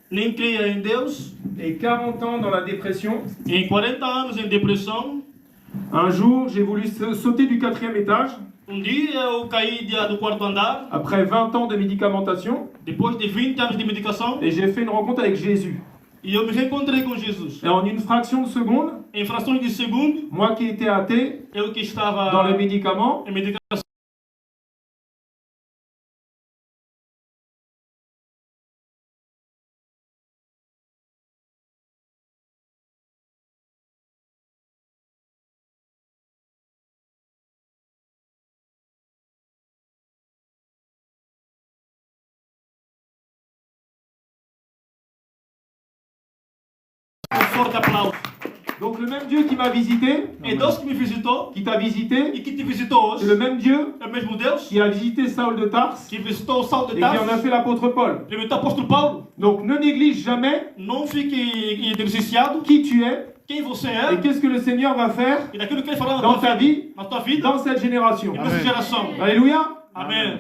nem creia em Deus, et 40 ans dans la dépression. em 40 anos em depressão. Un jour, j'ai voulu sauter du 4e étage Dia eu caí do quarto andar, après 20 ans de médicamentation depois de 20 anos de medicação, et j'ai fait une rencontre avec Jésus. e eu me reencontrei com Jesus. Et en une fraction de seconde, Em frações de segundo, moi qui étais athée eu que estava dans les médicaments, em medicação, forte aplauso. donc le même Dieu qui m'a visité, E Deus que me visitou qui t'a visité, e que te visitou c'est le hoje, même Dieu é o mesmo Deus qui a visité Saul de Tarse que visitou o Saulo de et qui en a Tarso, fait l'apôtre Paul. ele visitou o apóstolo Paulo. Donc ne néglige jamais Não fique negligenciado qui tu es quem você et é qu'est-ce que le Seigneur va faire e daquilo que ele fará dans ta vie, na tua vida dans cette génération. e nessa geração. Alléluia. Amém.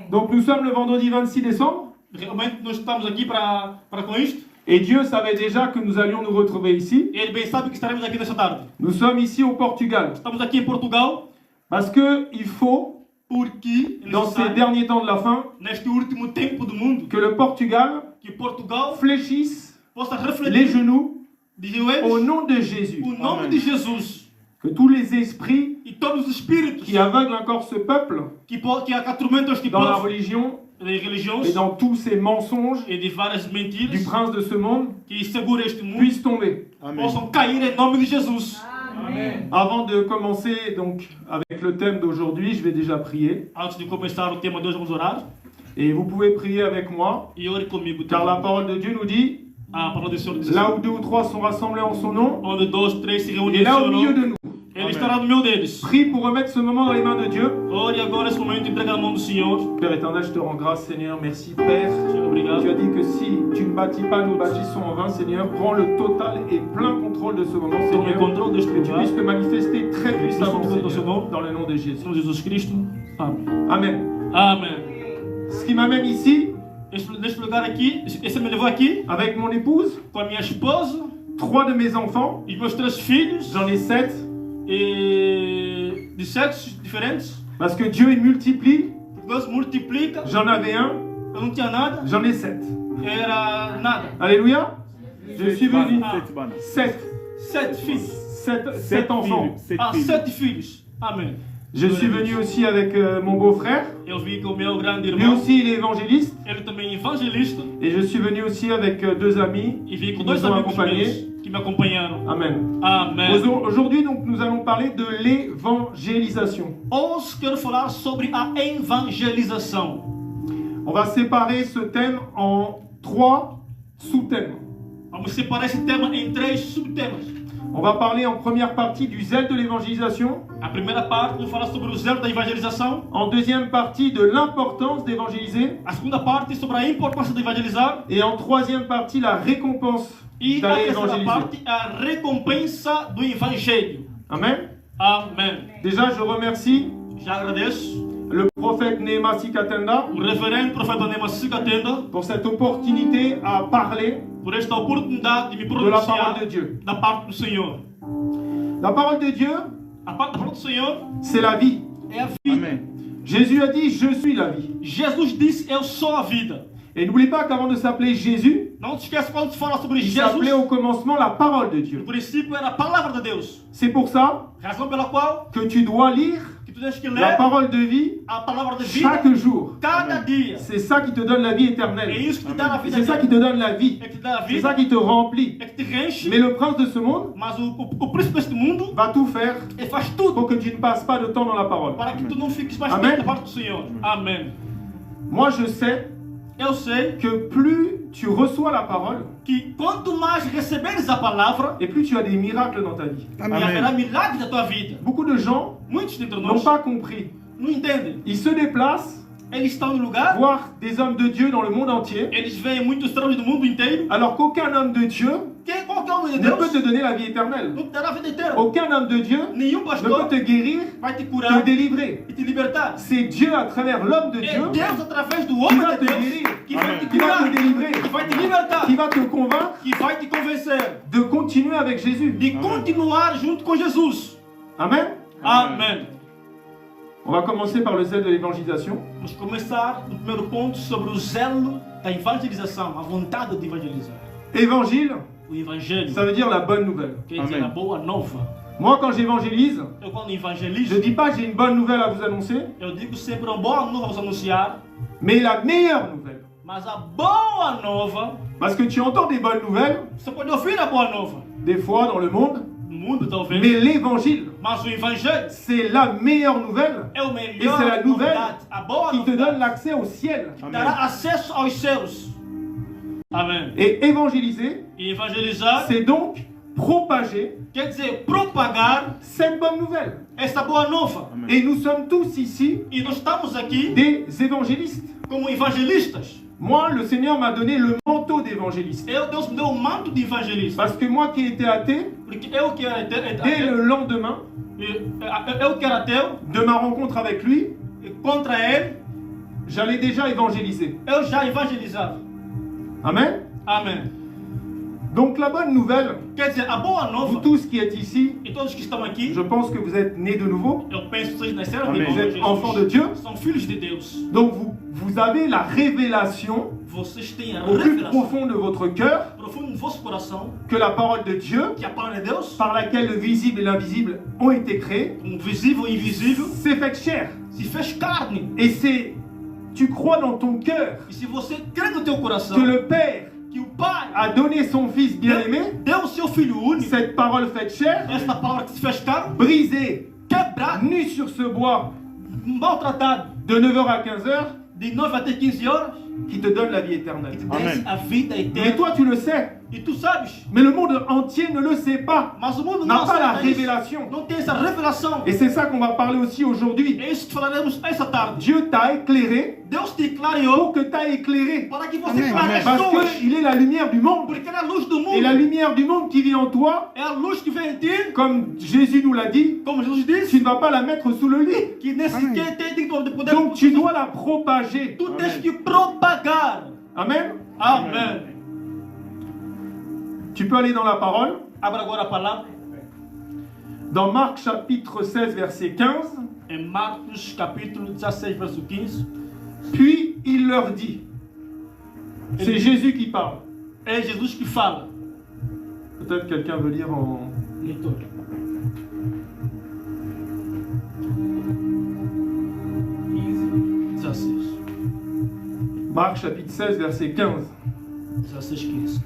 Donc nous sommes le vendredi 26 décembre Realmente nós estamos aqui para com isto. et Dieu savait déjà que nous allions nous retrouver ici. E ele bem sabe que estaremos aqui nessa tarde. Nous sommes ici au Portugal Estamos aqui em Portugal parce que il faut, porque é dans ces necessário, derniers temps de la fin, neste último tempo do mundo, que le Portugal que Portugal fléchisse possa les refletir genoux de au joelhos nom de Jésus. o nome de Jesus. Que tous les esprits E todos os espíritos qui aveuglent encore ce peuple que atormentam este dans la povo religion de religiões et dans tous ces mensonges e de várias du mentiras prince de ce monde que segura este mundo puissent tomber. possam cair em nome de Jesus. Avant de commencer donc avec le thème d'aujourd'hui, je vais déjà prier. Antes de começar o tema de hoje, vamos orar. Et vous pouvez prier avec moi, E ore comigo. car la parole de Dieu nous dit, A palavra do Senhor diz là assim, où 2 ou 3 sont rassemblés en son nom, onde 2, 3 se il reúnem est em là seu au milieu de nome, nous. Ele estará no meio deles. Prie pour remettre ce moment dans les mains de Dieu. Ore agora esse momento e entrega na mão do Senhor. Père éternel, je te rends grâce, Seigneur. Merci, Père. Senhor, Tu as obrigado. dit que si tu ne bâtis pas, nous bâtissons en vain, Seigneur. Prends le total et plein contrôle de ce moment, Tome Seigneur. controle deste Que tu lugar. puisses te manifester très puissamment, Nous sommes Seigneur, dans le nom de Jésus. Senhor Jesus Cristo. Amém. Amen. Amém. Ce qui m'amène ici, Neste lugar aqui, esse me levou aqui avec mon épouse, com a minha esposa 3 de mes enfants, e meus 3 filhos j'en ai 7, e de sexos diferentes. parce que Dieu il multiplie. Deus multiplica. J'en avais un, Eu não tinha nada, j'en ai 7. era nada. Alléluia. Je suis venu. 7. 7 filhos. 7 enfants. 7 filhos. Amém. Je suis venu aussi avec mon beau-frère. Eu vim com o meu grande Lui irmão. aussi, il est évangéliste. Ele também é evangelista. Et je suis venu aussi avec 2 amis E vim com qui 2 nous ont amigos accompagnés. meus que me acompanharam. Amen. Amém. Aujourd'hui, donc, nous allons parler de l'évangélisation. Hoje quero falar sobre a evangelização. On va séparer ce thème en 3 sous-thèmes. Vamos separar esse tema em 3 subtemas. On va parler en première partie du zèle de l'évangélisation. A primeira parte, vamos falar sobre o zelo da evangelização. En deuxième partie, de l'importance d'évangéliser. A segunda parte, sobre a importância de evangelizar. Et en troisième partie, la récompense E a d'aller terceira évangéliser. parte, a recompensa do evangelho. Amen. Amém. Déjà, je remercie Já agradeço le prophète Nehema Sikatenda o reverendo profeta Nema Sikatenda pour cette opportunité à parler por esta oportunidade de me de la pronunciar parole de Dieu. da parte do Senhor. La parole de Dieu, A parte da palavra do Senhor c'est la vie. é a vida. Jésus a dit, je suis la vie. Jesus disse, eu sou a vida. Et n'oublie pas qu'avant de s'appeler Jésus, Não te esqueça quando se fala sobre il Jesus. s'appelait au commencement la parole de No Dieu. princípio era a palavra de Deus. C'est pour ça Razão pela qual que tu dois lire que tu tens que la ler parole de vie a palavra de vida chaque jour. cada dia. C'est ça qui te donne la vie É éternelle. isso que te dá a vida. C'est ça qui te donne la vie. É que te dá a C'est vida. ça qui te remplit. É que te enche. Mais le prince de ce monde Mas o príncipe deste mundo va tout faire ele faz tudo pour que tu ne passes pas de temps dans la parole. para que tu não fiques mais Amém. tempo da parte do Senhor. Amém. Moi, je sais Eu sei que plus tu reçois la parole, que quanto mais receberes a palavra, et plus tu as des miracles dans ta vie. haverá milagres na tua vida. Beaucoup de gens Muitos dentre n'ont nós pas compris. não entendem. Ils se déplacent Eles estão no lugar, voir des hommes de Dieu dans le monde entier, eles veem muitos tronos do mundo inteiro. alors qu'aucun homme de Dieu Qualquer homem de ne peut Deus te donner la vie éternelle. não te dará a vida inteira. Aucun homme de Dieu Nenhum ne pastor peut te guérir, vai te te curar délivrer. e te libertar. C'est Dieu à travers l'homme de É Dieu Deus através do qui homem va de te Deus guérir, que vai te qui va curar, te délivrer, que vai te libertar, qui va te convaincre que vai te convencer de continuer avec Jésus. de continuar junto com Jesus. Amen. Amém. On va commencer par le zèle de l'évangélisation. Vamos começar no primeiro ponto sobre o zelo da evangelização, a vontade de evangelizar. Évangile, O evangelho, ça veut dire la bonne nouvelle. quer dizer a boa nova. Moi, quand j'évangélise, Eu quando je evangelizo, ne dis pas j'ai une bonne nouvelle à vous annoncer, eu digo sempre uma boa nova vamos anunciar, mais la meilleure nouvelle. mas a boa nova, Parce que tu entends des bonnes nouvelles, você pode ouvir a boa nova des fois dans le monde, no mundo talvez, mais l'évangile, mas o evangelho c'est la meilleure nouvelle é o et melhor c'est la nouvelle novidade, a boa qui te donne novidade l'accès au ciel. que dará acesso aos céus. Amém. Et évangéliser, E evangelizar c'est donc propager quer dizer propagar cette bonne nouvelle. essa boa nova. Et nous sommes tous ici E nós estamos aqui des évangélistes. como evangelistas. Moi, le Seigneur m'a donné le manteau d'évangéliste. Deus me deu um manto de evangelista. Parce que moi qui étais athée, Porque eu que era dès le lendemain eu que era ateu, de ma rencontre avec lui, contra ele, j'allais déjà évangéliser. eu já evangelizava. Amen. Amém. Donc la bonne nouvelle, Quer dizer, a boa vous nova, tous qui êtes ici, e todos que estão aqui, je pense que vous êtes nés de nouveau, eu penso que vocês nasceram de vous novo, êtes enfants de Dieu, são filhos de Deus. donc vous avez la révélation Vocês têm a au plus revelação profond de votre cœur profunda no vosso coração que la parole de Dieu, que a palavra de Deus, par laquelle le visible et l'invisible ont été créés, visível e invisível, s'est faite chair. se fez carne. Et c'est, tu crois dans ton cœur E se você crê no teu coração que le Père que o Pai a donné son Fils bien-aimé, deu o seu Filho único, cette parole faite chair, esta palavra que se fez carne, brisée, quebrada, nue sur ce bois maltratada, de 9h à 15h, de 9 até 15 horas, qui te donne la vie éternelle. que desce a vida Mais eterna. toi, tu le sais, E tu sabes, mais le monde entier ne le sait pas, mas o mundo n'a não pas la sabe isso, révélation. não tem essa revelação. Et c'est ça qu'on va parler aussi aujourd'hui. É isso que falaremos essa tarde. Dieu t'a éclairé Deus te clareou pour que tu aies éclairé. para que você Amém. clareie as Parce pessoas. qu'il est la lumière du monde. Porque é a luz do Et la mundo. lumière du monde qui vit en toi, É a luz que vem em ti, comme Jésus nous l'a dit, como Jesus tu disse, ne vas pas la mettre sous le lit. que nesse Amém. que tem de poder. Donc tu dois la propager. Tu tens que propagar. Amen. Amém. Tu peux aller dans la parole. Abra agora a palavra Dans Marc chapitre 16 verset 15. em Marcos capítulo 16, verso 15. Puis il leur dit. C'est Jésus qui parle. É Jesus que fala. Peut-être quelqu'un veut lire en... Leitor. Marc chapitre 16 verset 15. 16, 15.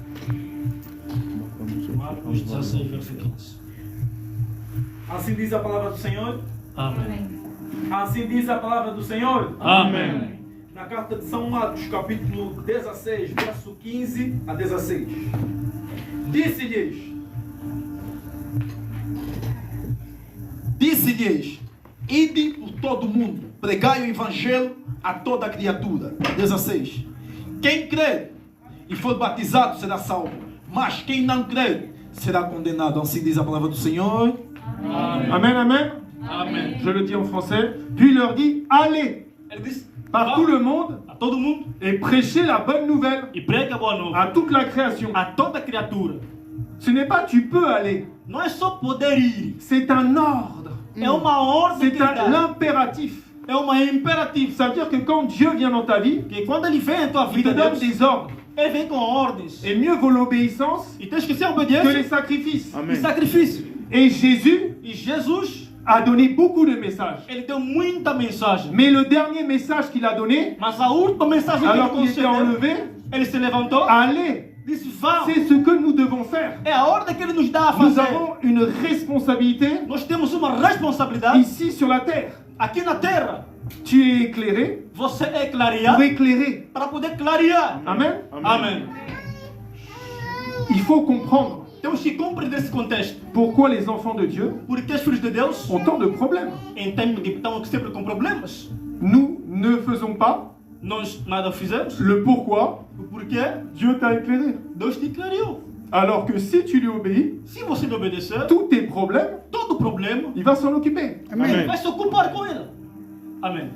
Marcos 16, verso 15. Assim diz a palavra do Senhor. Amém. Assim diz a palavra do Senhor. Amém. Na carta de São Marcos, capítulo 16, verso 15 a 16. Disse-lhes, ide por todo o mundo, pregai o evangelho a toda criatura. 16. Quem crer e for batizado será salvo, mas quem não crer será condenado. Assim diz a palavra do Senhor. Amen, amen. Amém. Je le dis en français. Puis il leur dit, allez Ele disse: par tout le monde a todo mundo et prêchez la bonne nouvelle e prega a boa nova à toute la création. a toda criatura. Ce n'est pas tu peux aller, Não é só poder ir, c'est un ordre. é uma ordem que C'est dá. l'impératif. É uma imperativa. Ça veut dire que quand Dieu vient dans ta vie, Que quando ele vem em tua il te vida, donne Deus, des ordres. ele vem com ordens. Et mieux vaut l'obéissance E tens que ser que les obediente sacrifices. e sacrifício. Et Jésus E Jesus, a donné beaucoup de messages. ele deu muita mensagem. Mais le dernier message qu'il a donné, Mas a última mensagem que alors ele qu'il était concedeu, enlevé, ele se levantou, allez, disse: vá. c'est ce que nous devons faire. É a ordem que ele nos dá a Nous fazer. avons une responsabilité Nós temos uma responsabilidade ici sur la terre. aqui na terra. Tu es éclairé Você é pour clarear éclairer. para poder clarear. Amen. Amém. Il faut comprendre Temos que compreender esse contexto. pourquoi les enfants de Dieu Porque os filhos de Deus ont tant de problèmes. estão sempre com problemas. Nous ne faisons pas, nós nada fizemos. le pourquoi, O porquê? Dieu t'a éclairé. Deus te clareou. Alors que si tu lui obéis, Se você me obedecer, tous tes problèmes, todo problema il va s'en occuper. ele vai se ocupar com ele. Amém.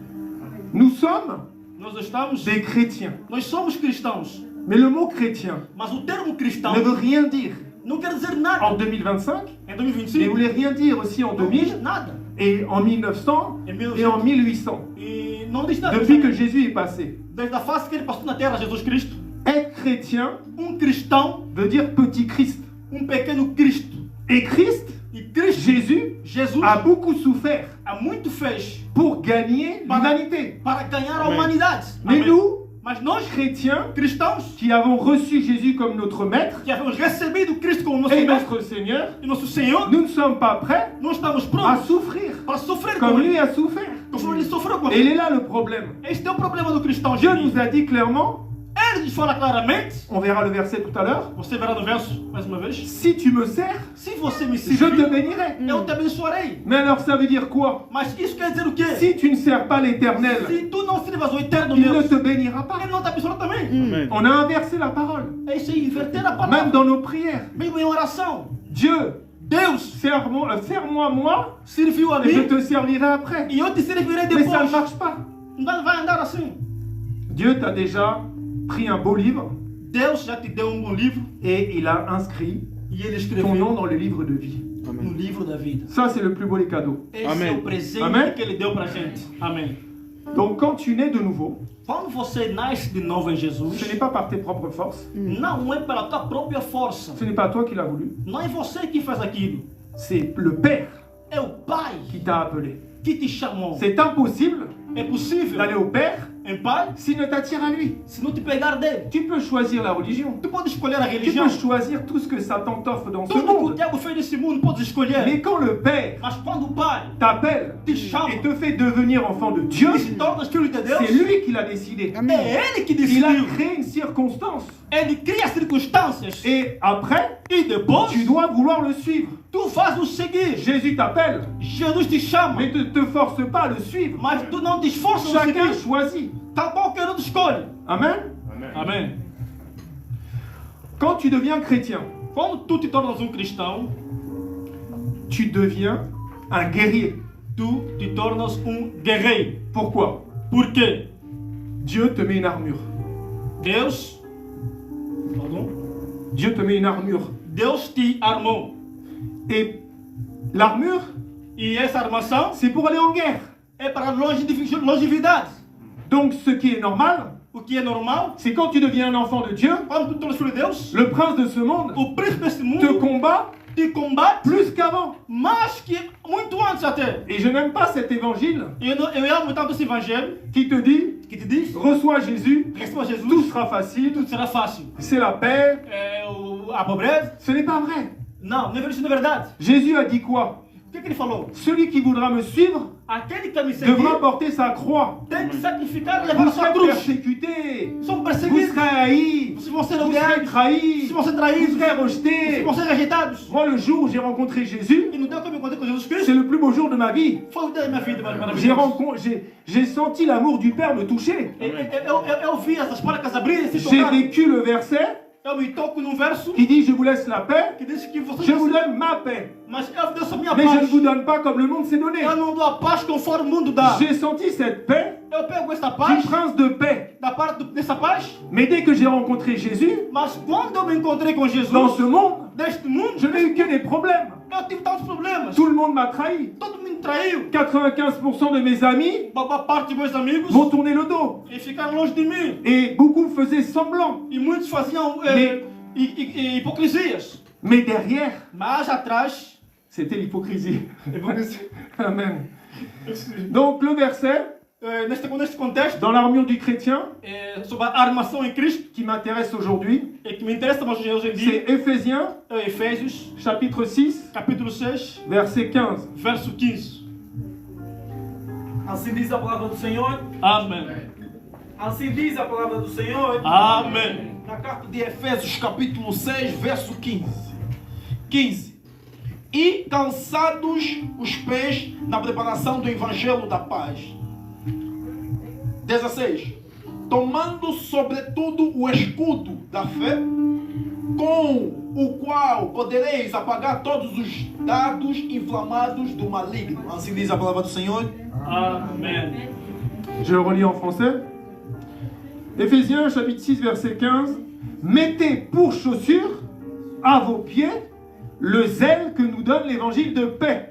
Nous sommes Nós estamos, des chrétiens. nós somos cristãos, Mais le mot chrétien mas o termo cristão ne veut rien dire não quer dizer nada. en 2025, Em il 2025, voulait rien dire aussi en não diz 2000 nada. et en 1900 et en 1800. E não diz nada. Depuis que Jésus est passé. Desde a face que ele passou na terra, Jesus Cristo, Être chrétien cristão, veut dire petit Christ. pequeno Cristo. Et Christ, E Cristo, Jésus, Jesus, a beaucoup souffert há muito fez pour gagner l'humanité. para ganhar a humanidade. Mais Amém. nous, Mas nós, chrétiens, cristãos, qui avons reçu Jésus comme notre maître que havemos recebido Cristo como nosso et mestre notre Seigneur, e nosso Senhor, nous ne sommes pas prêts não estamos à prontos souffrir para sofrer comme com lui ele. a souffert. Conforme ele sofreu com Et il ele. est là le problème. Este é o problema do cristão. Dieu Gênio. nous a dit clairement, Ele nos fala claramente, on verra le verset tout à l'heure, você verá no verso mais uma vez, si tu me sers, se você me je te servir, bénirai. eu te abençoarei. Mais alors ça veut dire quoi? Mas isso quer dizer o quê? Si tu ne sers pas l'Éternel, Se tu não servas o eterno il ne Deus, te bénira pas. ele não te abençoará também. On a inversé la parole, É isso aí, inverter a même palavra. dans nos prières. Mesmo em oração. Dieu, Deus sers-moi moi, serviu a et je mim te servirai après. e eu te servirei Mais ça ne depois. marche pas. Não vai andar assim. Dieu t'a déjà pris un beau livre Deus já te deu bom livro et il a inscrit e ele ton nom escreveu dans le livre de vie. no livro da vida. Ça, c'est le plus beau des cadeaux. Esse Amém. é o presente Amém. que ele deu pra gente. Amém. Donc, quand tu nais de nouveau, Quando você nasce de novo em Jesus, ce n'est pas par tes propres forces, não é pela tua própria força. ce n'est pas toi qui l'as voulu, Não é você que faz aquilo. c'est le Père É o Pai qui t'a appelé. que te chamou. C'est impossible É possível d'aller au Père em Pai s'il ne t'attire à lui. se não te pegar dele. Tu peux choisir la religion, Tu pode escolher a tu religião. peux choisir tout ce que Satan t'offre dans ce Tudo que o monde. diabo fez nesse mundo pode escolher. Mais quand le Père Mas quando o Pai t'appelle te chama et te fait devenir enfant de Dieu, e se torna filho de Deus, c'est lui qui l'a décidé. é ele que Il a decidiu. créé une circonstance. Ele cria as circunstâncias. Et après, E depois, tu dois vouloir le suivre. tu faz o seguir. Jésus t'appelle, Jesus te chama, mais ne te force pas à le suivre. mas tu não te esforça no Chacun seguir. choisit. Qualquer um escolhe. Amen. Amém. Quand tu deviens chrétien, Quando tu te tornas cristão, tu deviens un guerrier. tu te tornas guerreiro. Pourquoi? Por quê? Dieu te met une armure. Deus, pardon, Dieu te met une armure. Deus te armou. Et l'armure, E essa armação c'est pour aller en guerre. é para longevidade. Donc ce qui est normal, O que é normal, c'est quand tu deviens un enfant de Dieu, quando tu tornas filho de Deus, le prince de ce monde o príncipe desse te mundo combat te combate plus qu'avant. mais que muito antes até. Et je n'aime pas cet évangile Eu amo tanto esse evangelho qui te dit, que te diz, reçois Jésus, receba Jesus, tout sera facile, tudo será fácil. c'est la paix. A pobreza? Ce n'est pas vrai. Não, isso não é verdade. Jésus a dit quoi? O que ele falou? Celui qui voudra me suivre Aquele que me seguir devra porter sa croix. tem que sacrificar e levar Vous a sua serez cruz. persécutés, São vous perseguidos, serez haïs, vocês vão ser vous serez odiados, trahis, vocês vão ser vous traídos, serez vocês rejetés. vão ser rejeitados. Moi, le jour où j'ai rencontré Jésus, E no dia que eu me encontrei com Jesus c'est Cristo, le plus beau jour de ma vie. foi o dia da minha vida maravilhoso. J'ai senti l'amour du Père me toucher. Eu vi as placas abrirem e se J'ai tocarem. vécu le verset Eu me toco num verso qui dit je vous laisse la paix, que diz que vocês je vous donne ma paix. mas eu dou a minha Mais je ne paz. vous donne pas comme le monde s'est donné. Eu não dou a paz conforme o mundo dá. J'ai senti cette paix Eu pego esta du paz, prince de paix. da parte dessa paz, Mais dès que j'ai rencontré Jésus, mas quando eu me encontrei com Jesus, dans ce monde, deste mundo, je n'ai eu que des problèmes. eu tive tantos problemas. Tout le monde m'a trahi. Todo mundo me traiu. 95% de mes amis Boa parte de meus amigos m'ont tourné le dos. e ficaram longe de mim. Et beaucoup faisaient semblant. E muitos faziam Me- hipocrisias. Mais derrière, Mas atrás, c'était l'hypocrisie. hipocrisia. Amen. Donc le verset, Neste contexto, dans l'armure du chrétien, sobre a armação em Cristo, qui m'intéresse aujourd'hui, e que me interessa mais hoje em dia, c'est Éphésiens, Efésios, chapitre 6, capítulo 6, verset 15. verso 15. Assim diz a palavra do Senhor. Amém. Assim diz a palavra do Senhor. Amém. Na carta de Efésios, capítulo 6, verso 15. 15. E calçados os pés na preparação do evangelho da paz. 16. Tomando sobretudo o escudo da fé, com o qual podereis apagar todos os dardos inflamados do maligno. Assim diz a palavra do Senhor. Amém. Je relis en français. Éphésiens chapitre 6 verset 15. Mettez pour chaussure à vos pieds le zèle que nous donne l'évangile de paix.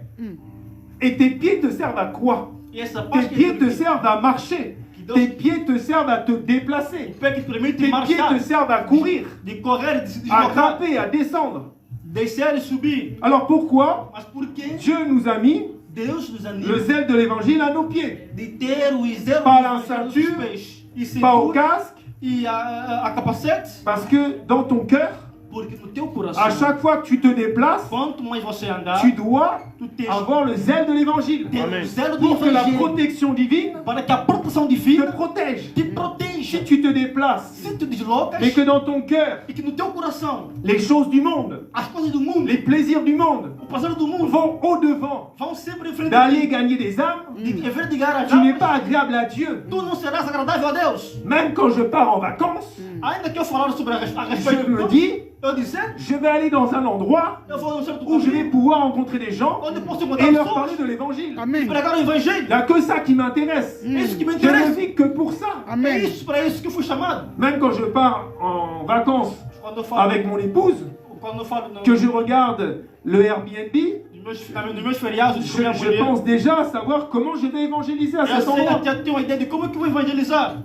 Et tes pieds te servent à quoi? E essa Tes parte pieds te servent à marcher. Tes pieds te servent à te déplacer. pé que te permite Tes pieds marchar, te servent à courir, de correr, de se à deslocar, grimper, à descendre. descer e subir. Alors pourquoi Mas por que Dieu nous a mis Deus nos le anima zèle de l'évangile à nos pieds? de ter o zelo Pas la dos ceinture, pés e Pas au segura casque, e a capacete, parce que dans ton cœur, porque no teu coração, à chaque fois que tu te déplaces, quanto mais você andar, tu dois tu tens avoir le zèle de l'évangile. ter o zelo do Pour que la evangelho, protection divine para que a proteção te divina protège. te Si proteja. tu te déplaces Se tu deslocas et que dans ton cœur, e que no teu coração les choses du monde, as coisas do mundo, les plaisirs du monde o prazer do mundo vont au-devant vão sempre em frente d'aller gagner des âmes, de ver de ganhar as tu n'es almas, pas agréable à Dieu. tu não serás agradável a Deus. Même quand je pars en vacances, Ainda que eu falar sobre a je respeito me dis, eu dizer, je vais aller dans un endroit eu vou num certo où je vais caminho, pouvoir rencontrer des gens onde posso encontrar et leur parler pessoas de l'évangile. e pregar o Il evangelho. n'y a que ça qui m'intéresse. É isso que me Je ne interessa. vis que pour ça. É isso, para isso que eu fui chamado. Même quand je pars en vacances Quando eu falo, avec mon épouse, quando eu falo que je regarde le Airbnb, dos meus feriados, de minha je mulher, pense déjà à savoir comment je vais évangéliser à eu cet sei, endroit. já tenho uma ideia de como é que eu vou evangelizar.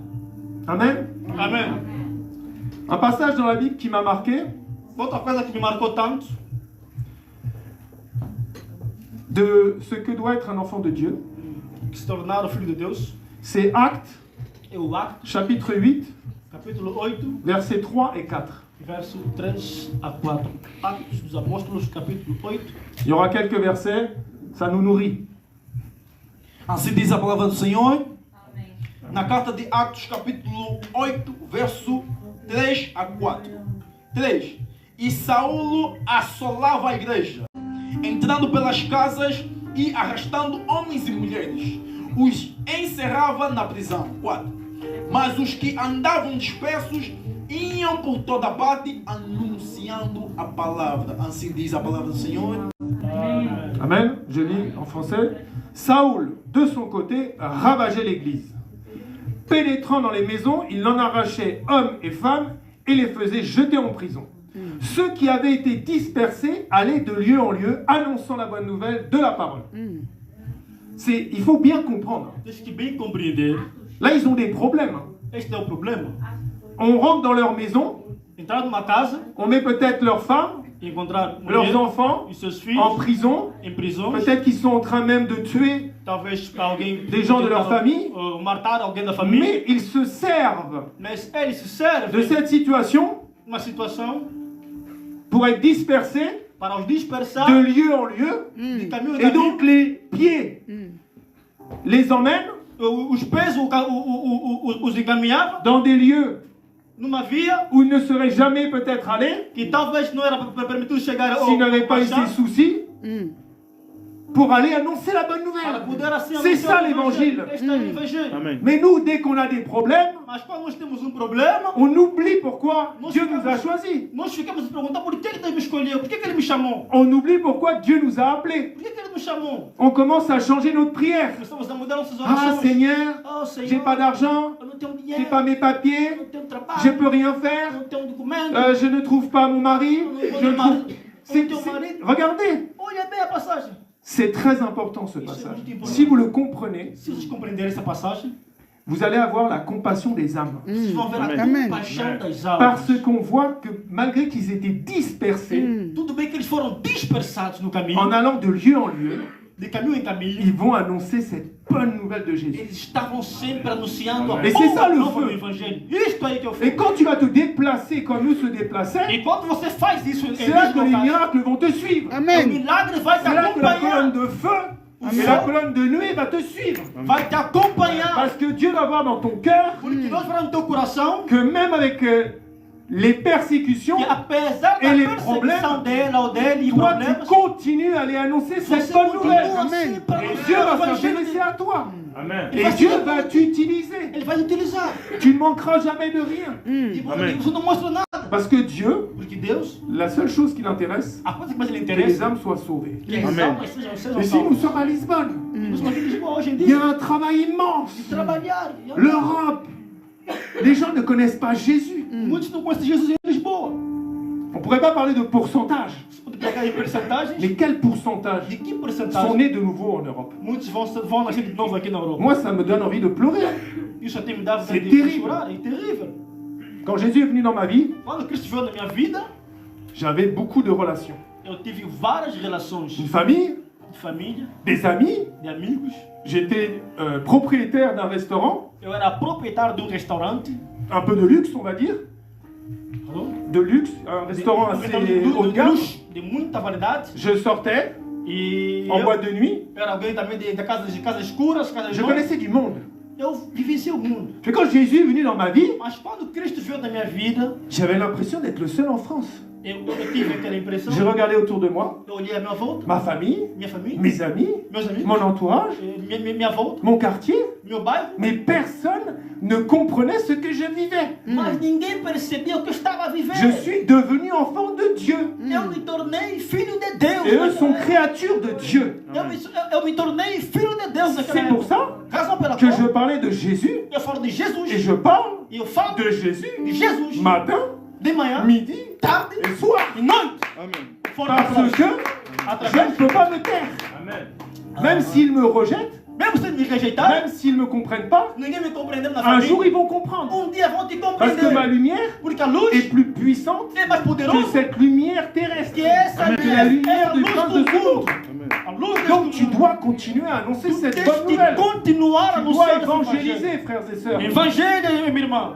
Amen. Amém. Un passage dans la Bible qui m'a marqué, Outra coisa que me marcou tanto de ce que doit être un enfant de Dieu, que se tornar o filho de Deus c'est Actes, é o Actos, chapitre 8, capítulo 8, versets 3 et 4. verso 3 a 4. Atos dos Apóstolos, capítulo 8. Il y aura quelques versets, ça nous nourrit. Assim diz a palavra do Senhor. Na carta de Atos, capítulo 8, verso 3 a 4. 3. E Saulo assolava a igreja, entrando pelas casas e arrastando homens e mulheres. Os encerrava na prisão. 4. Mas os que andavam dispersos iam por toda parte anunciando a palavra. Assim diz a palavra do Senhor. Amen. Je lis en français. Saoul, de son côté, ravageait l'église. Pénétrant dans les maisons, il en arrachait hommes et femmes et les faisait jeter en prison. Ceux qui avaient été dispersés allaient de lieu en lieu, annonçant la bonne nouvelle de la parole. Il faut bien comprendre. Tens que bem compreender. Là, ils ont des problèmes. Este é o problema. On rentre dans leur maison, Entrar numa casa, on met peut-être leurs femmes, encontrar leurs mulher enfants e seus filhos en prison. em prisões. Peut-être qu'ils sont en train même de tuer, Talvez alguém Des gens de leur famille. matar alguém da família. mais ils se servent Mas eles se servem de cette situation uma situação pour être dispersés para os dispersar de lieu en lieu. de caminho em Et donc caminho. les pieds les emmènent Os pés os encaminhavam dans des lieux numa via où ils ne seraient jamais peut-être allés que talvez não era permitido chegar s'ils n'avaient pas eu passar, ces soucis pour aller annoncer la bonne para nouvelle. poder assim C'est anunciar ça o l'évangile. evangelho. Este é o evangelho. Amém. Mais nous, dès qu'on a des problèmes, Mas quando nós temos problema, on oublie pourquoi Nós Dieu nous a ficamos- choisis. nós ficamos a perguntar por que Deus me escolheu, por que Ele me chamou, On oublie pourquoi Dieu nous a appelés. por que Ele me chamou. On commence à changer notre prière. Começamos a mudar nossas Ah orações. Seigneur, Oh Senhor, j'ai pas d'argent, eu não tenho j'ai dinheiro, pas mes eu papiers, não tenho trabalho, je peux rien eu faire, não tenho documento. je ne trouve pas mon mari, je ne trouve... Regardez, Olha bem a passagem. c'est très important ce passage. Si vous le comprenez, Se vocês compreenderem essa passagem, vous allez avoir la compassion des âmes. vocês vão ver a Amém. compaixão das almas. Parce qu'on voit que malgré qu'ils étaient dispersés, Tudo bem que eles foram dispersados no caminho, en allant de lieu en lieu, de caminho em caminho, ils vont annoncer cette bonne nouvelle de Jésus. eles estavam sempre anunciando a Et c'est ça, boa le nova feu. do Evangelho. Isto aí que eu Et fiz. quand tu vas te déplacer comme nous se déplaçaient, E quando você faz isso em c'est là que les locais, miracles vont te suivre. o Amém. milagre vai te C'est là que la colonne acompanhar. de feu et la colonne de nuée va te suivre. Vai te acompanhar. Parce que Dieu va voir dans ton cœur Porque Deus vai no teu coração que même avec les persécutions, que apesar Et da les perseguição dela ou dele e toi problemas, tu continues à aller annoncer cette você bonne nouvelle. continua assim para Et Dieu va o s'intéresser evangelho. à toi. Amen. Et Dieu va t'utiliser. Ele vai utilizar. Tu ne manqueras jamais de rien. E Amém. você não mostra nada. Parce que Dieu, Porque Deus, la seule chose qui l'intéresse, a coisa que mais lhe c'est que les interessa âmes soient sauvées. é que as Amém. almas sejam Et si nous salvas. sommes à Lisbonne, Nós estamos aqui em Lisboa hoje em il y a dia. un travail immense. Trabalhar. L'Europe, les gens ne connaissent pas Jésus. Muitos não conhecem Jesus em Lisboa. On ne pourrait pas parler de pourcentage. Você pode pegar em percentagens. Mais quel pourcentage De que sont porcentagem nés de nouveau en Europe? muitos vão nascer de novo aqui na Europa? Moi, ça me donne envie de pleurer. Isso até me dá C'est vontade de terrible. chorar. É terrível. Quand Jésus est venu dans ma vie, Quando Cristo veio na minha vida, j'avais beaucoup de relations. eu tive várias relações Une famille, de família, des amis. de amigos. J'étais propriétaire d'un restaurant, Eu era proprietário de restaurante. un peu de luxe, on va dire. Alô? De luxe, un restaurant assez haut de gamme. luxo, de muita validade. Je sortais E en eu boîte de nuit. era alguém também de casas escuras, casas de Je noite. connaissais du monde. Eu vivenciei o mundo. Mais quand Jésus est venu dans ma vie, Mas quando Cristo veio na minha vida, j'avais l'impression d'être le seul en France. eu tive aquela impressão. Je regardais autour de moi, Eu olhei à minha volta, ma famille, minha família, mes amis, meus amigos, mon entourage, minha volta, mon quartier, meu bairro. mais personne ne comprenait ce que je vivais. Mas ninguém percebia o que eu estava vivendo. Je suis devenu enfant de Dieu. Eu me tornei filho de Deus. Et eux sont naquela época. créatures de Dieu. Eu me tornei filho de Deus naquela C'est pour época. ça Razão pela que qual je parlais de Jésus eu falo de Jesus. et je parle E eu falo de Jésus de Jesus. matin, De manhã, midi tarde et soir. e noite. Amen. Fora Parce da que je através, ne peux pas me taire. Amen. Même s'ils me rejettent, mesmo se me rejeitar, même s'ils ne me comprennent pas, ninguém me compreendeu na un jour família. ils vont comprendre. Dia vão te Parce que ma compreender. lumière Porque a luz est plus puissante é mais que poderosa cette lumière terrestre. que essa Que la lumière du prince de ce monde. Amen. A luz Donc tu dois continuer à annoncer Tu cette tens bonne que nouvelle. continuar a Tu anunciar dois esse evangelho. évangéliser, frères et sœurs. Evangelho, minha irmã.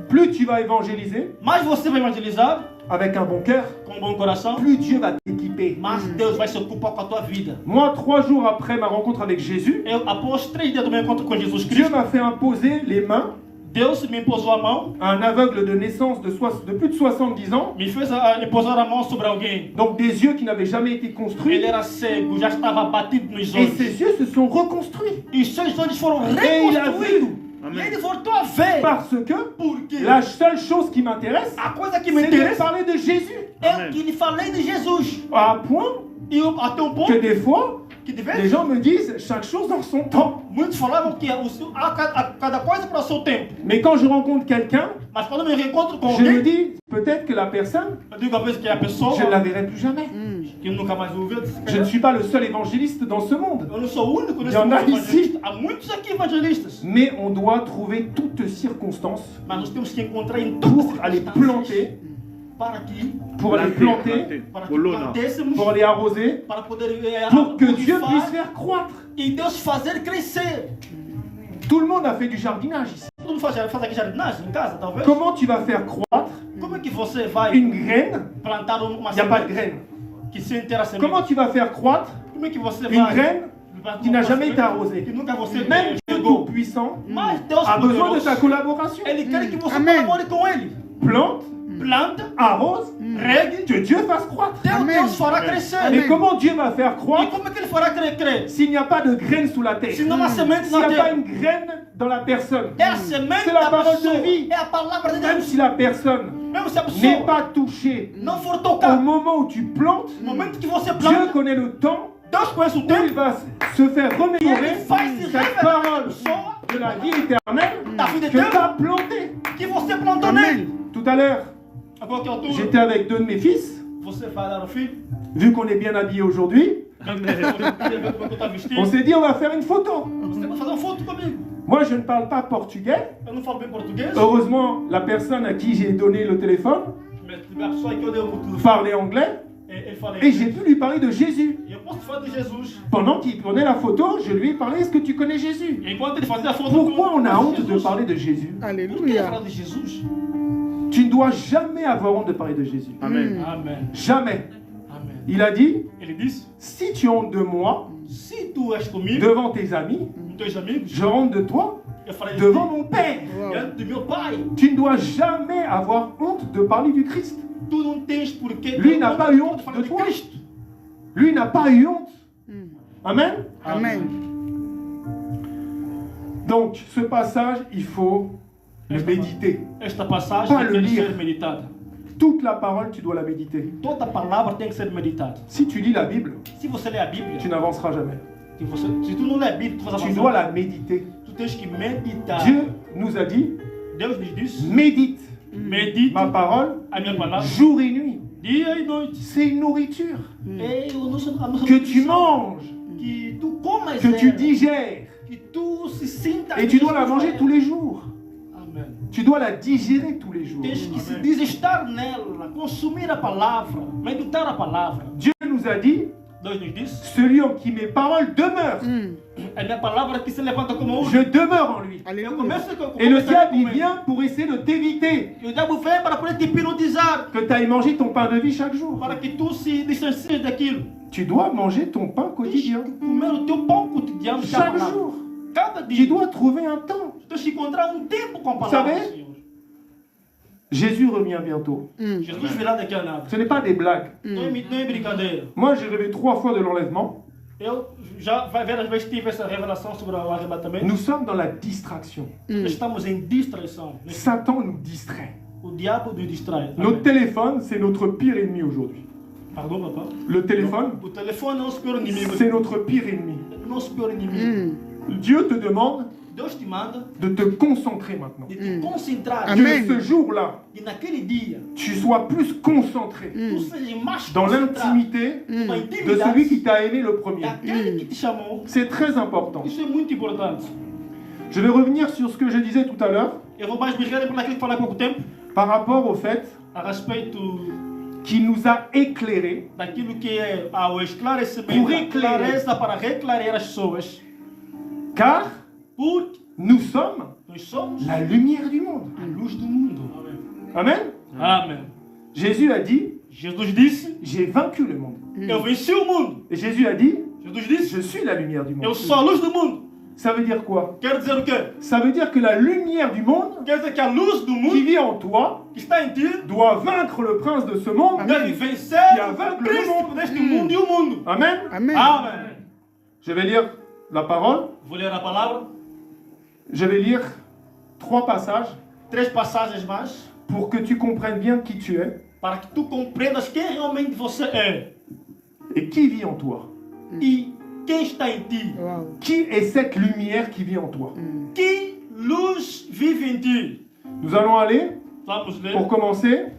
Plus tu vas évangéliser Mais você vai evangelizar avec un bon cœur, com um bom coração, plus Dieu va t'équiper. mas Deus vai se ocupar com a tua vida. Moi, 3 jours après ma rencontre avec Jésus, Eu, após 3 dias do meu encontro com Jesus Dieu Cristo, m'a fait imposer les mains Deus me posou a mão, à un aveugle de naissance de plus de 70 ans, me fez me posar a mão sobre alguém. donc des yeux qui n'avaient jamais été construits, Ele era cego, já estava batido nos et olhos. ses yeux se sont reconstruits. E seus olhos foram Et il a reconstruídos. vu. E ele voltou a ver. Parce que Porque la seule chose qui m'intéresse, a coisa que me c'est de interessa parler de Jésus. é que lhe falei de Jesus. À un point Até um ponto que des fois, que de les vez gens me disent chaque chose dans son temps. muitos falavam que cada coisa para o seu tempo. Mais quand je rencontre quelqu'un, Mas quando eu me reencontro com je me alguém, dis peut-être que la personne, eu digo às vezes que é a pessoa je ne la verrai plus jamais. que eu nunca mais vou ver. Je ne suis pas le seul évangéliste dans ce monde. Eu não sou o único nesse Il y en mundo a evangelista. ici. Há muitos aqui evangelistas. Mais on doit trouver toutes circonstances Mas nós temos que encontrar em todas pour as aller circunstâncias planter, para que pour aller planter, para que Colonna. plantêssemos, pour aller arroser, para poder pour que Dieu cultivar puisse faire croître. e Deus fazer crescer. Tout le monde a fait du jardinage ici. Todo mundo faz aqui jardinagem em casa, talvez? Comment tu vas faire croître Como é que você vai une graine? plantar uma Il n'y a pas de semente graine. que sem ter a semente? Comment tu vas faire croître Como é que você une vai graine plantar qui n'a uma jamais semente été arrosée? que nunca você Même Dieu pegou? Tout-Puissant Mas Deus a besoin de poderoso, ta collaboration. Ele quer que você Amém. colabore com Ele. Plante, Planta, arrose, regue, que Dieu fasse croître. Deus fará crescer. Et comment Dieu va faire E croître como é que Ele fará crescer? s'il n'y a pas de graine sous la terre? Se não há semente S'il n'y na a pas terra, une graine dans la personne? é a semente C'est la da parole pessoa, de vie. é a palavra de Même Deus. si la personne Mesmo se a n'est pessoa pas touchée não for au tocar, moment où tu plantes, no momento que você Dieu planta, connaît le temps Deus conhece o où il tempo va se faire e remémorer Ele vai se cette revelar à parole pessoa de la vie éternelle da vida que tu eterna as plantée. que você plantou nele. Tout à l'heure, A qualquer altura, j'étais avec 2 de mes fils. você vai dar ao filho. Vu qu'on est bien habillés aujourd'hui, on s'est dit on va faire une photo. Você vai fazer uma foto comigo. Moi, je ne parle pas portugais. Eu não falo bem português, Heureusement, la personne à qui j'ai donné le téléphone mas a pessoa que eu dei o telefone, parlait anglais ele fala et j'ai pu lui parler de Jésus. E eu posso falar de Jesus. Pendant qu'il prenait la photo, je lui ai parlé, est-ce que tu connais Jésus? Enquanto ele fazia a foto Pourquoi on a honte de Jesus. parler de Jésus? Por que ele Alléluia. fala de Jesus? Tu ne dois jamais avoir honte de parler de Jésus. Amen. Amém. Jamais. Amém. Il a dit, Ele disse, si tu as honte de moi se tu és comigo, devant tes amis, com teus amigos, je honte de toi Eu falei devant mon Père. diante do meu pai. Tu ne dois jamais avoir honte de parler du Christ. Tu não tens porquê. Lui n'a pas eu honte de toi. Lui n'a pas eu honte. Amen. Amen. Donc, ce passage, il faut le méditer. Esta passagem Pas le tem que lire. ser meditada. Toute la parole, tu dois la méditer. Toda palavra tem que ser meditada. Si tu lis la Bible, Se você ler a Bíblia, tu n'avanceras jamais. se tu não ler a Bíblia, tu vas Tu avançar. dois la méditer. Tu tens que meditar. Dieu nous a dit, Deus nos diz: médite medite ma parole a minha palavra jour et nuit. dia e noite. C'est une nourriture É a nossa que tu nutrição. manges, Que tu comas que tu ela, digères. que tu se sinta Et tu dois la mesmo manger ela. tous les jours. Amen. Tu dois la digérer tous les jours. Tens que se desestar nela, consumir a palavra, meditar a palavra. Dieu nous a dit, Deus nos diz: celui en qui mes paroles demeurent, a minha palavra que se levanta como urso. je demeure en lui. Eu Alléluia. começo com Et le diable, il vient pour essayer de t'éviter E o diabo vem para poder te hipnotizar, que tu ailles manger ton pain de vie chaque jour. para que tu se distancies daquilo. Tu dois manger ton pain Tens quotidien. que comer o teu pão cotidiano de Chaque palavra. jour. Cada Tu dia. dois trouver un temps. Tu tens que encontrar tempo com a palavra Sabe? do Senhor. Jésus revient bientôt. Jesus virá daqui a nada. Ce n'est pas des blagues. Não é brincadeira. Moi, j'ai rêvé 3 fois de l'enlèvement. Eu já várias vezes tive essa revelação sobre o arrebatamento. Nous sommes dans la distraction. Estamos em distração. Satan nous distrait. O diabo nos distrai. Notre téléphone, c'est notre pire ennemi aujourd'hui. Pardon, papa? Le téléphone, O telefone é o nosso pior inimigo. c'est notre pire ennemi. É o nosso pior inimigo. Dieu te demande Deus te manda de te concentrer maintenant. de te concentrar. Amen. Que ce jour-là, E naquele dia, tu sois plus concentré tu seja mais dans concentrado l'intimité com a de intimidade celui qui t'a aimé le premier. daquele que te chamou. C'est très important. Isso é muito importante. Je vais revenir sur ce que je disais tout à l'heure Eu vou mais me relembrar naquilo que falei há pouco tempo, par rapport au fait a respeito qu'il nous a éclairés daquilo que é ao esclarecimento, Por a eclairer. clareza para reclarear as pessoas. car Porque nous sommes nós somos la lumière du monde. a luz do mundo. Amen. Amém. Jésus a dit, Jesus disse: j'ai vaincu le monde. Eu venci o mundo. Et Jésus a dit, Jesus disse: je suis la lumière du Eu monde. sou a luz do mundo. Ça veut dire quoi? Quer dizer o quê? Ça veut dire que la lumière du monde Quer dizer que a luz do qui mundo vit en toi que está em ti doit vaincre le prince de ce monde. deve vencer Que a o vaincu le príncipe mundo. deste mundo e o mundo. Amen. Amen. Amém. Je vais lire la parole. Vou ler a palavra. Je vais lire 3 passages 3 passagens mais pour que tu comprennes bien qui tu es para que tu compreendas quem realmente você é et qui vit en toi. e quem está em ti. Uau. Qui est cette lumière qui vit en toi? Que luz vive em ti. Nous allons aller, Vamos ler. pour commencer,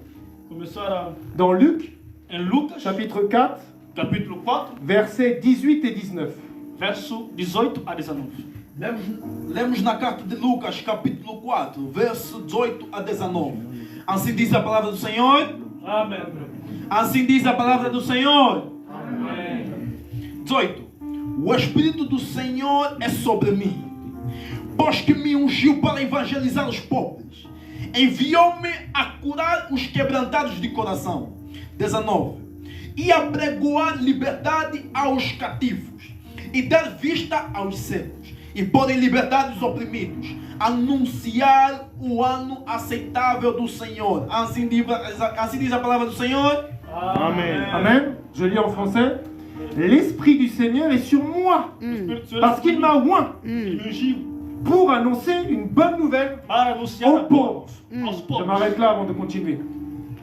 Começar dans Luc, em Lucas, chapitre 4, capítulo 4, versets 18 et 19. verso 18 a 19. Lemos na carta de Lucas, capítulo 4, verso 18 a 19. Assim diz a palavra do Senhor. Amém. Assim diz a palavra do Senhor. Amém. 18. O Espírito do Senhor é sobre mim, pois que me ungiu para evangelizar os pobres. Enviou-me a curar os quebrantados de coração. 19. E a pregoar liberdade aos cativos, e dar vista aos cegos, e pôr em liberdade os oprimidos, anunciar o ano aceitável do Senhor. Assim diz a palavra do Senhor. Amém. Amen. Je lis en français. L'Esprit du Seigneur est sur moi, parce qu'il m'a oint Ele me ungiu pour annoncer une bonne nouvelle. para anunciar Aux a todos, aos Je pobres. m'arrête là avant de continuer.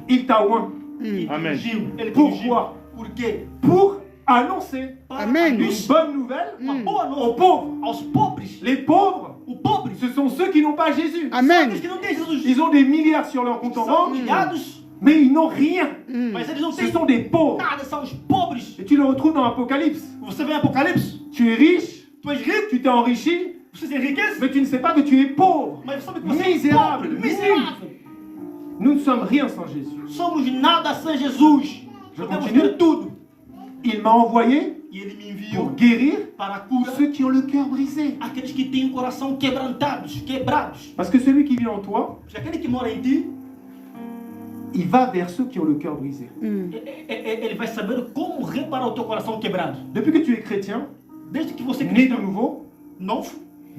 Il t'a oint Ele te Amém. ungiu. Ele te Pourquoi? ungiu. Por quê? pour annoncer Para Amém. une anunciar bonne nouvelle uma boa aux nova pauvres. aos pobres. Les pauvres, O pobre, ce sont ceux qui n'ont pas Jésus. Amen. aqueles que não têm Jesus, Ils ont des milliards sur leur compte en são banque, humilhados, mais ils n'ont rien. mas eles não Ce têm sont des pauvres. nada, são os pobres. Et tu le retrouves dans Apocalypse. Você vê em Apocalipse, Tu es riche, tu és rico, tu t'es enrichi, você se enriquece, mais tu ne sais pas que tu es pauvre. mas sabe que você é Miserável, pobre, miserável. Nous ne sommes rien sans Jésus. Somos nada sem Jesus. Je Podemos continue? ter tudo. Il m'a envoyé E Ele me pour enviou guérir para curar ceux qui ont le cœur brisé. aqueles que têm o coração quebrantados, quebrados. Parce que celui qui vit en toi, Porque aquele que mora em ti, il va vers ceux qui ont le cœur brisé. ele vai saber como reparar o teu coração quebrado. Depuis que tu es chrétien, Desde que você é né de cristão, nouveau, novo,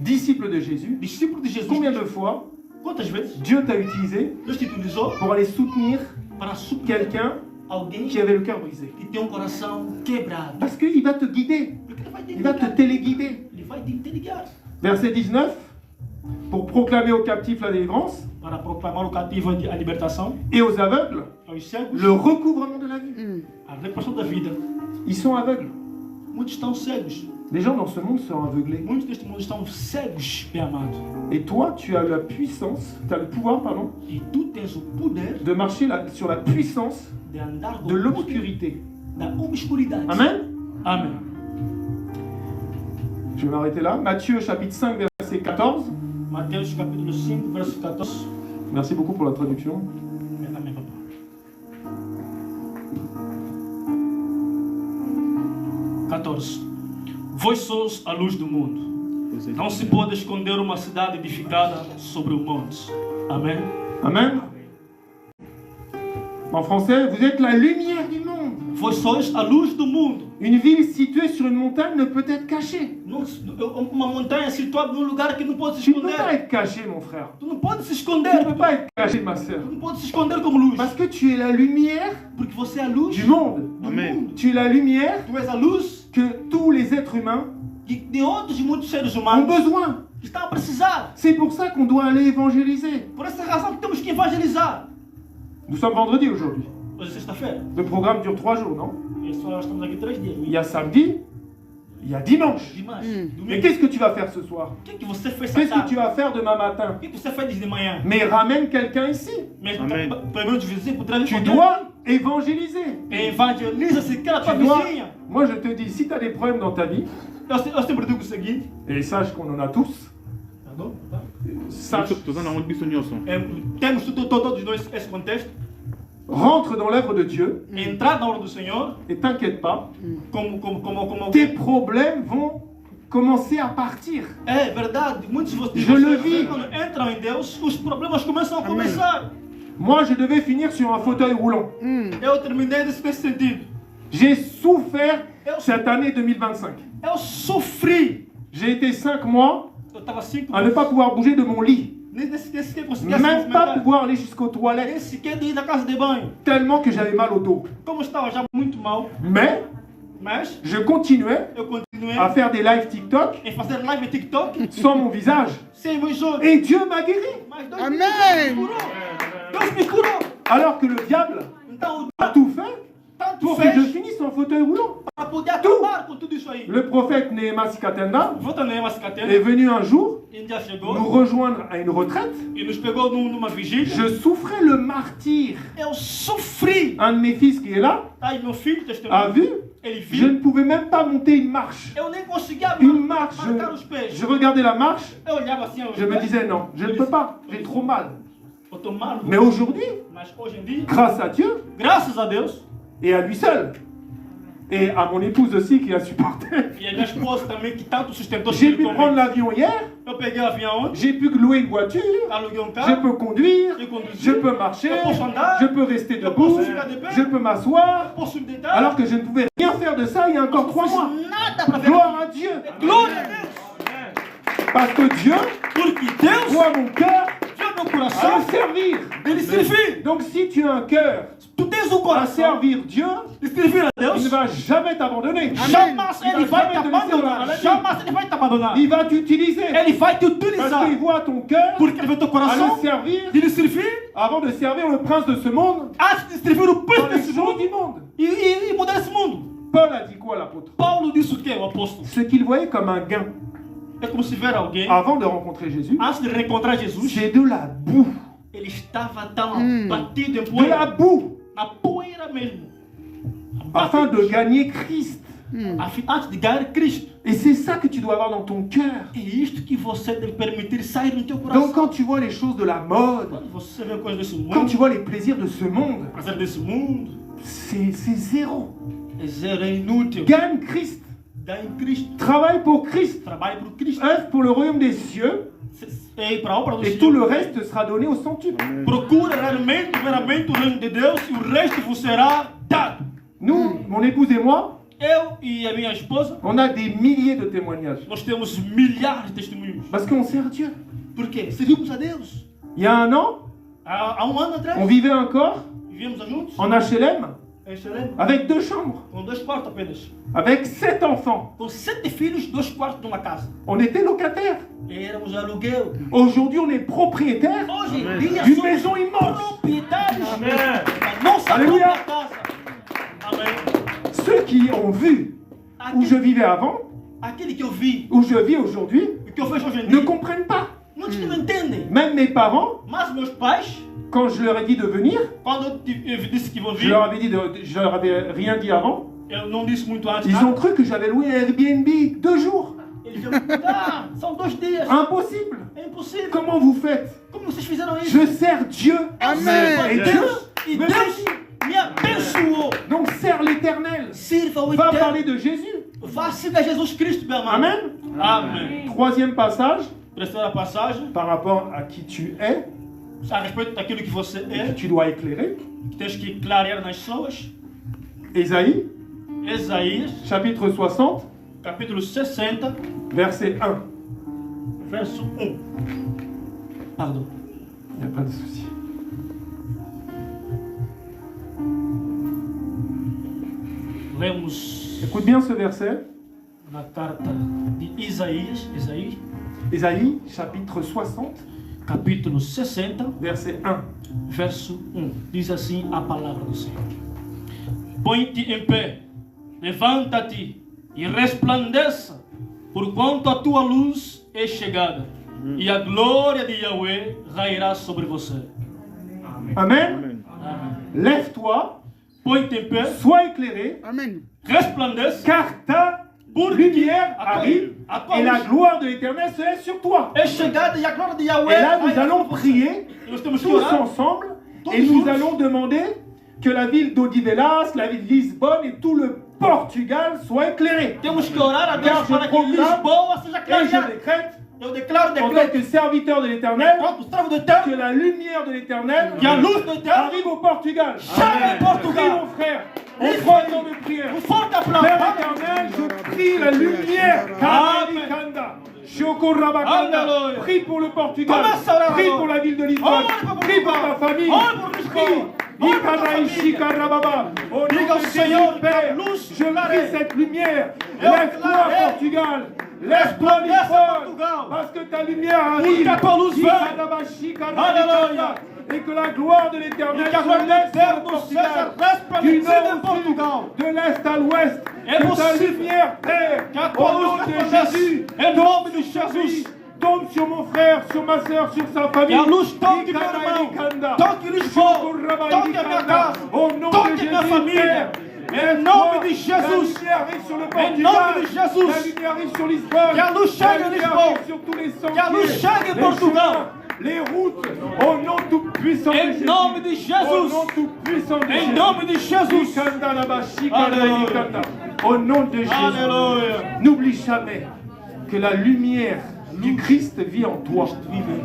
disciple de Jésus, discípulo de Jesus, combien de fois quantas vezes Dieu t'a utilisé Deus te utilizou pour aller soutenir para suprir quelqu'un alguém qui avait le cœur brisé? que tem um coração quebrado? Parce qu'il va te guider, Porque ele vai te il va te ligar. téléguider. Ele vai te interligar Verset 19, pour proclamer aux captifs la délivrance para proclamar o cativo a libertação, et aux aveugles aos cegos, le recouvrement de la vue. a recuperação da vida. Ils sont aveugles. Muitos estão cegos. Les gens dans ce monde sont aveuglés. Muitos deste mundo estão cegos, meu amado. Et toi, tu as la puissance, tu as le pouvoir, pardon, E tu tens o poder de marcher sur la puissance de andar de com o poder l'obscurité. da obscuridade. Amen. Amém. Je vais m'arrêter là. Matthieu chapitre 5, verset 14. Mateus capítulo 5, verso 14. Merci beaucoup pour la traduction. Amém, papai. 14. Vós sois a luz do mundo. Não se pode esconder uma cidade edificada sobre o monte. Amém? Amen. En français, vous êtes la lumière du monde. Vós sois a luz do mundo. Une ville située sur une montagne ne peut être cachée. Uma montanha situada num lugar que não pode se Tu ne peux pas esconder. être caché, mon frère. Tu não pode se Tu esconder. ne peux pas être caché, ma sœur. Tu não pode se esconder como luz. Parce que tu es la lumière Porque você é a luz du monde. do mundo. Tu es la lumière Tu és a luz que tous les êtres humains que de outros e muitos seres ont humanos besoin. estão a precisar. C'est pour ça qu'on doit aller évangéliser. Por essa razão que temos que evangelizar. Nous sommes vendredi aujourd'hui. Hoje é sexta-feira. Le programme dure 3 jours, non? E só estamos aqui 3 dias. Il y a samedi, il y a dimanche. Dimanche. Mais Domingo. qu'est-ce que tu vas faire ce soir? O que você fez Qu'est-ce essa que tu tarde? vas faire demain matin? O que você fez de manhã? Mais ramène quelqu'un ici. Mas Amém. pelo menos vizinho por trás Tu dois évangéliser. evangeliza se aquela tua Tu dois... vizinha. Moi, je te dis, si tu as des problèmes dans ta vie, Eu sempre digo o seguinte. et sache qu'on en a tous, Pardon? sache, Estou usando aonde bicho Nilson. Temos todos nós esse contexto. rentre dans l'œuvre de Dieu Entrar na obra do Senhor. et t'inquiète pas, Como tes problèmes vont commencer à partir. É verdade, muitos de vocês Je le vis. quando entram em Deus, os problemas começam a começar. Moi, je devais finir sur un fauteuil roulant. Eu terminei nesse sentido. J'ai souffert cette année 2025. Eu sofri. J'ai été 5 mois Eu estava 5 à ne pas pouvoir bouger de mon lit. nem sequer conseguia se Même pas movimentar. pouvoir aller jusqu'aux Nem toilettes, sequer de ir na casa de banho. tellement que j'avais mal au dos. Como eu estava já muito mal, Mais mas je continuais eu continuei à faire des lives TikTok em fazer live no TikTok sans mon visage. sem meus olhos. Et Dieu m'a guéri. Mas Deus Amém. me curou. Deus me curou. Alors que le diable Então, a tout fait tanto pour que je fez finisse en fauteuil roulant. para poder acabar com tudo isso aí. Le prophète Nehemiah Sikatenda Volta na est Mascatena, venu un jour ele já chegou nous rejoindre à une retraite. e nos pegou numa vigília. Je souffrais le martyre. Eu sofri. Un de mes fils qui est là Aí meu filho a testemunhou. vu, Ele je ne viu. pouvez même pas monter une marche. Eu nem conseguia Une marche. marcar os pés. Je regardais la marche, Eu olhava assim aos je me pés. disais non, je ne peux pas, j'ai trop mal. Eu tô mal. Mais aujourd'hui, Mas hoje em dia, grâce à Dieu graças a Deus, et à lui seul, et à mon épouse aussi qui a supporté, e a minha esposa também que tanto sustentou j'ai pu prendre l'avion hier, Eu peguei o avião ontem, j'ai pu louer une voiture, aluguei um je carro, peux conduire, eu conduzi, je peux marcher, eu posso andar, je peux rester eu debout, posso ficar de pé, je peux m'asseoir, posso me deitar. alors que je ne pouvais rien faire de ça il y a encore 3 mois. Nada para ver. Gloire à Dieu, Glória a Deus. parce que Dieu Porque Deus voit mon cœur viu meu à coração, le servir. ele servir. Donc si tu as un cœur Tu tens um à coração servir Dieu, de servir a il ne Deus. va jamais t'abandonner. Jamais ele vai te Jamais te laisser dans la abandonar. maladie. Jamais ele vai te abandonar. Il va t'utiliser. Ele vai te Parce utilizar. qu'il voit ton cœur Porque ele vê teu à coração le servir de lhe servir avant de servir le prince de ce monde antes de servir o dans príncipe les desse choses mundo du monde. e mudar esse mundo. Paul a dit quoi l'apôtre? Paulo disse o que, o apóstolo? Ce qu'il voyait comme un gain É como se ver alguém, avant de rencontrer Jésus, antes de reencontrar Jesus, c'est de la boue. ele estava tão batido em De la poeira, boue. na poeira mesmo. Afin de gagner Christ. Antes de ganhar Cristo. Et c'est ça que tu dois avoir dans ton cœur. É isto que você deve permitir sair no teu Donc coração. quand tu vois les choses de la mode, Quando você vê coisas desse quand tu mundo, vois les plaisirs de ce monde, prazer desse mundo, c'est zéro. é zero, é inútil. Gagne Christ. Dá em Cristo. Travaille pour Christ. Trabalhe para o Cristo. Œuvre pour le royaume des cieux. É ir para a obra do Et tout le Senhor. reste sera donné au centuple. Procura realmente, primeiramente o reino de Deus e o resto vos será dado. Nous, mon épouse et moi, eu e a minha esposa, on a des milliers de témoignages. nós temos milhares de testemunhos. Parce qu'on sert Dieu. Por quê? Servimos a Deus. Il y a un an, Há um ano atrás, on vivait encore vivíamos juntos, en HLM em Xerém, avec 2 chambres, com 2 quartos apenas. avec 7 enfants. Com 7 filhos, 2 quartos numa casa. On était locataires. Éramos aluguel. Aujourd'hui, on est propriétaires Hoje em dia d'une somos maison immense. proprietários da nossa Aleluia. própria casa. Amém. Ceux qui ont vu où je vivais avant, Aquele que eu vi, où je vis aujourd'hui, o que eu vejo hoje em ne dia, comprennent pas. muitos não entendem. Même mes parents, Mas meus pais, quand je leur ai dit de venir, quando eu disse que vou je vir, leur avais rien dit avant, eu não disse muito antes. ils ont cru que j'avais loué un Airbnb 2 jours. Eles disseram, são 2 dias. Impossible. É impossível. Comment vous faites? Como vocês fizeram isso? Je sers Dieu. Amém. Et Dieu E me Deus bénit. me abençoou. Donc sers l'Éternel. Sirva o Va eterno. parler de Jésus. Vá siga Jesus Cristo, meu amado. Amen. Amém. Troisième passage, Terceira passagem, par rapport à qui tu es, a respeito daquilo que você que é, tu dois éclairer. que tens que clarear nas pessoas. Ésaïe, Isaías, chapitre 60, capítulo 60, verset 1. verso 1. Pardon. Il n'y a pas de souci. Lemos Écoute bien ce verset. na carta de Isaías, Ésaïe, chapitre 60, capítulo 60, verset 1. verso 1. Diz assim a palavra do Senhor: Põe-te em pé, levanta-te e resplandeça, porquanto a tua luz é chegada, e a glória de Yahweh rairá sobre você. Amen. Lève-toi, Põe-te em pé, sois éclairé, resplandeça, car ta lumière arrive et la gloire de l'Éternel se lève sur toi. é chegada e a glória de Yahweh Et là, nous rairá allons sobre você. prier Nós temos que tous orar. ensemble Tous et nous juntos. allons demander que la ville d'Odivelas, la ville de Lisbonne et tout le Portugal soient éclairés. Temos que orar a Deus Car je para que proclame Lisboa seja Et je clareada. décrète, Eu declaro, en tant declaro, que serviteur de l'Éternel, enquanto servo do que Eterno, la lumière de l'Éternel que a luz do Eterno arrive au Portugal. chegue em Portugal. Prie mon frère, on croit dans de prière. Um forte aplauso. Père éternel, je prie la lumière. Amen. Kanda, Shoko Rabakanda. Alléluia. Prie pour le Portugal. Commence à orar Prie alors. pour la ville de Lisbonne. Ore pour Prie pour ta Portugal. famille. Ore pour Lisboa. Prie. Ore pour ta Ikaraï famille. Shikarababa. Au Diga nom ao de Senhor, Jésus, Père, luz, je clare. prie cette lumière. Eu Lève-toi, clare. Portugal. Lève-toi, Resplandeça, Lisbonne. Portugal. Parce que ta lumière arrive. Porque a tua luz vem. Ikaraba Shikarababa. Aleluia. Et que la gloire de l'Éternel E que a glória se do lève sur le Eterno Portugal. seja Du resplandecida em nord au Portugal. sud, de l'est à l'ouest, É que ta possível. lumière, Père, Que a au tua nom luz de resplandeça. Jésus, Em nome de tombe sur lui, Jesus. tombe sur mon frère, sur ma soeur, sur sa famille. Que a luz toque meu Ikana irmão. Ilikanda, Toque Lisboa. Shokuraba Toque a minha Ilikanda. casa. Au nom Toque de minha Jésus, família. Père. Em nome de La Jesus. lumière arrive sur le Em Portugal. nome de Jesus. La lumière arrive sur Lisbonne. Que a luz chegue La em lumière Lisboa. arrive sur tous les sentiers. Que a luz chegue em les Portugal. chemins, les routes, au nom tout puissant de Em Jésus. nome de Au Jesus. nom tout puissant de Em Jésus. nome de Jesus. Ikanda Laba, Shikanda Alléluia. Ilikanda. Au nom de Jésus. Alléluia. N'oublie jamais que la lumière du Christ vit en toi.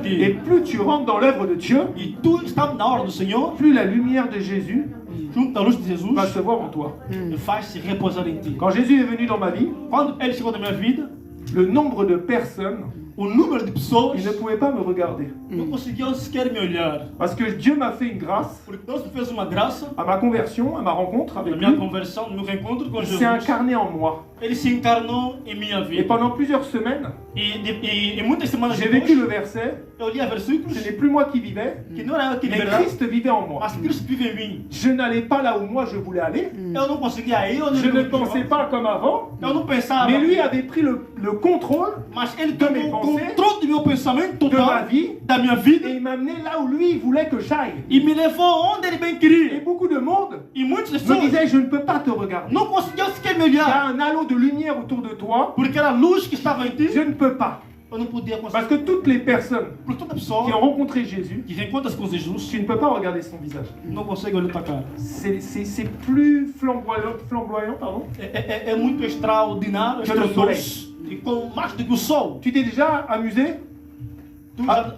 Et plus tu rentres dans l'œuvre de Dieu, E tu estamos na hora do Senhor, plus la lumière de Jésus junto à luz de Jesus, va se voir en toi. e faz-se repousar em ti. Quand Jésus est venu dans ma vie, Quando Ele chegou na minha vida, le nombre de personnes, o número de pessoas ils ne pouvaient pas me regarder. não conseguiam sequer me olhar. Parce que Dieu m'a fait une grâce Porque Deus me fez uma graça à ma conversion, à ma rencontre avec na minha lui. conversão, no meu reencontro com Il Jesus. s'est incarné en moi. Ele se encarnou em minha Et vida. pendant plusieurs semaines, E muitas semanas j'ai depois, vécu le verset, eu lia versículos ce n'est plus moi qui vivais, que não era eu que mais liberava, Christ vivait en moi. mas Cristo vive em mim. Je n'allais pas là où moi je voulais aller. Eu não conseguia ir, eu Je ne não pensais pas comme avant. Eu não pensava. Mais lui avait pris le contrôle Mas ele de mes tomou o pensées, controle do meu pensamento de ma total, vie, da minha et vida, il m'a amené là où lui il voulait que j'aille. e me levou onde ele bem Et queria. beaucoup de monde E muitas me pessoas disait je ne peux pas te regarder. não conseguiam sequer me Il y a olhar, un halo de lumière autour de toi. porque era a luz que estava em ti. Je ne peux pas. Eu não podia Parce conseguir. que toutes les personnes Por toda qui pessoa ont rencontré Jésus, que reencontra-se com Jesus, tu ne peux pas regarder son visage. não consegue olhar tua cara. C'est plus flamboyant, pardon. É muito extraordinário, Que o estrondoso, e com mais do que o sol. Tu t'es déjà amusé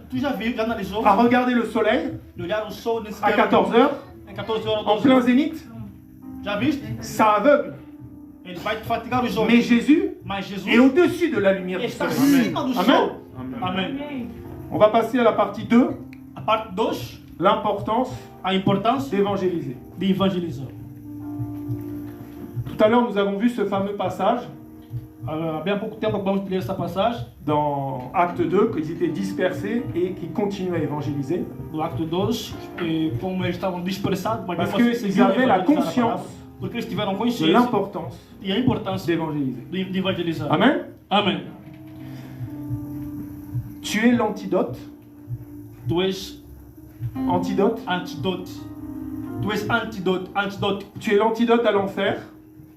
Tu já viu, já analisou, à regarder le soleil de olhar o sol nesse à 14 heures, em 14 horas, en 12 plein horas. zénith? Já viste? Ça aveugle. Ele vai te fatigar os olhos. Mais Jésus Mas Jesus est au-dessus de la lumière du está soleil. acima do Amen. sol. Amém. Amém. On va passer à la partie 2, A parte 2, l'importance a importância d'évangéliser. de evangelizar. Tout à l'heure, nous avons vu ce fameux passage Há bem pouco tempo acabamos de ler essa passagem dans Acte 2, qu'ils étaient dispersés et qui continuaient à évangéliser. do Acto 2, como eles estavam dispersados, mas Parce mesmo assim qu'ils seguiram a avaient la evangelizar a conscience palavra, porque eles tiveram de consciência l'importance e a importância d'évangéliser. de evangelizar. Amen. Amém. Tu es l'antidote. Tu és Antidote. antidote. Tu és antidote Tu es l'antidote à l'enfer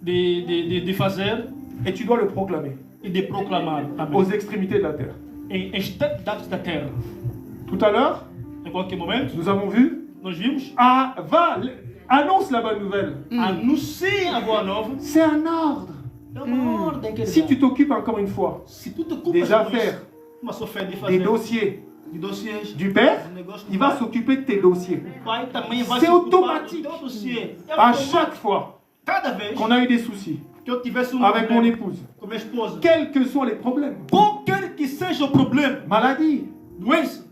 de fazer et tu dois le proclamer e de proclamar. Amém. aux extrémités de la terre. Em extremidades da terra. Tout à l'heure, Em qualquer momento, nous avons vu, nós vimos, annonce la bonne nouvelle. anuncie a boa nova. C'est un ordre. É uma ordem que ele Si dá. tu t'occupes encore une fois Se tu te ocupas des com affaires, isso, uma só fé de des fazer dossiers de dossiês, du Père, do negócio do il va pai, s'occuper de tes dossiers. o pai também vai C'est se ocupar do automatique. teu dossiê. É À automático. chaque fois Cada vez qu'on a eu des soucis que eu tivesse avec mon problema épouse, com minha esposa, quels que soient les problèmes, qualquer que seja o problema, maladie, doença,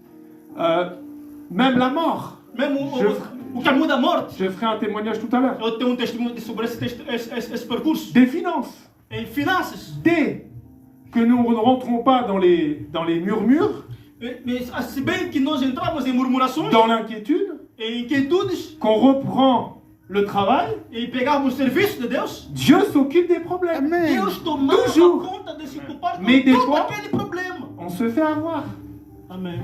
même la mort. mesmo Je- o caminho da morte, Je ferai un témoignage tout à l'heure. eu tenho testemunho sobre esse percurso. Des finances. Em finanças, Dès que nous ne rentrons pas dans les murmures, mas, se bem que nós entramos em murmurações, dans l'inquiétude, em inquietudes, qu'on reprend le travail, e pegarmos o serviço de Deus, Dieu s'occupe des problèmes. Deus tomava Toujours. conta de se ocupar Mais de des todo fois- aquele problema. On se fait avoir. Amém.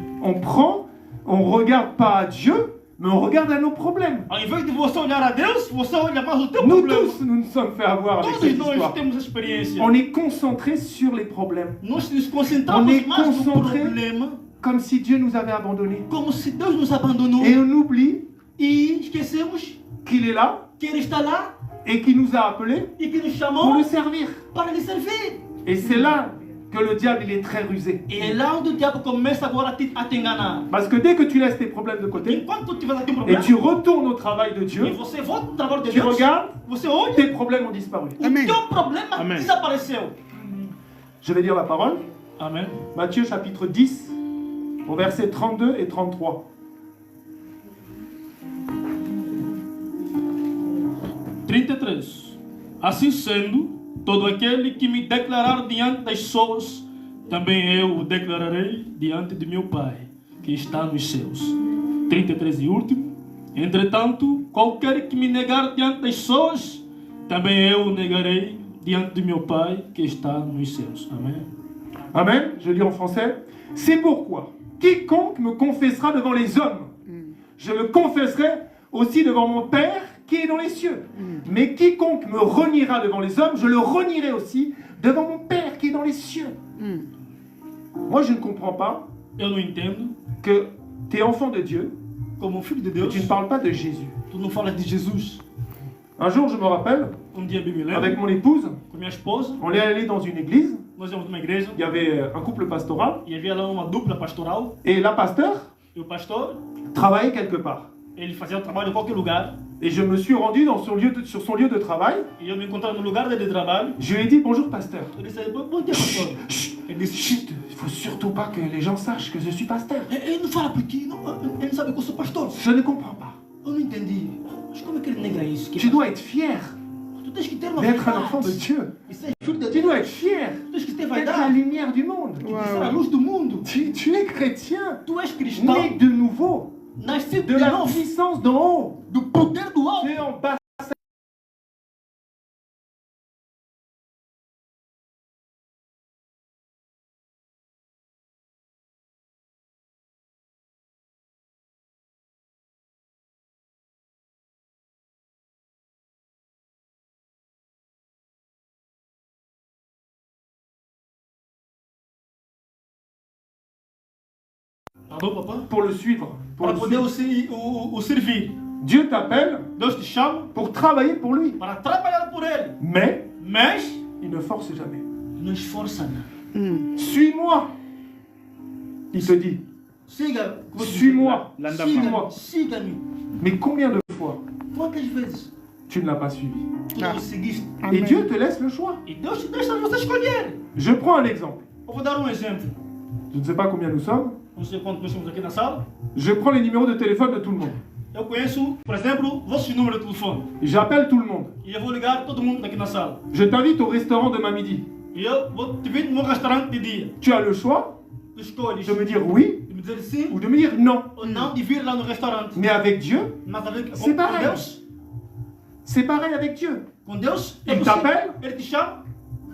On regarde pas à Dieu, mais on regarde à nos problèmes. Ao invés de você olhar a Deus, você olha mais o teu Nous problema. tous, nous nous sommes fait avoir avec Todos cette nós histoire. temos experiência. On est concentré sur les problèmes, Nós nos On concentramos est mais no concentré. problema, comme si Dieu nous avait abandonnés. como se Deus nos abandonou. Et on oublie E esquecemos qu'il est là que Ele está lá et qu'il nous a appelés e que nos pour chamou le servir. para lhe servir. Et c'est là que le diable il est très rusé. E é lá onde o diabo começa agora a te enganar. Parce que dès que tu laisses tes problèmes de côté Enquanto tu tiver aqui um et problema, tu retournes au travail de e Dieu, você volta no trabalho de tu Deus, regardes, você olha, tes problèmes ont disparu. o teu problema Amém. desapareceu. Je vais dire la parole. Amém. Matthieu chapitre 10, au versets 32 et 33. 33. Assim sendo, todo aquele que me declarar diante das pessoas, também eu o declararei diante de meu Pai, que está nos céus. 33 e último. Entretanto, qualquer que me negar diante das pessoas, também eu o negarei diante de meu Pai, que está nos céus. Amém. Amen. Je lis en français. C'est pourquoi quiconque me confessera devant les hommes, je me confesserai aussi devant mon Père qui est dans les cieux. Mais quiconque me reniera devant les hommes, je le renierai aussi devant mon Père qui est dans les cieux. Moi, je ne comprends pas Eu não entendo, que tu es enfant de Dieu como filho de et Deus, tu ne parles pas de Jésus. tu não falas de Jesus. Un jour, je me rappelle, Dia eu me lembro, avec mon épouse, com minha esposa, on est allé dans une église, nós íamos numa igreja, il y avait un couple pastoral, e havia lá uma dupla pastoral, et la pasteur e o pastor, travaillait quelque part. ele fazia o trabalho em qualquer lugar, Et je me suis rendu sur son lieu de travail. e eu me encontrava no lugar dele de trabalho. Je lui ai dit bonjour pasteur. Eu disse, bom dia, pastor. Ele disse, Chut, il faut surtout pas que les gens sachent que je suis pasteur. ele não fala porque ele não sabe que eu sou pastor. Je ne comprends pas. Eu não entendi. Mas como é que ele nega isso? Que Tu dois être fier tu tens que ter uma d'être un enfant de vaidade. Dieu. E ser filho de Tu Deus. dois être fier Tu tens que ter d'être la vaidade. lumière du monde. De ser a luz do mundo. Tu es chrétien, Tu és cristão. né de nouveau, Nascido de de la novo. puissance d'en haut. Do poder do alto. Tu es en bas. Pardon, papa? Pour le suivre. Pour Para le poder suivre. o servir. Dieu t'appelle Deus te chama pour travailler pour lui. para trabalhar por ele. Mais Mas il ne force jamais. não esforça nada. Suis-moi. Il te dit. Siga. Suis-moi. L'anda Suis-moi. Siga-me. Mais combien de fois Quantas vezes tu ne l'as pas suivi. tu não seguiste. Et Dieu te laisse le choix. E Deus te deixa você escolher. Je prends un exemple. Eu vou dar um exemplo. Je ne sais pas combien nous sommes. Não sei quantos nós temos aqui na sala. Je prends les numéros de téléphone de tout le monde. Eu conheço, por exemplo, vossos números de telefone. Et j'appelle tout le monde. E eu vou ligar todo mundo aqui na sala. Je t'invite au restaurant demain midi. E eu vou te vir no meu restaurante de dia. Tu as le choix Tu escolhes de me dire oui de me dizer sim ou de me dire non. ou não de vir lá no restaurante. Mais avec Dieu, Mas avec C'est com pareil. Deus, c'est pareil avec Dieu. com Deus, Il t'appelle, Ele te chama,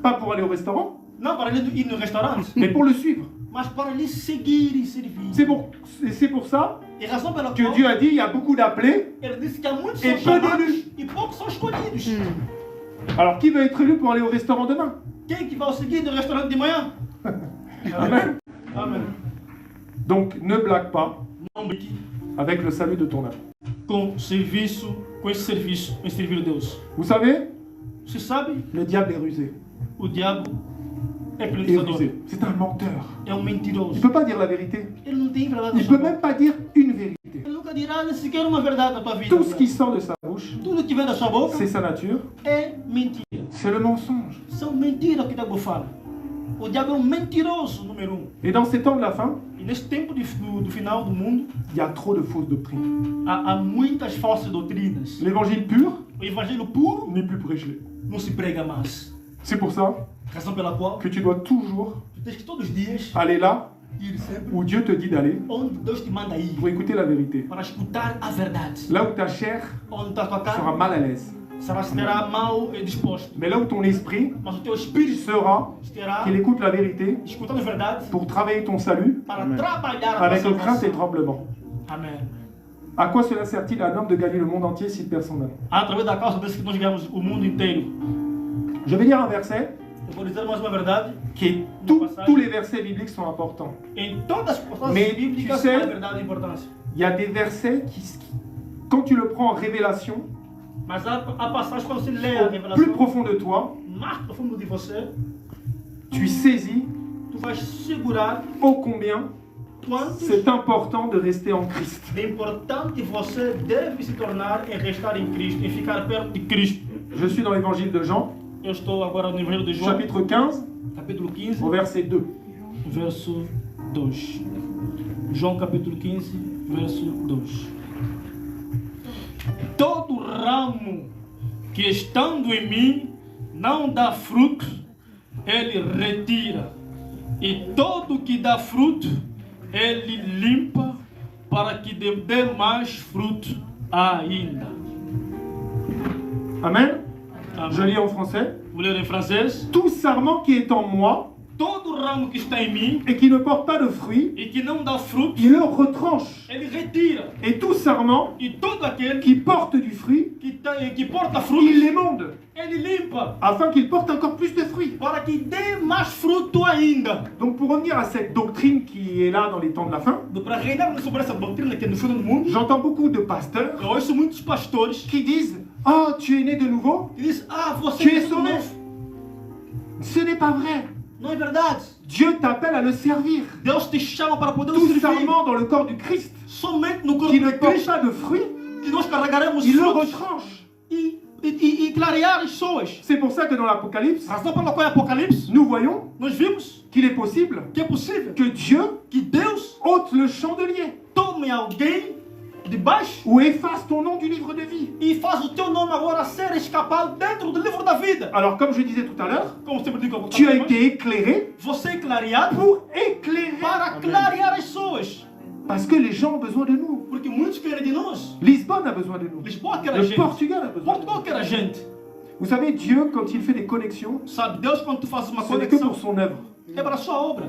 pas pour aller au restaurant, não para ele ir no restaurante, mais pour le suivre. mas para ele seguir e servir. C'est pour ça E a razão pela que qual Dieu a dit il y a beaucoup d'appelés. ele disse que há muitos E são peu chamados d'élus. e poucos são escolhidos. Alors qui veut être élu pour aller au restaurant demain? Quem que vai o seguir no restaurante de manhã? Amen. Amém. Donc ne blague pas Não brinque avec le salut de ton âme. com serviço, com esse serviço, em servir a Deus. Vous savez, Você sabe, le diable est rusé. o diabo é Il est planejador, rusé. C'est un menteur. é um mentiroso. Il ne peut pas dire la vérité. Ele não tem verdade na Il ne sua peut boca. même pas dire une vérité. Ele nunca dirá sequer uma verdade na tua vida. Tout ce qui sort de sa bouche, Tudo que vem da sua boca c'est sa nature, é mentira. c'est le mensonge. São mentiras que o diabo fala. O diabo é um mentiroso, número um. Et dans ces temps de la fin, E nesse tempo do final do mundo, il y a trop de fausses doctrines. há muitas falsas doutrinas. L'évangile pur O evangelho puro n'est plus prêché. não se prega mais. C'est pour ça Razão pela qual que tu dois toujours tu tens que todos os dias aller là ir sempre où Dieu te dit d'aller onde Deus te manda ir pour écouter la vérité. para escutar a verdade. Là où ta chair Onde a tua sera carne mal à l'aise. será mal e disposto. Mais là où ton esprit Mas o teu espírito sera estará qu'il écoute la vérité escutando a verdade pour travailler ton salut para trabalhar a avec tua crainte et salvação. tremblement. Amém. À quoi cela sert-il à un homme de gagner le monde entier s'il perd son âme? Através da causa desse que nós ganhamos o mundo inteiro. Je vais lire un verset Eu vou dizer mais uma verdade. qui est... Tous les versets bibliques sont importants. Em todas as passagens Mais, bíblicas tu sais, há verdade e importância. Il y a des versets quand tu le prends en révélation, Mas há passagens quando você lê a au plus revelação profond de toi, mais profundo de você, tu saisis tu vais segurar ô combien quanto c'est important de rester en Christ. de importante você deve se tornar em restar em Cristo, em ficar perto de Cristo. Je suis dans l'évangile de Jean, Eu estou agora no Evangelho de João, chapitre 15, capítulo 15, au verset 2. verso 2. João capítulo 15, verso 2. Todo ramo que estando em mim não dá fruto, ele retira. E todo que dá fruto, ele limpa para que dê mais fruto ainda. Amen. Amém. Je lis en français. Vou ler em francês. Tout sarment qui est en moi Todo ramo que está em mim et qui ne porte pas de fruits, e que não dá fruto, il le retranche. ele retira. Et tout sarment E todo aquele qui porte du fruit, que porta il frutos, l'émonde, ele limpa afin qu'il porte encore plus de fruits. para que dê mais fruto ainda. Donc pour revenir à cette doctrine qui est là dans les temps de la fin, Para reinar sobre essa doutrina que é no fim do mundo, j'entends beaucoup de pasteurs eu ouço muitos pastores qui disent « Oh, tu es né de nouveau que dizem: você Tu é es tudo sauvé. novo. » Ce n'est pas vrai. Não é verdade. Dieu t'appelle à le servir. Deus te chama para poder o Tout servir. sarment dans le corps du Christ Somente no corpo qui ne de porte Cristo pas de fruits, que nós carregaremos il le frutos retranche. e clarear as pessoas. C'est pour ça que dans l'Apocalypse, Razão pela qual em Apocalipse nous voyons nós vimos qu'il est possible que é possível que Dieu que Deus ôte le chandelier tome alguém de baixo ou efface ton nom du livre de vie. e faz o teu nome agora ser escapado dentro do livro da vida. Alors comme je disais tout à l'heure, Como sempre digo, tu as été éclairé você é clareado pour éclairer. para clarear as pessoas. Parce que les gens ont besoin de nous. Porque muitos querem de nós. Lisbonne a besoin de nous. Lisboa quer a Le gente. Portugal a besoin de Portugal nous. quer a gente. Vous savez, Dieu, quand il fait des connexions, Sabe, Deus quando tu fazes uma ce n'est que conexão pour son œuvre. é para a sua obra.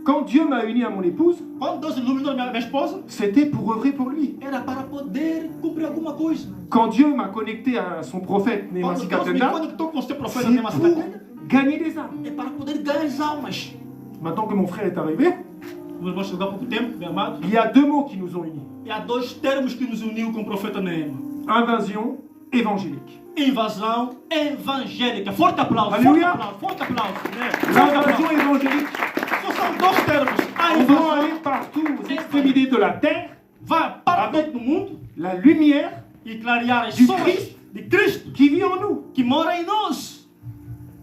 Quand Dieu m'a uni à mon épouse, Quando Deus iluminou minha esposa, c'était pour œuvrer pour lui. era para poder cumprir alguma coisa. Quand Dieu m'a connecté à son prophète Quando Néhémie Deus me Katenda, conectou com o seu profeta c'est Nemas pour Katenda, gagner des âmes. é para poder ganhar as almas. Maintenant que mon frère est arrivé, Nós vamos chegar há pouco tempo, meu amado. il y a deux mots qui nous ont unis. E há dois termos que nos uniu com o profeta Neema. Invasion évangélique. Invasão evangélica. Forte aplauso, Aleluia. forte aplauso. Né? Forte L'invasion aplauso. évangélique. Só são dois termos. A On doit invasão aller partout aux extrémités de la terre, vai para todo no mundo la lumière e clarear as De pessoas Cristo. de Cristo qui que mora em nós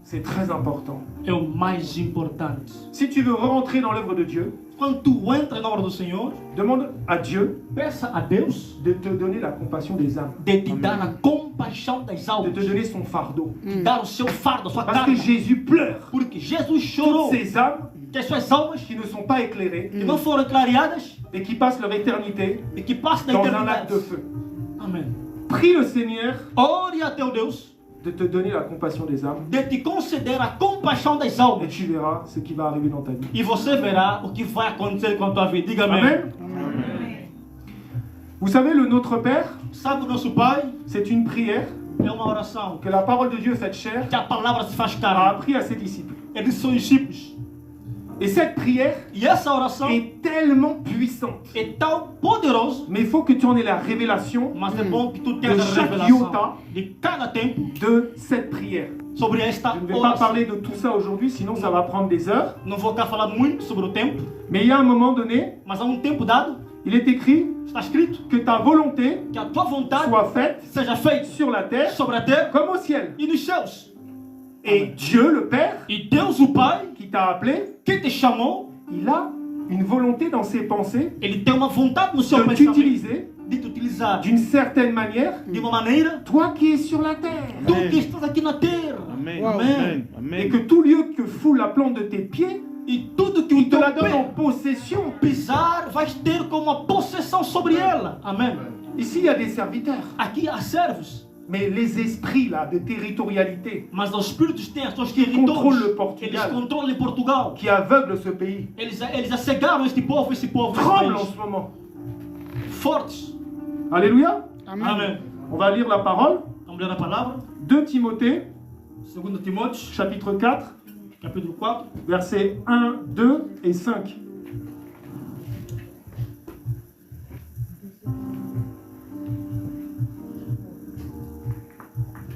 C'est très important. é o mais importante. Si tu veux rentrer dans l'œuvre de Dieu, Quando tu entra na obra do Senhor, demande à Dieu peça a Deus de te donner la compassion des âmes, de te dar a compaixão das de almas, te donner son fardeau. de dar o seu fardo, a sua Parce que carga. Jésus pleure Porque Jesus toutes chorou ces âmes que as suas almas qui ne sont pas éclairées que não foram clareadas et qui passent leur éternité e que passam da dans un lac eternidade. de feu. Amém. Prie le Seigneur Ore a teu Deus de te donner la compassion des âmes de te conceder a compaixão das et almas. tu verras ce qui va arriver dans ta vie. E você verá o que vai acontecer com a tua vida. Diga amém. Amen. Vous savez, le Notre Père, Sabe o nosso Pai? c'est une prière É uma oração que la parole de Dieu faite chair que a palavra se faz a carne. appris à ses disciples. Eles são discípulos. Et cette prière E essa oração est tellement puissante. é tão poderosa, Mais il faut que tu en aies la révélation mas é bom que tu tenhas De a chaque revelação iota de cada tempo de cette prière. sobre esta Je ne vais pas oração. parler de tout ça aujourd'hui, sinon ça va prendre des heures. Não vou cá falar muito sobre o tempo, Mais il y a un moment donné, mas há um tempo dado, il est écrit está escrito que ta volonté que a tua vontade soit faite seja feita sur la terre sobre a terra comme au ciel. e nos céus. Et Dieu, le Père, E Deus, o Pai, qui t'a appelé, que te chamou, il a une volonté dans ses pensées ele tem uma vontade no seu de pensamento t'utiliser de te utilizar d'une certaine manière, de uma maneira, toi qui es sur la terre. tu que estás aqui na terra. Amém. Amém. Amém. Et que tout lieu que foule la plante de tes pieds, E tudo que o il te teu la donne en pé possession. pisar, vais ter como uma possessão sobre ela. Amém. Ici, il y a des serviteurs. Aqui há servos, Mais les esprits là de territorialité mas os espíritos têm os seus contrôlent le territórios. Portugal. Eles controlam Portugal. qui aveuglent ce pays Eles acegaram este povo esse tremblent en país. ce moment. Fortes. Alléluia. Amém. On va lire la parole. Vamos ler a palavra. 2 Timothée, 2 Timóteo, chapitre 4, capítulo 4. versets 1, 2 et 5.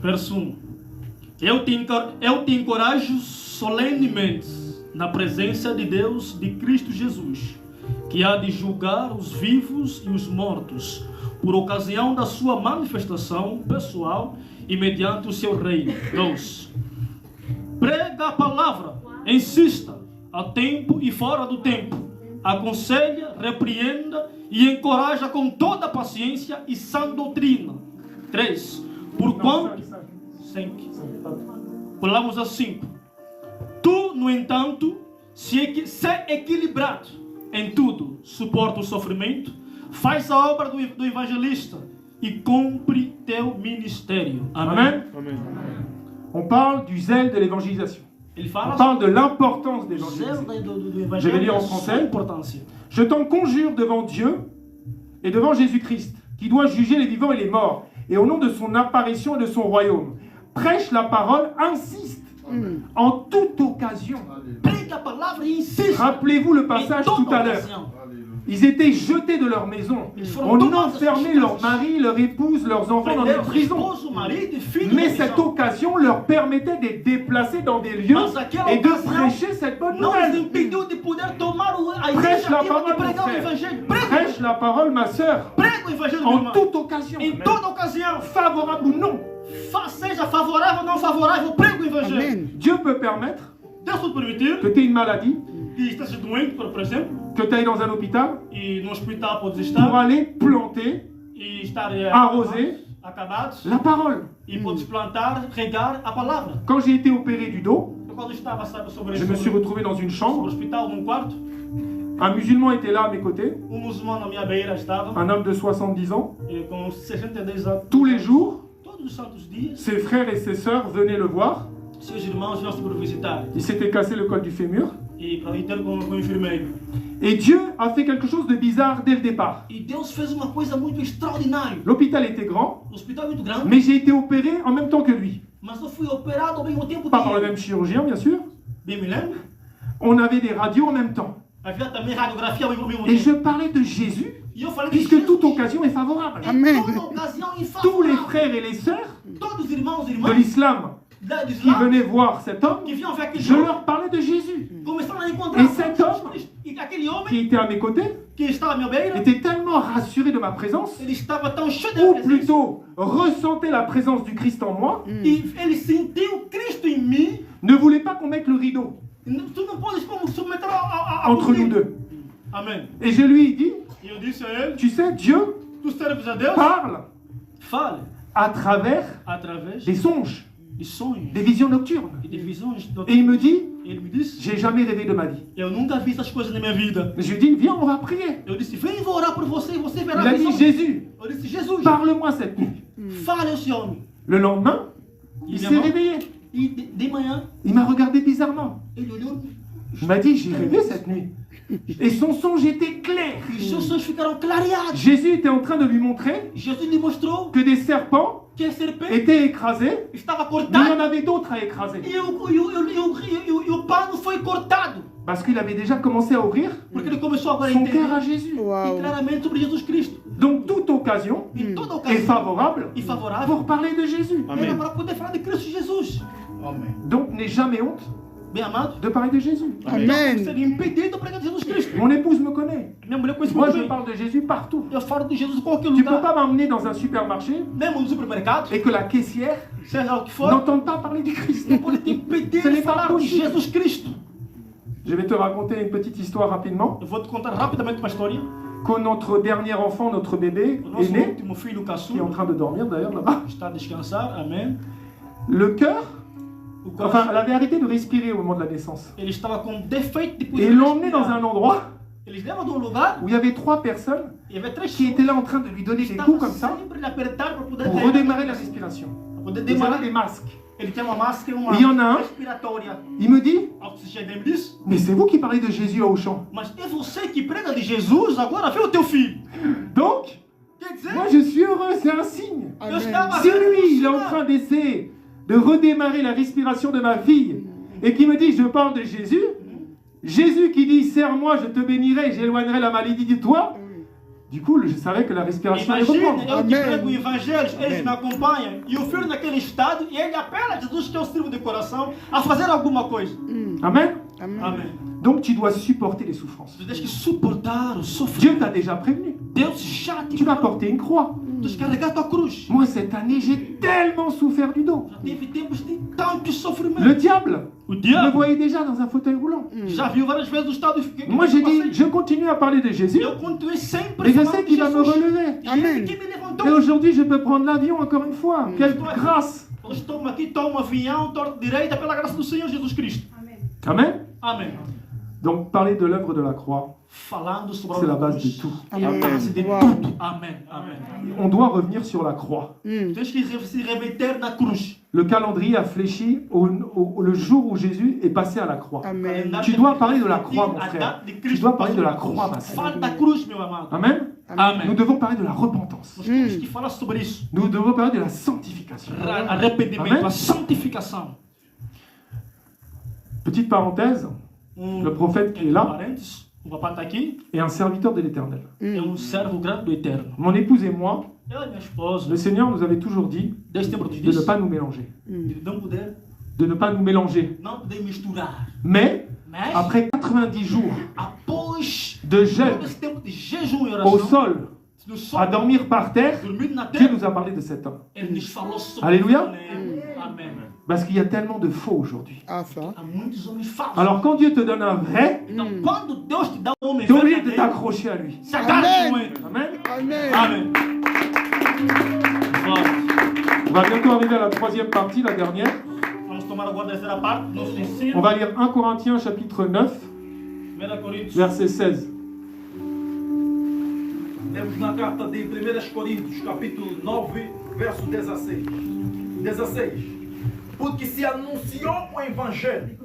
Verso 1. Eu te encorajo solenemente na presença de Deus, de Cristo Jesus, que há de julgar os vivos e os mortos, por ocasião da sua manifestação pessoal e mediante o seu reino. 2. Prega a palavra, insista, a tempo e fora do tempo. Aconselha, repreenda e encoraja com toda paciência e sã doutrina. 3. Porquanto... 5. Pulamos a 5. Tu, no entanto, se equilibrado em tudo, suporta o sofrimento, faz a obra do evangelista e cumpre teu ministério. Amém. Amen. On parle du zèle de l'évangélisation. Ele On fala parle de l'importance do zelo d'évangéliser. do Je vais evangelho lire en e a sua français. importância. Je t'en conjure devant Dieu et devant Jésus-Christ, qui doit juger les vivants et les morts, et au nom de son apparition et de son royaume. Prêche la parole, insiste en toute occasion. Prega a palavra e insiste. Rappelez-vous le Em passage toda tout à l'heure. ocasião. Ils étaient jetés de leur maison. On enfermait leurs maris, leurs épouses, leurs enfants dans des Prenderam prisons. esposo, marido e filho. Mais na cette prisão. occasion leur permettait d'être déplacés dans des lieux Mas aquela et de ocasião prêcher cette bonne não nos nouvelle. impediu de poder tomar a Prêche igreja la e parole, mon pregar o frère. evangelho. Prêche la parole, ma sœur, Prega o evangelho, meu en irmão. toute occasion. Em toda ocasião. Favorable ou non, Seja favorável ou não favorável, prega o evangelho. Dieu peut permettre Deus pode permitir que tu aies une maladie, que esteja doente, por exemplo, que tu ailles dans un hôpital e no hospital podes pour estar aller planter e estar Arroser. acabados la parole. e podes plantar, regar a palavra. Quand j'ai été opéré du dos, Eu, quando estava, sabe, sobre je me suis retrouvé dans une sobre o chambre. hospital, num quarto, Un musulman était là à mes côtés, muçulmano na minha beira estava, un homme de 70 ans. e com 62 anos. Tous les jours, Todos os santos dias, ses frères et ses sœurs venaient le voir. seus irmãos vinham para visitar. Il s'était cassé le col du fémur. E para ir ter com o enfermeiro. Et Dieu a fait quelque chose de bizarre dès le départ. E Deus fez uma coisa muito extraordinária. L'hôpital était grand, O hospital é muito grande, mais j'ai été opéré en même temps que lui. mas eu fui operado ao mesmo tempo Pas par le dele. même chirurgien, bien sûr. Bem me lembro. On avait des radios en même temps. Havia também radiografia ao mesmo Et tempo. je parlais de Jésus, E eu falei de puisque Jesus. toute occasion est favorable. Em toda ocasião e Tous les favorável. frères et les sœurs Todos os irmãos e de irmãs l'islam do qui Islã venaient voir cet homme, que vinham ver aquele je homem, leur parlais de Jésus. começaram a encontrar E cet homme Jesus Cristo. E E aquele homem qui était à mes côtés que estava à minha beira, était tellement rassuré de ma présence, ele estava tão cheio da ou presença. plutôt ressentait la présence du Christ en moi, E ele sentiu Cristo em mim. ne voulait pas qu'on mette le rideau Tu não podes como submeter a entre nous deux. Amém. Et je lui ai dit, E eu disse a ele, tu sais, Dieu tu serves a Deus, parle fale à travers através des songes, de sonhos des visions nocturnes. e de visões. Et il me dit, Ele me disse, j'ai jamais rêvé de ma vie. eu nunca vi essas coisas na minha vida. Mais je lui ai dit, viens, on va prier. Eu disse, vem, vou orar por você e você verá Il a dit, visões. Jésus, Eu disse, Jesus, parle-moi cette nuit. fale a esse homem. Le lendemain, il s'est réveillé. E de manhã, Il m'a regardé bizarrement. ele olhou Il m'a dit, j'ai rêvé cette nuit. Et son songe était clair. e os seus sonhos ficaram clareados. Jésus était en train de lui montrer Jesus lhe mostrou que des serpents que a serpente étaient écrasés, estava mais il y cortada en avait d'autres à écraser. e o pano foi cortado. Parce qu'il avait déjà commencé à ouvrir Porque ele começou agora a son cœur à entender Jésus. e claramente sobre Jesus Cristo. Donc toute occasion E toda est ocasião favorable e favorável pour parler de Jésus. era para poder falar de Cristo Jesus. Amém. Donc n'aie jamais honte Bem amado, de parler de Jésus. não seria impedido de pregar de Jesus Cristo. Mon épouse me connaît. Minha mulher conhece Moi, muito je bem. parle de Jésus partout. Eu falo de Jesus em qualquer Tu ne peux lugar. pas m'emmener dans un supermarché Mesmo no supermercado, et que la caissière seja o que for, n'entende pas parler du Christ. não pode te impedir Ce de n'est pas falar de possible. Jesus Cristo. Je vais te raconter une petite histoire rapidement. Eu vou te contar rapidamente uma história. Quand notre dernier enfant, notre bébé, O est nosso né, último filho qui est en caçula train de dormir d'ailleurs là-bas, está a descansar, amém. le cœur, O enfin, coração, elle avait arrêté de respirer au moment de la naissance. ele estava com defeito de Et poder ils l'ont emmené dans respirar. un endroit Eles levam de um lugar où il y avait 3 personnes e havia três qui étaient là en train de lui donner des coups comme ça sempre lhe apertar para poder pour redémarrer la respiration. Para poder Ils demarar. avaient des masques. Ele tem uma máscara e uma Il y en a un. respiratória. Il me dit, Oxigênio, ele me disse, mais c'est vous qui parlez de Jésus à Auchan. mas é você que prega de Jesus, agora vê o teu filho. Donc, Quer dizer, moi je suis heureux, c'est un signe. eu estava Si vendo lui, il est en sinal. train d'essayer de redémarrer la respiration de ma fille et qui me dit, je parle de Jésus, Jésus qui dit, serre-moi, je te bénirai, j'éloignerai la maladie de toi. Du coup, je savais que la respiration allait Imagine, reprendre. eu que prego o evangelho, eles me acompanham, e o filho naquele estado, e ele apela a Jesus, que é o servo de coração, a fazer alguma coisa. Amen. Amém. Donc tu dois supporter les souffrances. Tu tens que suportar o Dieu sofrimento. t'a déjà prévenu. Deus já te Tu vas falou. porter une croix. Tu descarregar tua cruz. Moi, cette année, j'ai tellement souffert du dos. Já teve tempos de tanto sofrimento. Le diable O me diabo voyait déjà dans un fauteuil roulant. já viu várias vezes o estado que Moi, j'ai passei. dit, je continue à parler de Jésus Eu continuei sempre et je falando sais de qu'il va me Jesus. relever. E ele que me levantou. Et aujourd'hui, je peux prendre l'avion encore une fois. Quelle grâce. Nós estamos aqui, toma avião, torta direita, pela graça do Senhor Jesus Cristo. Amen. Amém. Donc, parler de l'œuvre de la croix, Falando sobre c'est la a base cruz. de tout. É a base de Uau. tudo. Amém. Amém. On doit revenir sur la croix. Tens que se remeter na cruz. Le calendrier a fléchi le jour où Jésus est passé à la croix. Amen. Tu dois parler de la croix, mon frère. Tu dois parler de la croix, ma sœur. Fala da cruz, meu amado. Amen. Nous Amém. devons parler de la repentance. Nós temos que falar sobre isso. Nous devons parler de la sanctification. Arrependimento, Amém. a santificação. Petite parenthèse, le prophète qui est là Parênteses, o papai está aqui, est un serviteur de l'Éternel. é servo grande do Eterno. Mon épouse et moi, Eu e minha esposa, le Seigneur nous avait toujours dit Deus tem nos de ne disse pas nous mélanger. de não poder, De ne pas nous mélanger. não poder misturar. Mais, Mas, après 90 jours após de jeûne todo esse tempo de jejum e au oração, sol, no à sol, dormir par terre, dormindo na Dieu terra, nous a parlé de cet homme. ele nos falou sobre Alléluia. Amém. Parce qu'il y a tellement de faux aujourd'hui. Ah, ça. Há muitos homens falsos. Alors quand Dieu te donne un vrai, Então, quando Deus te dá um homem tu es obligé de verdadeiro, t'accrocher à lui. se agarre com Amém. ele. Amen. Amen. Amém. Forte. On va bientôt arriver à la troisième partie, la dernière. Vamos tomar agora a terceira parte do nosso ensino. On va lire 1 Corinthiens chapitre 9, 1 Coríntios. verset 16. Lemos na carta de 1 Coríntios, capítulo 9, verso 16. 16. Porque se anunciou o Evangelho,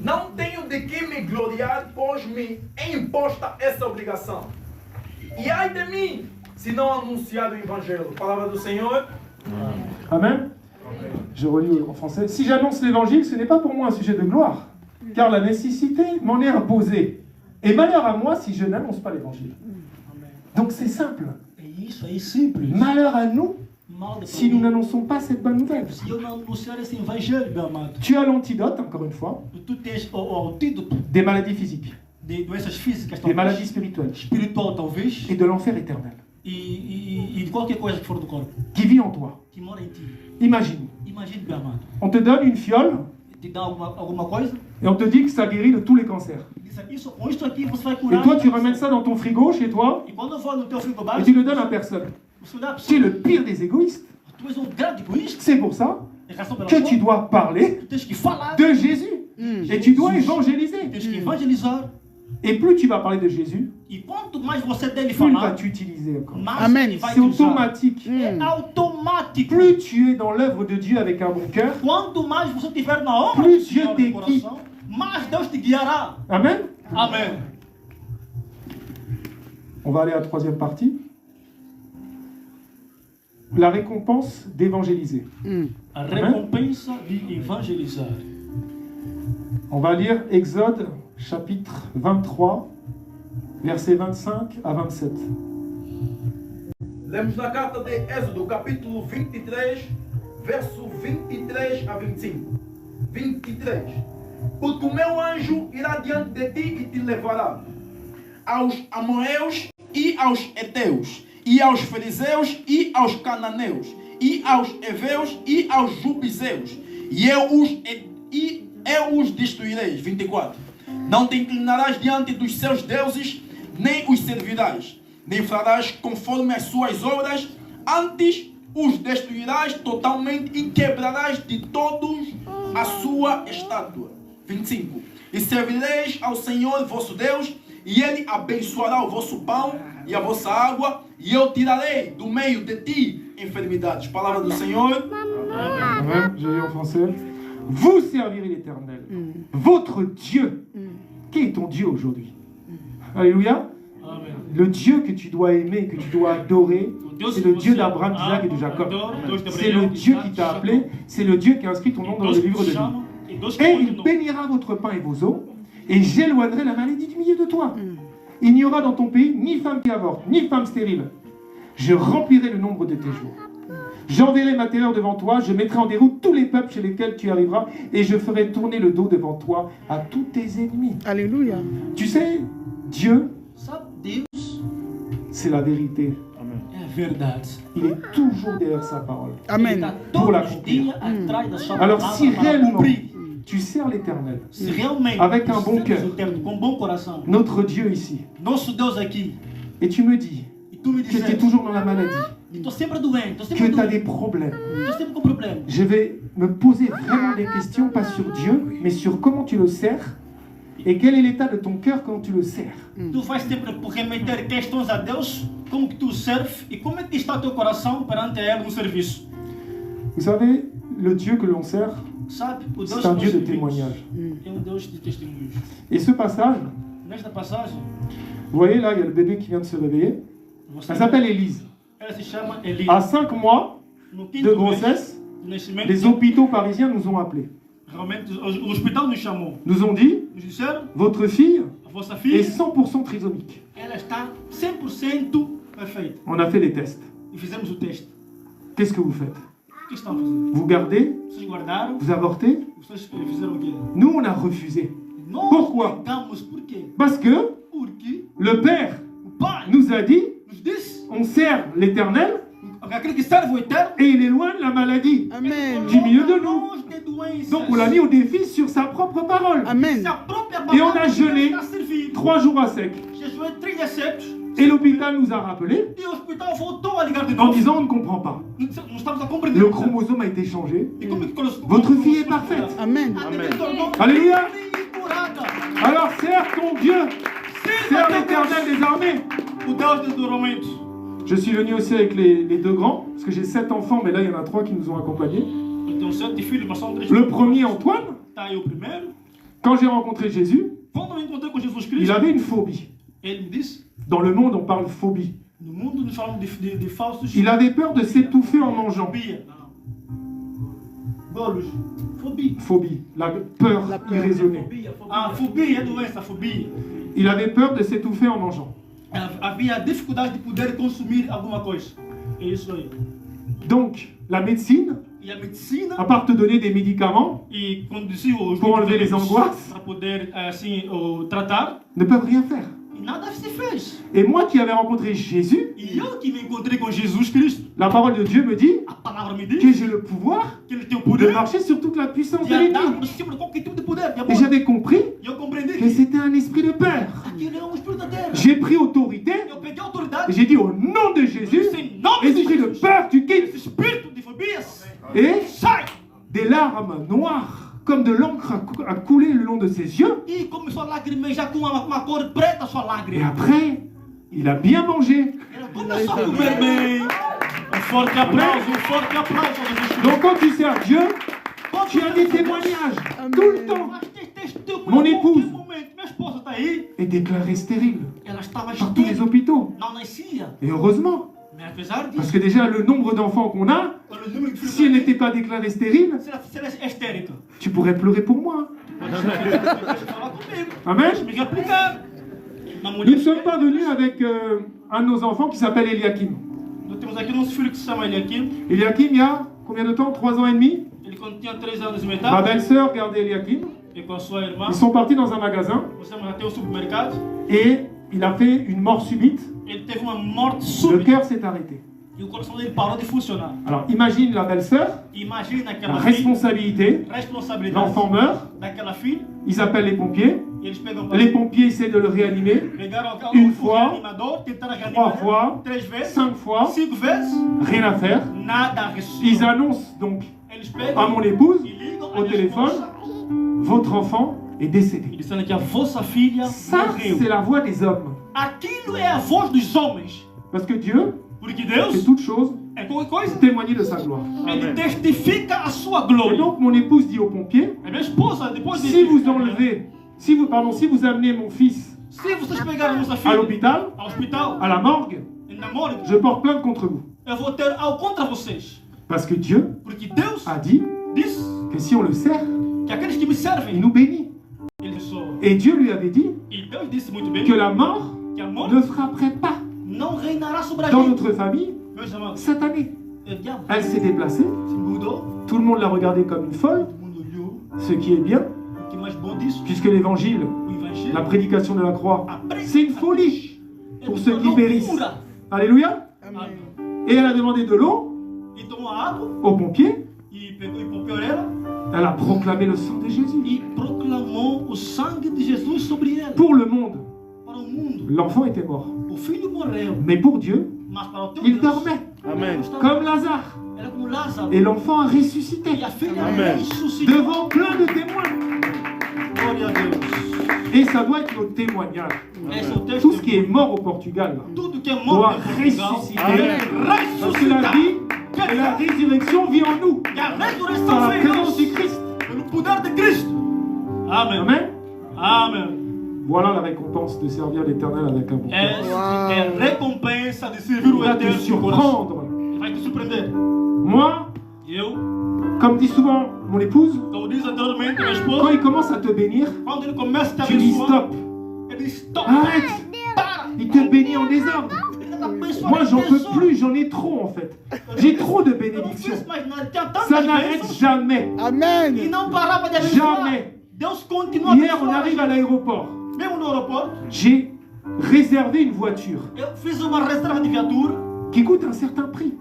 não tenho de que me gloriar, pois me é imposta essa obrigação. E ai de mim, se não anunciar o Evangelho. Palavra do Senhor. Amen. Je relis en français. Si j'annonce l'évangile, ce n'est pas pour moi un sujet de gloire, car la nécessité m'en est imposée. Et malheur à moi si je n'annonce pas l'évangile. Donc c'est simple. É isso aí, simples. Malheur à nous Mal si nous n'annonçons pas cette bonne nouvelle. Se eu não anunciar esse evangelho, meu amado, Tu as l'antidote, encore une fois, tu tens o antídoto des maladies physiques. de doenças físicas, des maladies talvez, spirituelles espiritual, talvez, et de l'enfer éternel e de qualquer coisa que for do corpo, qui vit en toi. que mora em ti. Imagine, Imagine, meu amado, on te donne une fiole te dá alguma coisa, et on te dit que ça guérit de tous les cancers. diz isso, com isso aqui você vai Et curar. toi, tu ramènes ça dans ton frigo chez toi E quando for no teu et frigobar, tu le donnes à personne. você dá a Tu es pessoa. le pire des égoïstes. Tu és grande egoísta. C'est pour ça É razão pela que qual tu dois parler tu tens que falar. de Jésus. Et tu dois évangéliser. Tens que evangelizar. Et plus tu vas parler de Jésus, E quanto mais você dele plus il va falar, t'utiliser encore. mais Amen. ele vai C'est te usar. automatique. É automático. Plus tu es dans l'œuvre de Dieu avec un bon cœur, Quanto mais você tiver na obra Plus do Senhor Dieu no coração, mais Deus te guiará. amen. Amém. On va aller à la troisième partie. La récompense d'évangéliser. A recompensa de evangelizar. On va lire Exode chapitre 23, versets 25 à 27. Lemos na carta de Êxodo, capítulo 23, verso 23 a 25. 23. Porque o meu anjo irá diante de ti e te levará aos amorreus e aos heteus, e aos fariseus e aos cananeus, e aos heveus e aos jubiseus, e eu os destruirei. 24. Não te inclinarás diante dos seus deuses, nem os servirás, nem farás conforme as suas obras, antes os destruirás totalmente e quebrarás de todos a sua estátua. 25. E servireis ao Senhor vosso Deus, e Ele abençoará o vosso pão e a vossa água, e eu tirarei do meio de ti enfermidades. Palavra do Senhor. Amen. Je lis en français. Vous servirez l'Éternel, votre Dieu. Qui est ton Dieu aujourd'hui? Alléluia. Amém. Le Dieu que tu dois aimer, que tu dois adorer, Deus c'est que le Dieu você d'Abraham, d'Isaac et de ama, Jacob. adora, Deus de C'est Abraão, le de Dieu Isaac, qui de t'a Jacob. appelé, c'est le Dieu qui a inscrit ton nom dans Deus le que livre te de vie. chama e Deus que Et põe il o nome. bénira votre pain et vos eaux, et j'éloignerai la maladie du milieu de toi. Il n'y aura dans ton pays ni femme qui avorte, ni femme stérile. Je remplirai le nombre de tes jours. J'enverrai ma terreur devant toi, je mettrai en déroute tous les peuples chez lesquels tu arriveras, et je ferai tourner le dos devant toi à tous tes ennemis. Alléluia. Tu sais, Dieu, Sabe, Deus c'est la vérité. é a verdade. Il est toujours derrière sa parole. Ele Amen. está Pour la todos os dias atrás da sua Alors palavra si para réellement cumprir. tu sers l'Éternel, Se realmente Avec un bon serves cœur. o Eterno com bom coração, notre Dieu ici, nosso Deus aqui, et tu me dis e tu me que tu es dizes, toujours dans la maladie, estou sempre doente, estou que sempre tu as des doente, problèmes, estou sempre com problema. je vais me poser vraiment des questions, pas sur Dieu, mais sur comment tu le sers et quel est l'état de ton cœur quand tu le sers. Tu vais sempre remeter questões a Deus, como que tu serves e como é que está o teu coração perante Ele no serviço. Vous savez, le Dieu que l'on sert, Sabe, o Deus c'est un que Dieu nós de servimos témoignage. é Deus de testemunhos. Et ce passage, Nesta passagem, vous voyez là, il y a le bébé qui vient de se réveiller. você Elle s'appelle Élise. ela se chama Eli. À 5 mois No de quinto mês grossesse, do nascimento, les hôpitaux parisiens nous ont appelés. realmente o hospital nos chamou. Nous ont dit, Nos disseram, votre fille a vossa est filha, 100% trisomique. ela está 100% perfeita. On a fait les tests. E fizemos o teste. Qu'est-ce que vous faites? O que estão a fazer? Vous gardez? Vocês guardaram? Vous avortez? Vocês fizeram o quê? Nous, on a refusé. Nós Pourquoi? negamos. Por quê? Parce que Porque le Père o Pai nous a dit, nos disse, on sert l'Éternel aquele que serve o Eterno, et il éloigne la maladie. Amen. Du milieu de nous. longe de doenças. Donc on l'a mis au défi sur sa propre parole. Amen. Se a própria Et on a palavra de jeûné Deus está servindo. 3 jours à sec. Jejuou 3 deceptos. Et l'hôpital nous a rappelé E o hospital voltou a ligar de en novo. disant, on ne comprend pas. Não estamos a compreender. Le chromosome a été changé. E como é que Votre fille est parfaite. Amen. Alléluia. Alors sers ton Dieu. Sers l'Éternel des armées. O Deus do douramento. Je suis venu aussi avec les deux grands, parce que j'ai 7 enfants, mais là il y en a 3 qui nous ont accompagnés. Eu tenho 7 filhos, mas são 3. Le premier, Antoine, Está aí o primeiro. quand j'ai rencontré Jésus, Quando eu encontrei com Jesus il Cristo, avait une phobie. ele me disse, Dans le monde, on parle phobie. no mundo nos falam de falsos. Il avait peur de s'étouffer en mangeant. Fobia. Golos. Fobia. Phobie, la peur La peur. irraisonnée. Ah, fobia é doença, fobia. Il avait peur de s'étouffer en mangeant. Havia dificuldade de poder consumir alguma coisa. É isso aí. Donc, la médecine E e a medicina à part te donner des médicaments, e conduzir os Pour enlever les medicamentos angoisses. para poder assim tratar ne peuvent rien faire. e nada se fez. Et moi qui avais rencontré Jésus, E eu que me encontrei com Jesus Cristo, la parole de Dieu me dit a palavra me que diz j'ai le pouvoir que ele tem o de poder marcher sur toute la puissance de de andar l'ennemi. por cima de qualquer tipo de poder. Et j'avais compris E eu compreendi que que c'était un esprit de peur. aquele é um espírito da terra. J'ai pris autorité Eu peguei a et autoridade j'ai dit au nom de Jésus, em nome de esprit de Jesus. peur, tu Esse quittes. espírito de fobias Et sai. des larmes noires, comme de l'encre, a coulé le long de ses yeux. E começou a lacrimejar com uma cor preta a sua Et lágrima. après, il a bien mangé. Ela começou a comer bem. Um forte aplauso a Jesus. Donc quand tu sers Dieu, Quando tu as des témoignages tout le temps. Mas tem testemunho. Mon Em épouse. qualquer momento. Minha esposa está aí. Et déclaré stérile Ela estava par tous les estéril. hôpitaux. Não nascia. Et heureusement, Mas apesar parce disso, que déjà le nombre d'enfants qu'on a, olha o número de filhos si elle que n'était ela pas déclarée stérile, tem, se ela é histérica. tu pourrais pleurer pour moi. Deixa falar comigo. Amen. Deixa me replicar. Uma Nous mulher ne sommes pas venus avec un de nos enfants qui s'appelle Eliakim. Nós temos aqui nosso filho que se chama Eliakim. Eliakim, il y a combien de temps? 3 ans et demi. Ele quando tinha 3 anos e Ma metade, belle-sœur gardait Eliakim. e com a sua irmã, Ils sont partis dans un magasin fomos até o supermercado. et il a fait une mort subite. Ele teve uma morte Le súbita cœur s'est arrêté. e o coração dele parou de funcionar. Alors imagine la belle-sœur, Imagina la aquela filha, responsabilité, responsabilidade l'enfant meurt, daquela filha. ils appellent les pompiers, E eles pegam les pompiers essaient de le réanimer pegaram Une o fois, reanimador, tentaram 3 reanimar fois, 3 vezes, 5 fois, 5 vezes, rien à faire. nada Ils ressuscitou. annoncent donc Eles à pegam mon épouse, e ligam au a minha téléphone, esposa votre enfant est e décédé. dizendo que a vossa filha Ça, c'est morreu. la voix des hommes. Aquilo é a voz dos homens. Parce que Dieu Porque fait Deus toute chose é qualquer coisa. pour témoigner de sa gloire. Ele testifica a sua Et glória. donc mon épouse dit aux pompiers, A minha esposa, depois de si vous enlevez, si vous amenez mon fils se vocês pegarem a nossa à filha l'hôpital, ao hospital, à la morgue, na morgue, je porte plainte contre vous. eu vou ter algo contra vocês. Parce que Dieu Porque Deus a dit disse que si on le sert, que aqueles que me il servem, nous bénit. eles são. Et Dieu lui avait dit E Deus disse muito bem que la mort que a morte ne frapperait pas não reinará sobre a dans gente. notre famille Meus amados, cette année. o diabo Elle s'est déplacée, se mudou, tout le monde l'a regardée comme une folle, todo mundo olhou. ce qui est bien, O que mais bom disso? puisque l'évangile, O evangelho. la prédication de la croix, a c'est une folie é pour uma ceux qui périssent. loucura. Alléluia. Amém. Et elle a demandé de l'eau E tomou a água aux pompiers, e pegou e poupeu ela elle a proclamé le sang de Jésus. e proclamou o sangue de Jesus sobre ela. Pour le monde, Para o mundo. l'enfant était mort. O filho morreu, Mais pour Dieu, mas para o teu il Deus, dormait, Amém. comme Lazare. era como Lázaro. Et l'enfant a ressuscité, E a filha Amém. ressuscitou. devant plein de témoins. Glória a Deus. Et ça doit être notre témoignage. Esse é o texto. Tout ce qui est mort au Portugal Tudo que é doit morto em Portugal ressusciter. Amen. Parce que la ressuscitar. vie et la résurrection vit en nous. Que a ressurreição Par la vem em présence nós. du Christ. Pelo poder de Cristo. Amém. Amen. Amém. Voilà la récompense de servir l'Éternel avec un bon cœur. Essa é a recompensa de servir o Il va te Eterno de coração. surprendre. Ele vai te surpreender. Moi, Eu, comme dit souvent mon épouse, como diz anteriormente, minha quand esposa, il commence à te bénir, quando ele começa a te tu dis abençoar, stop. ele diz stop. Arrête. Para. Il te bénit en désordre. Ele tá abençoando Moi, j'en a peux pessoa. plus, j'en ai trop en fait. J'ai trop de Eu não bénédictions. fiz mais nada. Tinha tantas Ça n'arrête bênçãos jamais. e Amen. não parava de abençoar. Jamais. Deus continua a Hier, on abençoar. arrive à l'aéroport. Mesmo no aeroporto, J'ai réservé une voiture eu fiz uma reserva de viatura qui coûte un certain prix.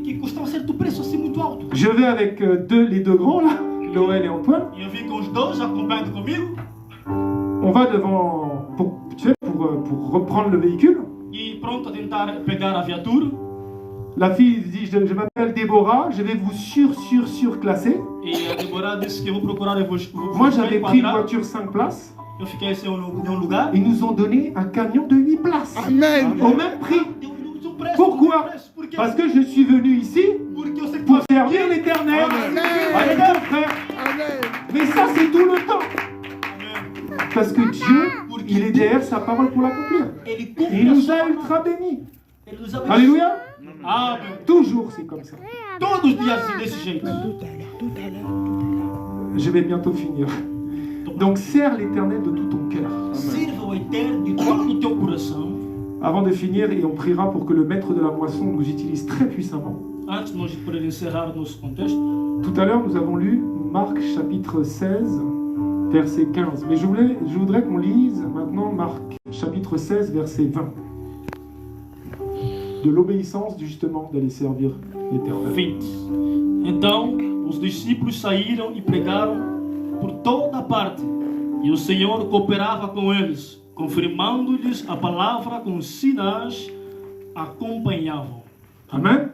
que custa um certo preço assim muito alto. Je vais avec les deux grands là, Noël et Antoine. E eu vim com os dois, acompanhando comigo. On va devant pour reprendre le véhicule. E pronto a tentar pegar a viatura. La fille dit je m'appelle Déborah, je vais vous surclasser. E a Deborah disse que eu vou procurar e vou Moi j'avais pris une enquadrar. voiture 5 places. Eu fiquei assim em um lugar. Ils nous ont donné un camion de 8 places. Amen. Au même prix. Deu um preço. Pourquoi? um preço. Por quê? Parce que je suis venu ici Porque eu sei que pour tu servir l'Éternel avec mon frère. Amen. Mais ça c'est tout le temps. Amém. Parce que Dieu, il est derrière sa parole pour l'accomplir. Ele Et cumpre il a nous sua a palavra. ultra bénis. Ele nos abençoa. Alléluia. Amém. Toujours c'est comme ça. Todos os dias assim, desse jeito. Je vais bientôt finir. Donc serre l'Éternel de tout ton cœur. Sirva o Eterno de todo o teu coração. Avant de finir, et on priera pour que le maître de la moisson nous utilise très puissamment. Antes de nós poder encerrar o nosso contexto, Tout à l'heure, nous avons lu Marc chapitre 16, verset 15. Mais je voudrais qu'on lise maintenant Marc chapitre 16, verset 20. De l'obéissance, justement, d'aller servir l'Éternel. 20. Então os discípulos saíram e pregaram por toda parte, e o Senhor cooperava com eles, confirmando-lhes a palavra com sinais acompanhavam. Amen.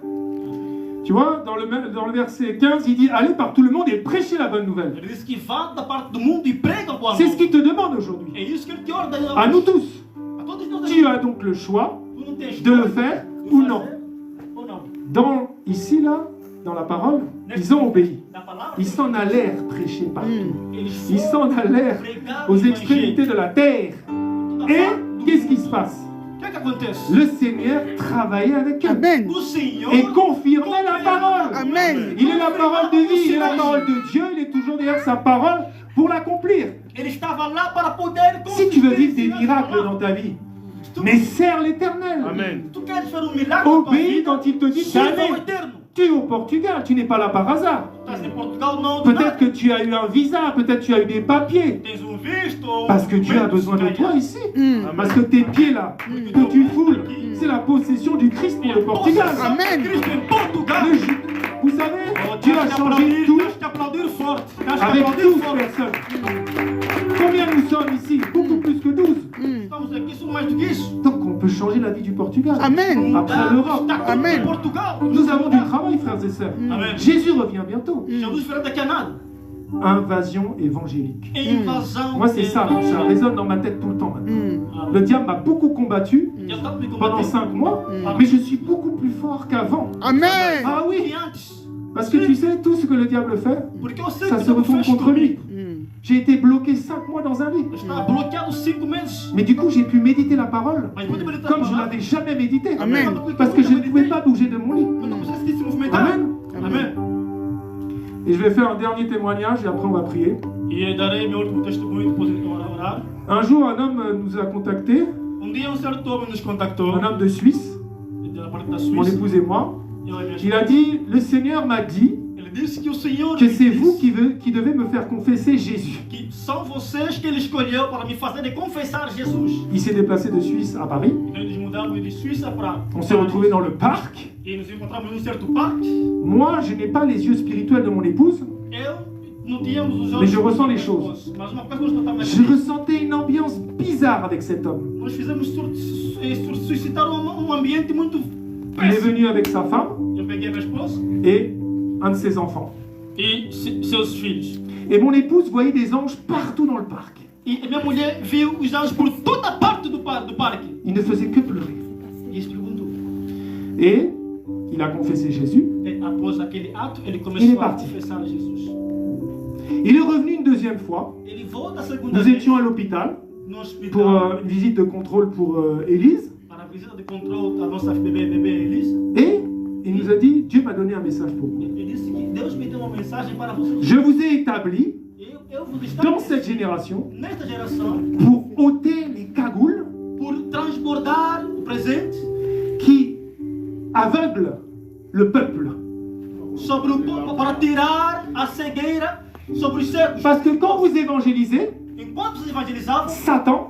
Tu vois, dans le verset 15, il dit « Allez par tout le monde et prêchez la bonne nouvelle Ele diz que vá da parte do mundo e prega a boa ». C'est ce nova. qu'il te demande aujourd'hui. É isso que ele te ordena À nous tous. a todos nós. Tu as donc le choix Tu não tens de le escolha faire de ou fazer non. ou não. Ici, là, dans la parole, ils ont obéi. Da palavra, Ils s'en allèrent prêcher partout. eles Ils foram s'en allèrent pregar aux o extrémités de la terre. Et qu'est-ce qui se passe? O que acontece? Le Seigneur travaillait avec eux Amen. O Senhor et confirmait la parole. Amen. Il est la parole de vie, il est la parole de Dieu, il est toujours derrière sa parole pour l'accomplir. Ele estava lá para poder Si tu veux vivre des miracles dans ta vie, mais sers l'Éternel. Amém. Tu queres faire um milagre na tua Obéis vida? quand il te dit Sirva d'aller. ao Eterno. Tu es au Portugal, tu n'es pas là par hasard. Estás em Portugal não do Peut-être nada. que tu as eu un visa, peut-être tu as eu des papiers. Tens um visto ou Parce que Dieu a besoin de toi ici. Parce que tes pieds là, que tu foules, c'est la possession du Christ pour le Portugal. Amen. Cristo em Portugal. Vous savez, Oh, Dieu a changé tout Tens que aplaudir forte. Tens que avec aplaudir 12 forte. personnes. Combien nous sommes ici? Beaucoup plus que 12. Estamos aqui, somos mais do que isso. Donc on peut changer la vie du Portugal. Amen. Après l'Europe. Está tudo Amen. em Portugal. Nous avons du travail, frères et sœurs. Amen. Jésus revient bientôt. Jesus virá daqui a nada. Invasion évangélique. Invasão. Moi, c'est ça résonne dans ma tête tout le temps maintenant. Le diable m'a beaucoup combattu Já está me pendant combatendo. 5 mois, mais je suis beaucoup plus fort qu'avant. Amen. Ah oui, E antes. parce que tu sais, tout ce que le diable fait, Porque eu sei ça que se tu retourne fez contre lui. comigo. J'ai été bloqué 5 mois dans un lit. Eu estava bloqueado 5 meses. Mais du coup, j'ai pu méditer la parole Mas pude meditar comme a je palavra. l'avais jamais médité. Amen. Parce que je ne pouvais pas bouger de mon lit. Eu não conseguia se movimentar. Amen. Amém. Et je vais faire un dernier témoignage et après on va prier. E darei meu último testemunho depois de orar. Un jour, un homme nous a contactés, Dia certo homem nos contactou. un homme de Suisse, Da parte da mon Suíça. épouse et moi. Eu e minha Il a esposa. dit, le Seigneur m'a dit Ele disse que o Senhor que me c'est disse vous qui devez me faire confesser Jésus. que são vocês que ele escolheu para me fazer confessar Jesus. Il s'est déplacé de Suisse à Paris. Então eles mudaram de Suíça para. On s'est retrouvés dans le parc. E nos encontramos num certo parque. Moi, je n'ai pas les yeux spirituels de mon épouse. Eu não tínhamos os olhos. Mais je ressens les choses. Mas uma coisa nós notamos Je ressentais une ambiance bizarre avec cet homme. nós fizemos suscitar ambiente muito Il est péssimo. venu avec sa femme Eu peguei minha esposa et un de ses enfants. e seus filhos. Et mon épouse voyait des anges partout dans le parc. E minha mulher viu os anjos por toda parte do parque. Il ne faisait que pleurer. E eles perguntou. Et il a confessé Jésus. E após aquele ato, ele Ele começou a parti. confessar a Jesus. Il est revenu une deuxième fois. Ele volta a segunda Nous vez étions à l'hôpital no pour hospital une visite de contrôle pour Élise. para a visita de controle da nossa bebê Elise. Et il nous a dit, Dieu m'a donné un message pour vous. Ele disse que Deus me deu uma mensagem para vocês. Je vous ai établi Eu vos dans cette estabeleci génération nesta geração pour ôter les cagoules por transbordar o presente qui aveuglent le peuple. sobre o povo, para tirar a cegueira sobre os cegos. Parce que quand vous évangélisez, Enquanto vocês evangelizavam, Satan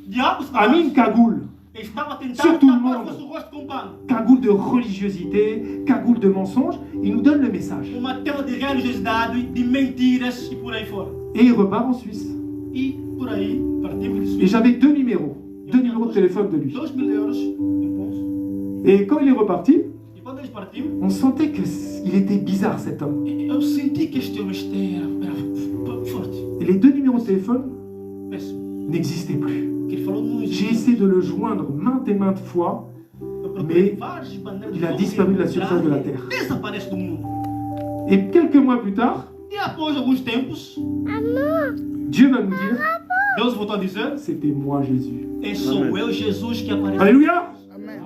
o diabo a mis une cagoule. estava tentando Sur tout le tapar monde. o vosso rosto com um pano. Cagoule de religiosité, cagoule de mensonges. Il nous donne le message. Uma tela de religiosidade, de mentiras e por aí fora. Et il repart en Suisse. E por aí partimos de Et Suíça. j'avais deux numéros de téléphone de lui. 2.000 euros em bolso. Et quand il est reparti, E quando eles partiram, on sentait qu'il était bizarre cet homme. eu senti que este homem era forte. Et les deux numéros de téléphone Péssimo. n'existaient plus. Que ele falou não J'ai existe. essayé de le joindre maintes et maintes fois. Eu procurei Mais várias maneiras de il a como disparu de la surface de la encontrar, terre. Desaparece do mundo. Et quelques mois plus tard, E após alguns tempos, Dieu va nous dire, Deus voltou a dizer: c'était moi Jésus. E sou eu, Jesus, que apareceu. Alléluia. Amen.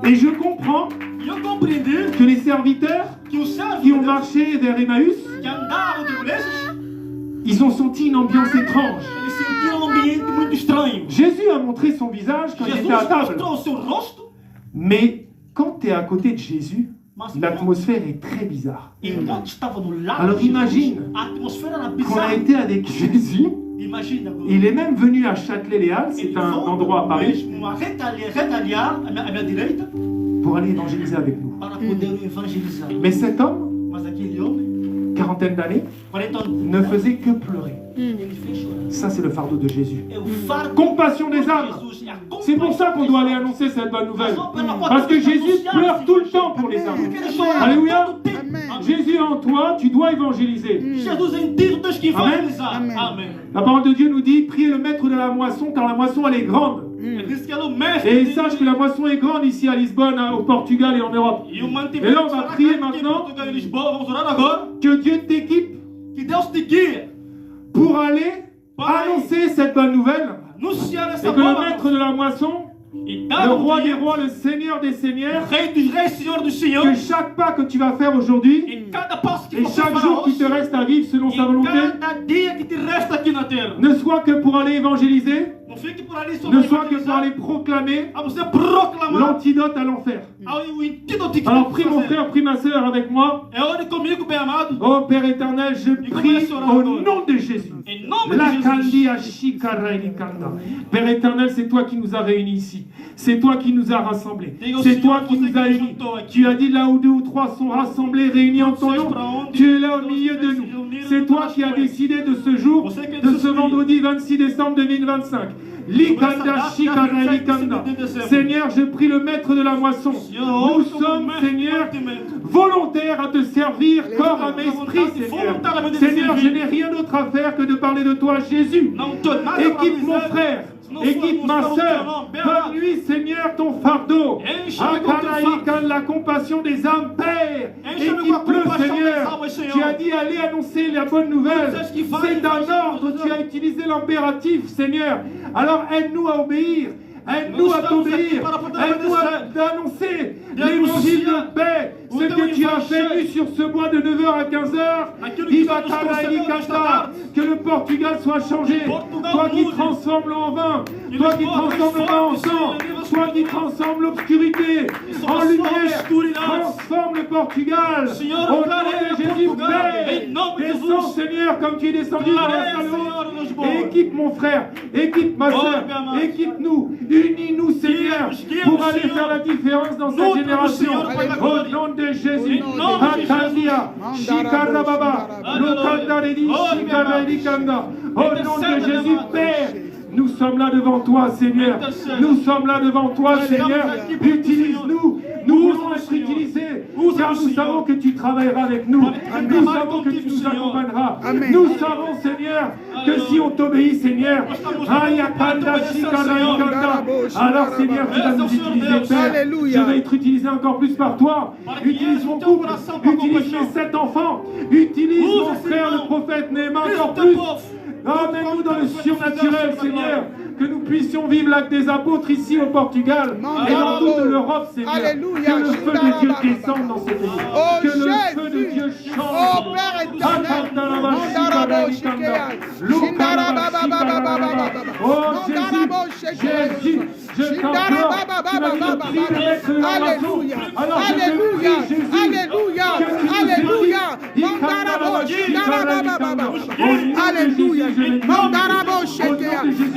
Et je comprends E eu compreendi que les serviteurs que os servos qui ont de Deus marché vers Emmaüs, que andavam de igrejas, ils ont senti une ambiance étrange. eles sentiram um ambiente muito estranho. Jésus a montré son visage quand il Jesus était à table. mostrou o seu rosto, Mais quand tu es à côté de Jésus, L'atmosphère est très bizarre. Enquanto estava no lado Alors de Jesus, imagine a atmosfera era qu'on a bizarra. été avec Jésus. Imagina agora. Il est même venu à Châtelet-Les-Halles, c'est un endroit à Paris, Uma reta aliar, à minha direita, pour aller évangéliser avec nous. para poder evangelizar. Mais cet homme, Mas aquele homem, quarantaine d'années, 40 anos, ne faisait que pleurer. ele fez chorar. Ça, c'est le fardeau de Jésus. É o fardo Compassion des de âmes. Jesus, é a C'est pour ça qu'on doit aller compaixão. annoncer cette bonne nouvelle. Parce que Jésus pleure tout le temps pour les âmes. Porque ele chora Alléluia. todo tempo. Amém. Jésus en toi, tu dois évangéliser. Jesus em ti, tu tens que Amen. evangelizar. Amen. Amém. La parole de Dieu nous dit, priez le maître de la moisson, car la moisson, elle est grande. Ele disse que ele é o mestre. Et sache que la moisson est grande ici à Lisbonne, au Portugal et en Europe. E o Et mantimento là, on va será prier grande aqui em maintenant. Portugal e Lisboa. Vamos orar agora. Que Dieu t'équipe Que Deus te guie. pour aller annoncer cette bonne nouvelle. Anunciar Et essa que le boa maître de la moisson, E le dar roi des rois, le seigneur des seigneurs, Rei dos reis, Senhor dos que senhores. chaque pas que tu vas faire aujourd'hui, Em cada passo que et você chaque fará jour qui hoje, te reste à vivre selon sa em volonté, cada dia que te resta aqui na terra, ne soit que pour aller évangéliser, não fique por ali só ne para soit que pour evangelizar, aller proclamer a você proclamar l'antidote à l'enfer. o antídoto que Alors tem prie que mon fazer. frère, prie ma soeur avec moi. Ore comigo, bem amado, Oh Père éternel, je prie au nom de Jésus. em nome La de Jesus. Kandia Shikara Elikanda. Père éternel, c'est toi qui nous as réunis ici. C'est toi qui nous as rassemblés. C'est toi qui nous as unis. Tu as dit là où 2 ou 3 sont rassemblés, réunis en ton nom, tu es là au milieu de nous. C'est toi qui as décidé de ce jour, de ce vendredi 26 décembre 2025. Likanda Shikara Elikanda. Seigneur, je prie le maître de la moisson. Nous sommes, Seigneur, volontaires à te servir, corps, âme, esprit, Seigneur. Seigneur, je n'ai rien d'autre à faire que de parler de toi, Jésus. Não tô nada para Équipe mon dizer. frère, équipe ma soeur, donne-lui Seigneur ton fardeau. Akaraïkan, la compassion des âmes, Père, équipe-le Seigneur. Tu as dit aller annoncer la bonne nouvelle. C'est un ordre, tu as utilisé l'impératif Seigneur. Alors aide-nous à obéir. Aide-nous à t'obéir. Aide-nous à annoncer l'évangile de paix. Ce que tu as fait nu sur ce bois de 9h à 15h. Que le Portugal soit changé. Toi qui transformes l'eau en vin. Toi qui transformes le vin en sang. Toi qui transformes l'obscurité en lumière. Transforme le Portugal. Au nom de Jésus, Père. Descends, Seigneur, comme tu es descendu dans la salle haute. Et équipe mon frère. Équipe ma soeur. Équipe-nous. Unis-nous, Seigneur, pour aller faire la différence dans cette génération. Au nom de Jésus. Akandia, Shikarababa, Lukandaredi, Shikarabikanda. Au nom de Jésus, Père. Nous sommes là devant toi, Seigneur. Nous sommes là devant toi, Seigneur. Utilise-nous. Nous voulons être utilisés. Car nous savons que tu travailleras avec nous. Nous savons que tu nous accompagneras. Nous savons, Seigneur, que si on t'obéit, Seigneur, alors, Seigneur, tu vas nous utiliser, Père. Je vais être utilisé encore plus par toi. Utilise mon couple. Utilise mes 7 enfants. Utilise mon frère, le prophète Néhémie, encore plus. Emmène-nous dans le surnaturel, Seigneur, que nous puissions vivre l'acte des apôtres ici au Portugal et dans toute l'Europe, Seigneur. Alléluia. Que le feu de Dieu descende dans ce pays. Que le feu de Dieu change. Oh Père éternel. Oh Jésus, je t'implore, tu m'as dit de prier le maître de la moisson. Alors je te prie, Jésus, Alléluia.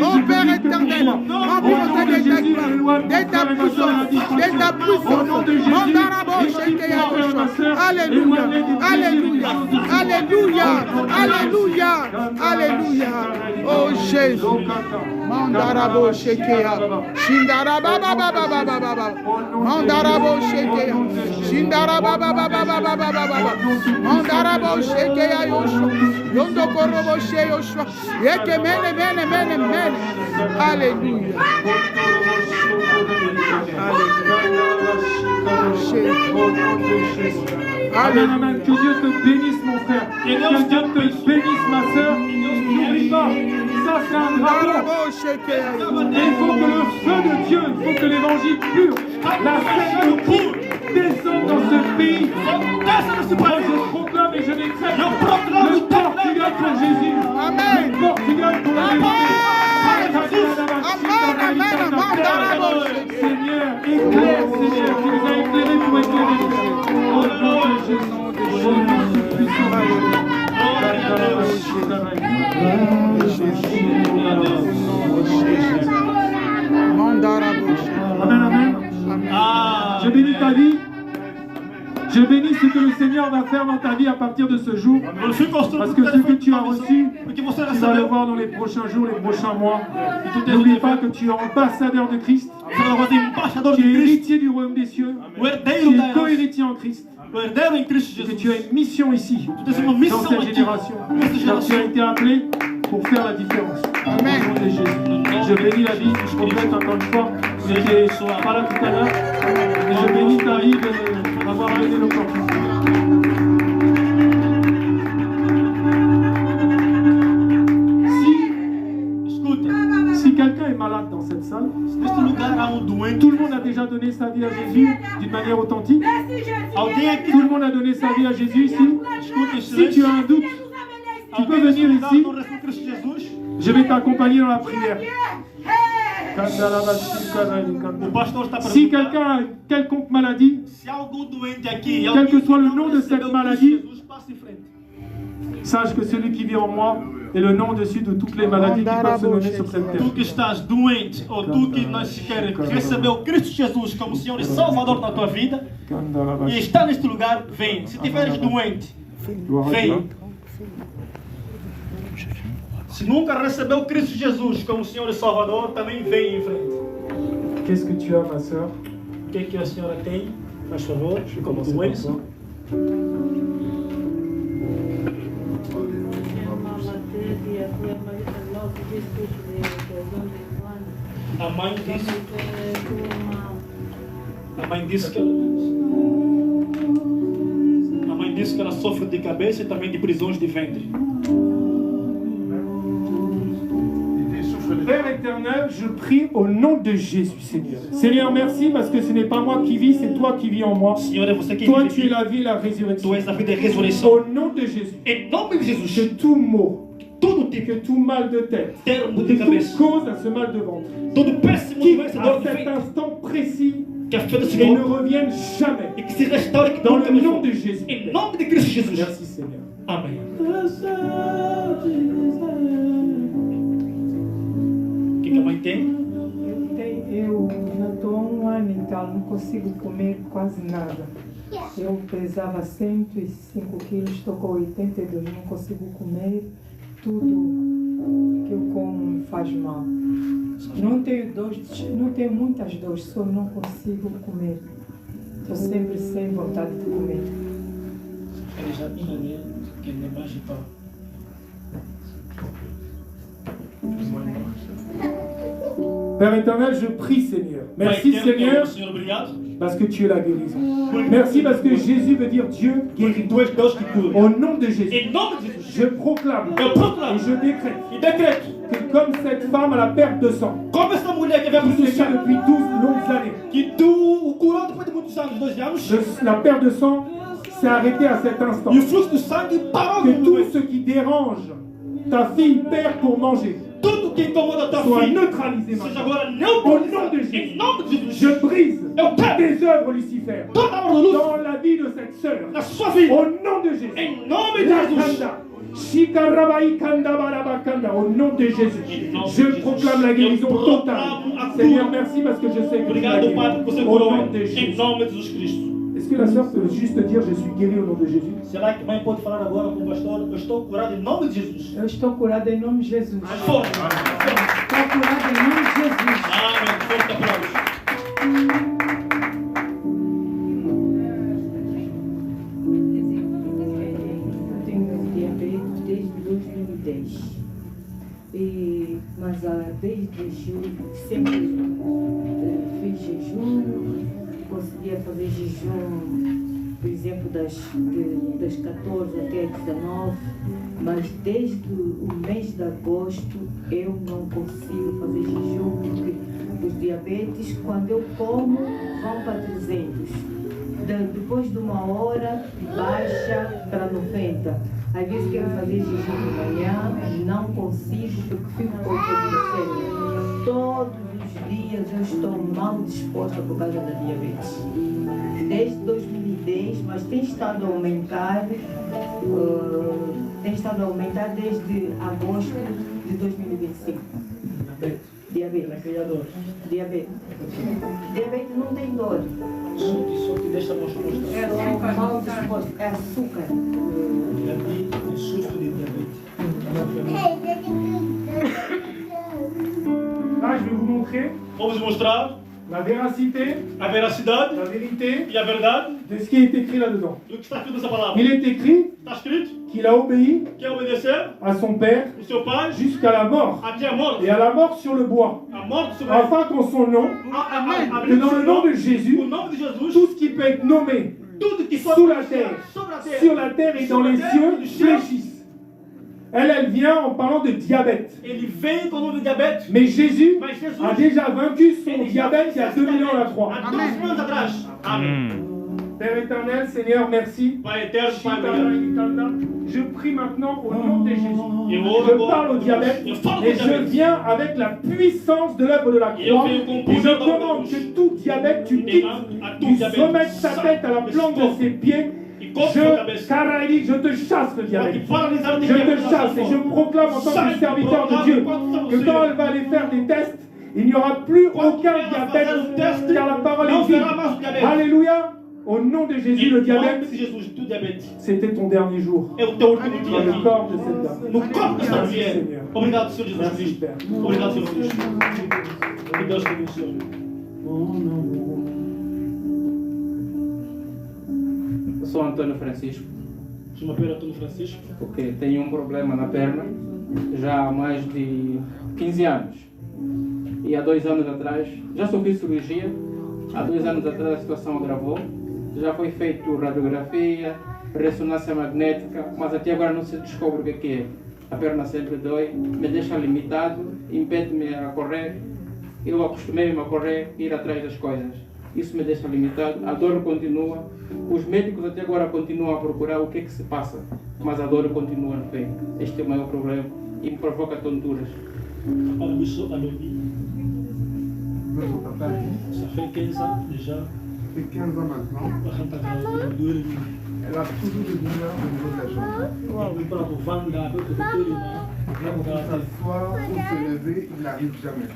Oh Père éternel, remplis-nous de ta puissance, de ta puissance. Alléluia, alléluia, alléluia, alléluia, alléluia. Oh Jésus. Mandarabo Shekea, Shindaraba Baba Baba Baba, Mandarabo Shekea, Shindaraba Baba Baba Baba, Mandarabo Shekea Yoshua, Yondo Korobo She Yoshua, Yeke Mene Mene Mene Mene, Alléluia. Amen, amen. Que Dieu te bénisse, mon frère. Que Dieu te bénisse, ma soeur. N'oublie pas, ça c'est un drapeau. Et il faut que le feu de Dieu, il faut que l'évangile pur, la scène de Christ descende dans ce pays. Moi je proclame et je décrète le Portugal pour Jésus. Amen. Le Portugal pour la vérité. Seigneur, éclaire, Seigneur, tu nous as éclairés pour éclairer. Au Amen, amen. Je bénis ta vie. Je bénis ce que le Seigneur va faire dans ta vie à partir de ce jour. Parce que ce que tu as reçu, tu vas le voir dans les prochains jours, les prochains mois. N'oublie pas que tu es ambassadeur de Christ. Tu es héritier du royaume des cieux. Tu es co-héritier en Christ. Et que tu as une mission ici, dans cette génération. Car tu as été appelé pour faire la différence. Amen. Au nom de Jésus. Je bénis la vie. Je regrette encore une fois. Je n'étais pas là tout à l'heure. Et je bénis ta vie d'avoir donné l'opportunité. Si quelqu'un est malade dans cette salle, tout le monde a déjà donné sa vie à Jésus d'une manière authentique. Tout le monde a donné sa vie à Jésus ici. Si tu as un doute, tu peux venir ici. Je vais t'accompagner dans la prière. Si quelqu'un a une quelconque maladie, quel que soit le nom de cette maladie, sache que celui qui vit en moi est le nom dessus de toutes les maladies qui peuvent se nommer sur cette terre. Tu que estás doente ou tu que não quer receber o Cristo Jesus como Senhor e Salvador na tua vida e está neste lugar, vem. Se estiveres doente, vem. Se nunca recebeu Cristo Jesus como Senhor e Salvador, também vem em frente. Qu'est-ce que tu as, ma sœur? O que a senhora tem, faz favor, como doença? A mãe disse que ela sofre de cabeça e também de prisões de ventre. Père éternel, je prie au nom de Jésus, Seigneur. Seigneur, merci parce que ce n'est pas moi qui vis, c'est toi qui vis en moi. Toi, tu es la vie et la résurrection. Au nom de Jésus, que tout mot, que tout mal de tête, que toute cause à ce mal de ventre, qui à cet instant précis et ne revienne jamais. Dans le nom de Jésus. Merci Seigneur. Amen. O que a mãe tem? Eu já estou há 1 ano, então não consigo comer quase nada. Eu pesava 105 quilos, estou com 82, não consigo comer. Tudo que eu como me faz mal. Não tenho muitas dores, só não consigo comer. Estou sempre sem vontade de comer. Père éternel, je prie Seigneur. Merci Seigneur, parce que tu es la guérison. Merci parce que Jésus veut dire Dieu guérit. Au nom de Jésus, je proclame et je décrète que comme cette femme à la perte de sang, qui s'est fait depuis 12 longues années, la perte de sang s'est arrêtée à cet instant. Que tout ce qui dérange ta fille perd pour manger soit neutralisé maintenant. Au nom de Jésus, je brise tes œuvres, Lucifer, dans la vie de cette sœur. Au nom de Jésus. Au nom de Jésus, je proclame la guérison totale. Seigneur, merci parce que je sais que tu es guéri. Au nom de Jésus. Est-ce que la sœur peut juste dire je suis guéri au nom de Jésus? Será que a mãe pode falar agora com o pastor? Eu estou curado em nome de Jesus. Eu estou curado em nome de Jesus. Forte. Estou curado em nome de Jesus. Amém. Forte aplauso. Eu tenho diabetes desde 2010. Mas desde julho sempre fiz jejum. Conseguia fazer jejum, por exemplo, das 14 até 19, mas desde o mês de agosto eu não consigo fazer jejum, porque os diabetes, quando eu como, vão para 300. Depois de 1 hora, baixa para 90. Às vezes quero fazer jejum de manhã, não consigo, porque fico com o todos os dias eu estou mal disposta por causa da diabetes. Desde 2010. 2010, mas tem estado a aumentar, desde agosto de 2025. Diabetes. Diabetes. Diabetes não tem dor. Só te deixa mostrar. É mal disposto, é açúcar. Diabetes, susto de diabetes. Là, je vais vous montrer Vamos mostrar la véracité, a veracidade la vérité e a verdade de ce qui est écrit là-dedans. do que está escrito nessa palavra. Il est écrit Está escrito qu'il a obéi que obedecer à son Père o seu pai jusqu'à la mort, até a morte. et à la mort sur le bois, A morte do seu pai. afin qu'en son nom, que dans le nom de Jésus, O nome de Jesus, tout ce qui peut être nommé tudo que sous la terre, sobre a terra, sur la terre et dans les cieux fléchisse. Elle vient en parlant de diabète. ele vem com o nome de diabetes. Mais Jésus Mas Jesus a déjà vaincu son diabète il y a 2000 ans à la croix. há 12 anos atrás. Amém. Père éternel, Seigneur, merci. Pai eterno, Pai obrigado. Je prie maintenant au nom de Jésus. Eu oro Je agora. parle au diabète Eu falo et com o je diabetes. viens avec la puissance de l'œuvre de la Et eu croix. venho com o Et je poder da commande cruz. que tout diabète, tu E quittes, a tout tu diabète soumets sa tête à la plante de ses pieds. E corta sua Je, cabeça. Karaïli, je te chasse le Pode diabète. paralisar o Je diabetes te na chasse sua et je forma. proclame en tant que serviteur de Dieu que quand elle va aller faire des tests, il n'y aura plus aucun diabète car la parole est dite. Alléluia. Au nom de Jésus, le Em nome diabète, de Jesus, tu diabetes. c'était ton dernier jour É o teu último dia dans le aqui. corps de cette dame. No corpo desta Merci, mulher. Seigneur. Obrigado, Senhor Jesus Merci, Cristo. Père. Obrigado, Senhor Cristo. Que Deus te abençoe. Eu sou Antônio Francisco, Chama-me Antônio Francisco. porque tenho um problema na perna já há mais de 15 anos. E há 2 anos atrás, já sofri cirurgia, há 2 anos atrás a situação agravou, já foi feito radiografia, ressonância magnética, mas até agora não se descobre o que é. A perna sempre dói, me deixa limitado, impede-me a correr, eu acostumei-me a correr e ir atrás das coisas. Isso me deixa limitado, a dor continua, os médicos até agora continuam a procurar o que é que se passa, mas a dor continua no peito. Este é o maior problema e me provoca tonturas. Para biso à lobby. Notre papa Ça fait 15 ans déjà. fait 15 ans maintenant. Elle a toujours des douleurs au niveau de la jambe. Para o Vanda, para o doutor, Même pour s'asseoir ou se lever, il n'arrive jamais.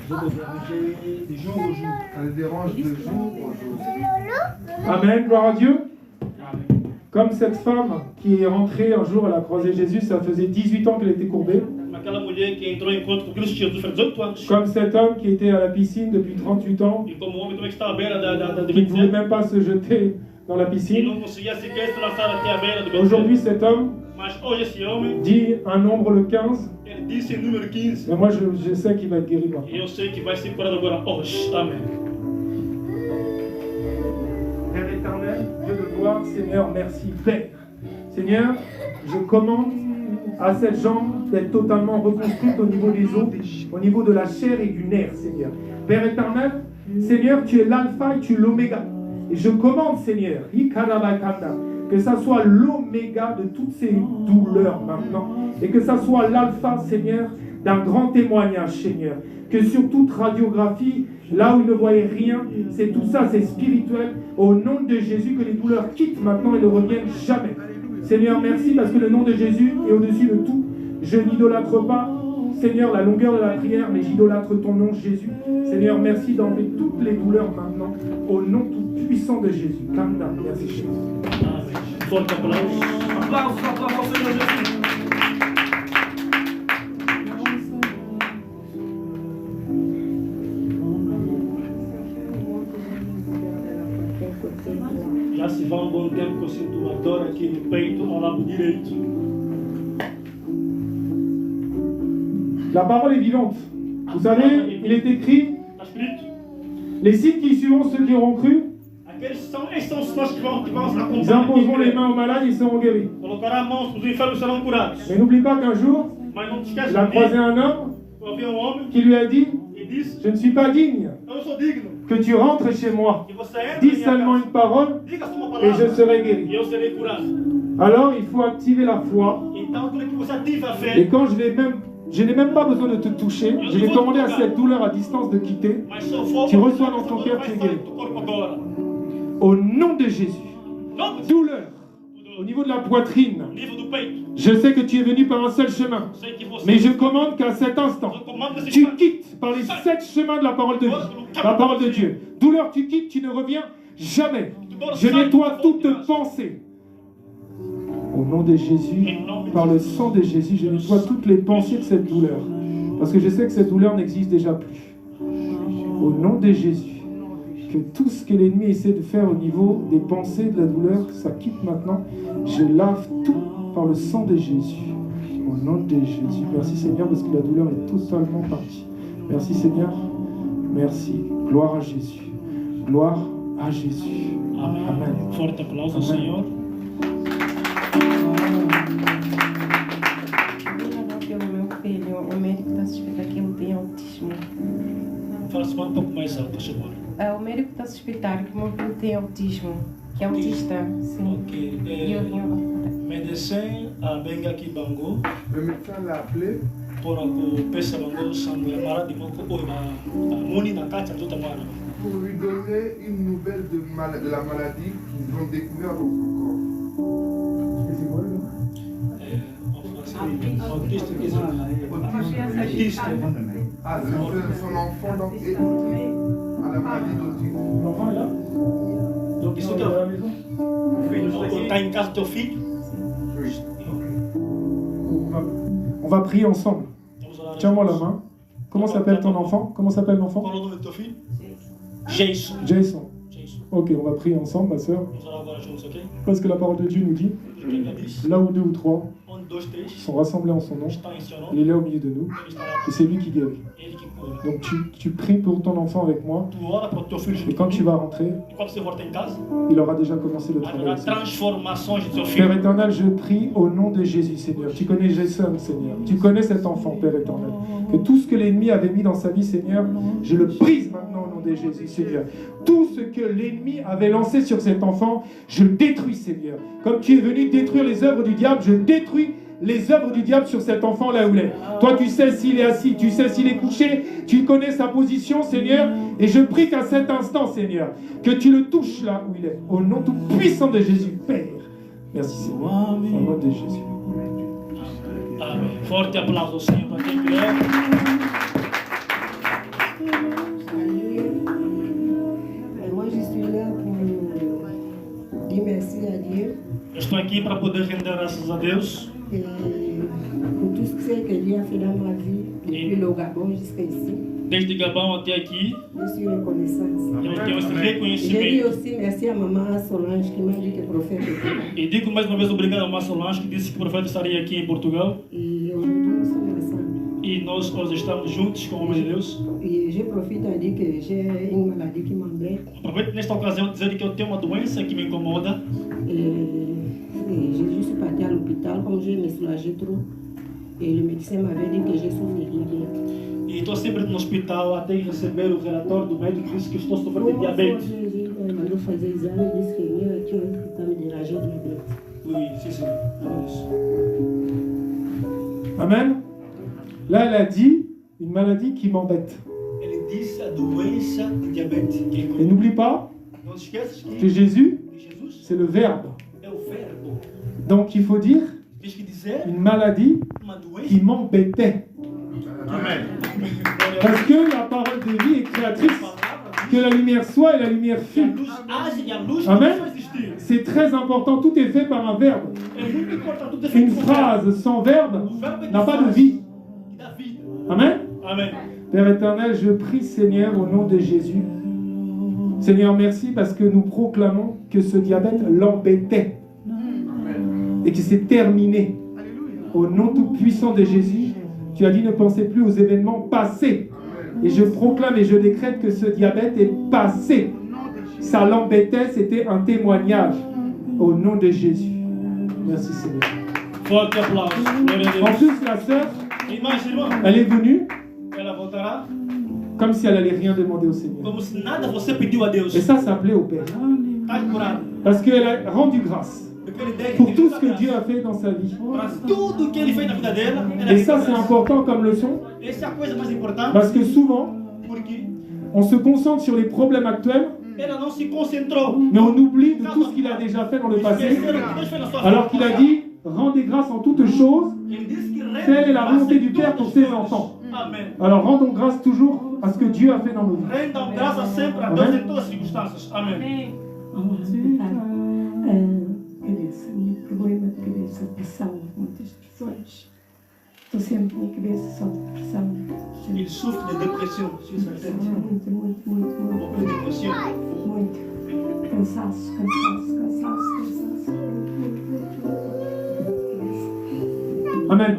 de jour au jour. Ça le dérange de jour au jour. Amen, gloire à Dieu. Comme cette femme qui est rentrée un jour, elle a croisé Jésus, ça faisait 18 ans qu'elle était courbée. Aquela mulher que entrou em encontro com Cristo Jesus faz 18 anos. Comme cet homme qui était à la piscine depuis 38 ans, E como homem também que está à beira da qui ne pouvait dimension. même pas se jeter dans la E piscine. não conseguia sequer se lançar até a beira do Aujourd'hui, Betesda. cet homme Mas hoje esse homem, dit un nombre, le 15, ele disse em número 15. mais moi je sais qu'il va être guéri maintenant. E eu sei que vai ser curado agora hoje. Amém. Père éternel, Dieu de gloire, Seigneur, merci Père. Seigneur, je commande à cette jambe d'être totalement reconstruite au niveau des os, au niveau de la chair et du nerf, Seigneur. Père éternel, Seigneur, tu es l'alpha et tu es l'oméga. Et je commande, Seigneur, que ça soit l'oméga de toutes ces douleurs maintenant. Et que ça soit l'alpha, Seigneur, d'un grand témoignage, Seigneur. Que sur toute radiographie, là où il ne voyait rien, c'est tout ça, c'est spirituel. Au nom de Jésus, que les douleurs quittent maintenant et ne reviennent jamais. Seigneur, merci parce que le nom de Jésus est au-dessus de tout. Je n'idolâtre pas, Seigneur, la longueur de la prière, mais j'idolâtre ton nom, Jésus. Seigneur, merci d'enlever toutes les douleurs maintenant, au nom tout puissant de Jésus. Kanda, merci Jésus. Amém. Forte aplauso. Aplausos, aplausos ao Senhor Jesus. Já se vai um bom tempo que eu sinto uma dor aqui no peito, ao lado direito. La parole est vivante. Vous savez, il est écrit, Está escrito. les signes qui suivront ceux qui auront cru, Esses são os sinais que vão se ils imposeront les mains aux malades, ils seront guéris. Colocará a mão, os enfermos serão curados. Mais n'oublie pas qu'un jour, Mas não te esquece il a de croisé mim. un homme Eu vi homem qui lui a dit, e disse: je ne suis pas digne eu não sou digno. que tu rentres chez moi. Que você entre Dis em minha seulement casa. une parole Diga só uma et je palavra serai e guéri. eu serei curado. Alors, il faut activer la foi. Então, eu quero que você ative a Et fé. quand je n'ai même pas besoin de te toucher, je vais demander à cette douleur à distance de quitter. Mas só for Tu reçois dans ton cœur, tu es vai guéri. sair do corpo agora. Au nom de Jésus, douleur au niveau de la poitrine. nível do peito. Je sais que tu es venu par un seul chemin. Sei que você Mais je commande qu'à cet instant, tu quittes par les 7 chemins de la parole de vie, la parole de Dieu. Douleur, tu quittes, tu ne reviens jamais. Je nettoie toute pensée. Au nom de Jésus, par le sang de Jésus, je nettoie toutes les pensées de cette douleur. Parce que je sais que cette douleur n'existe déjà plus. Au nom de Jésus, que tout ce que l'ennemi essaie de faire au niveau des pensées, de la douleur, ça quitte maintenant. Je lave tout par le sang de Jésus. Au nom de Jésus. Merci Seigneur parce que la douleur est totalement partie. Merci Seigneur. Merci. Gloire à Jésus. Gloire à Jésus. Amém. Amém. Forte aplauso ao Amém. Senhor. Pelo meu filho, o médico está suspeitando que ele tem autismo. Fala-se um pouco mais alto, por favor. O médico está suspeitando que o meu filho tem autismo, que é autista, sim. Ok. E eu vim agora. Médecin a benga aqui bango. Le médecin l'a appelé. Pour que pesa bango sangue la malade moko oyo ba moni na kati ya nzoto ya mwana. Pour lui donner une nouvelle de la maladie qu'ils ont découvert dans son corps. Autiste, qu'est-ce que c'est? Autiste. Ah, son enfant donc, est à la maladie d'autisme. L'enfant est là? Donc, ils sont à la maison? Tu as une carte de fille? Oui. On va prier ensemble. Tiens-moi la main. Comment s'appelle ton enfant? Comment s'appelle l'enfant? Qual é o nome do teu filho? Jason. Jason. Jason. Ok, on va prier ensemble, ma soeur. Nous allons agora juntos, ok? Parce que la parole de Dieu nous dit, Porque ele diz: là où 2 ou 3 onde dois, três sont rassemblés en son nom, estão em seu nome, il est là au milieu de nous. ele estará Et c'est lui qui guérit. ele que cura. Donc tu pries pour ton enfant avec moi. Tu ora para o teu filho Et junto quand tu comigo. vas rentrer, E quando você voltar em casa, il aura déjà commencé le haverá travail. transformações do teu Père filho. éternel, je prie au nom de Jésus, Seigneur. Tu connais Jason, Seigneur. Tu connais cet enfant, Père éternel. Que tout ce que l'ennemi avait mis dans sa vie, Seigneur, je le brise maintenant au nom de Jésus, Seigneur. Tout ce que l'ennemi avait lancé sur cet enfant, je le détruis, Seigneur. Comme tu es venu détruire les œuvres du diable, je détruis les œuvres du diable sur cet enfant là où il est. Toi, tu sais s'il est assis, tu sais s'il est couché, tu connais sa position, Seigneur. Et je prie qu'à cet instant, Seigneur, que tu le touches là où il est. Au nom tout puissant de Jésus, Père. Merci, Seigneur. Au nom de Jésus. Amém. Forte aplauso ao Senhor para quem crê. Moi, je suis là pour dire merci à Dieu Eu estou aqui para poder render graças a Deus et pour tout ce que Dieu a fait dans ma vie, depuis le Gabon jusqu'à ici. desde Gabão até aqui. Je suis reconnaissante. Eu tenho esse Je dis reconhecimento. aussi merci à maman Solange qui m'a dit que le prophète était là. E digo mais uma vez obrigado ao Márcio Solange que disse que o profeta estaria aqui em Portugal. Et aujourd'hui, nous sommes ensemble. E nós hoje estamos juntos com o homem de Deus. Et je profite à dire que j'ai une maladie qui m'embête. Aproveito nesta ocasião dizer que eu tenho uma doença que me incomoda. Et je suis partie à l'hôpital comme je me soulageais trop. Et le médecin m'avait dit que j'ai souffert de diabète. E estou sempre no hospital até receber o relatório do médico que diz que estou sofrendo de diabetes. Ele mandou fazer exame e disse que eu está me derangendo de diabetes. Oui, sim, sim. É isso. Amen. Là, elle a dit une maladie qui m'embête. Ele disse a doença de diabetes que Et incomoda. n'oublie pas Não esqueças que que Jésus, Jesus c'est le Verbe. é o verbo. Donc il faut dire Diz que dizer une maladie uma qui doença. m'embêtait. Parce que la parole de vie est créatrice. Que la lumière soit et la lumière A fut. luz age e a luz Amen. começou a existir. C'est très important, tout est fait par un verbe. É muito importante tudo é Une feito com o verbo. phrase sans verbe O verbo é que n'a pas de faz, vie. que dá vida. Amen. Amém. Père éternel, je prie Seigneur au nom de Jésus. Seigneur, merci parce que nous proclamons que ce diabète l'embêtait et que c'est terminé. Au nom tout puissant de Jésus, tu as dit ne pensez plus aux événements passés. Et je proclame et je décrète que ce diabète est passé. Ça l'embêtait, c'était un témoignage. Au nom de Jésus. Merci Seigneur. Forte aplauso. Glória a En Deus. plus, la sœur, E mais, irmão, elle est venue ela voltará comme si elle allait rien demander au Seigneur. como se nada você pediu a Deus. Et ça plaît au Père. Está curado. Parce qu'elle a rendu grâce Porque ele deve pour tout ce que Dieu a fait dans sa vie. para tudo que ele fez na vida dela. Ela Et ça, c'est reconhece. important comme leçon, Essa é a coisa mais importante. parce que souvent, Porque on se concentre sur les problèmes actuels Ela não se concentrou. Mais on oublie de tout ce qu'il a déjà fait dans le passé, alors qu'il a dit, rendez grâce en toutes choses, Ele disse que telle est la volonté du Père pour ses enfants. Amém. Alors rendons grâce toujours à ce que Dieu a fait dans nos vies. Rendam graça sempre a Amém. Deus em todas as circunstâncias. Amém. Cabeça, minha problema de cabeça, depressão, muitas depressões. Estou sempre com a cabeça só depressão. Ele sofre de depressão. Muito. De depressão. Muito. Cansaço. Amen.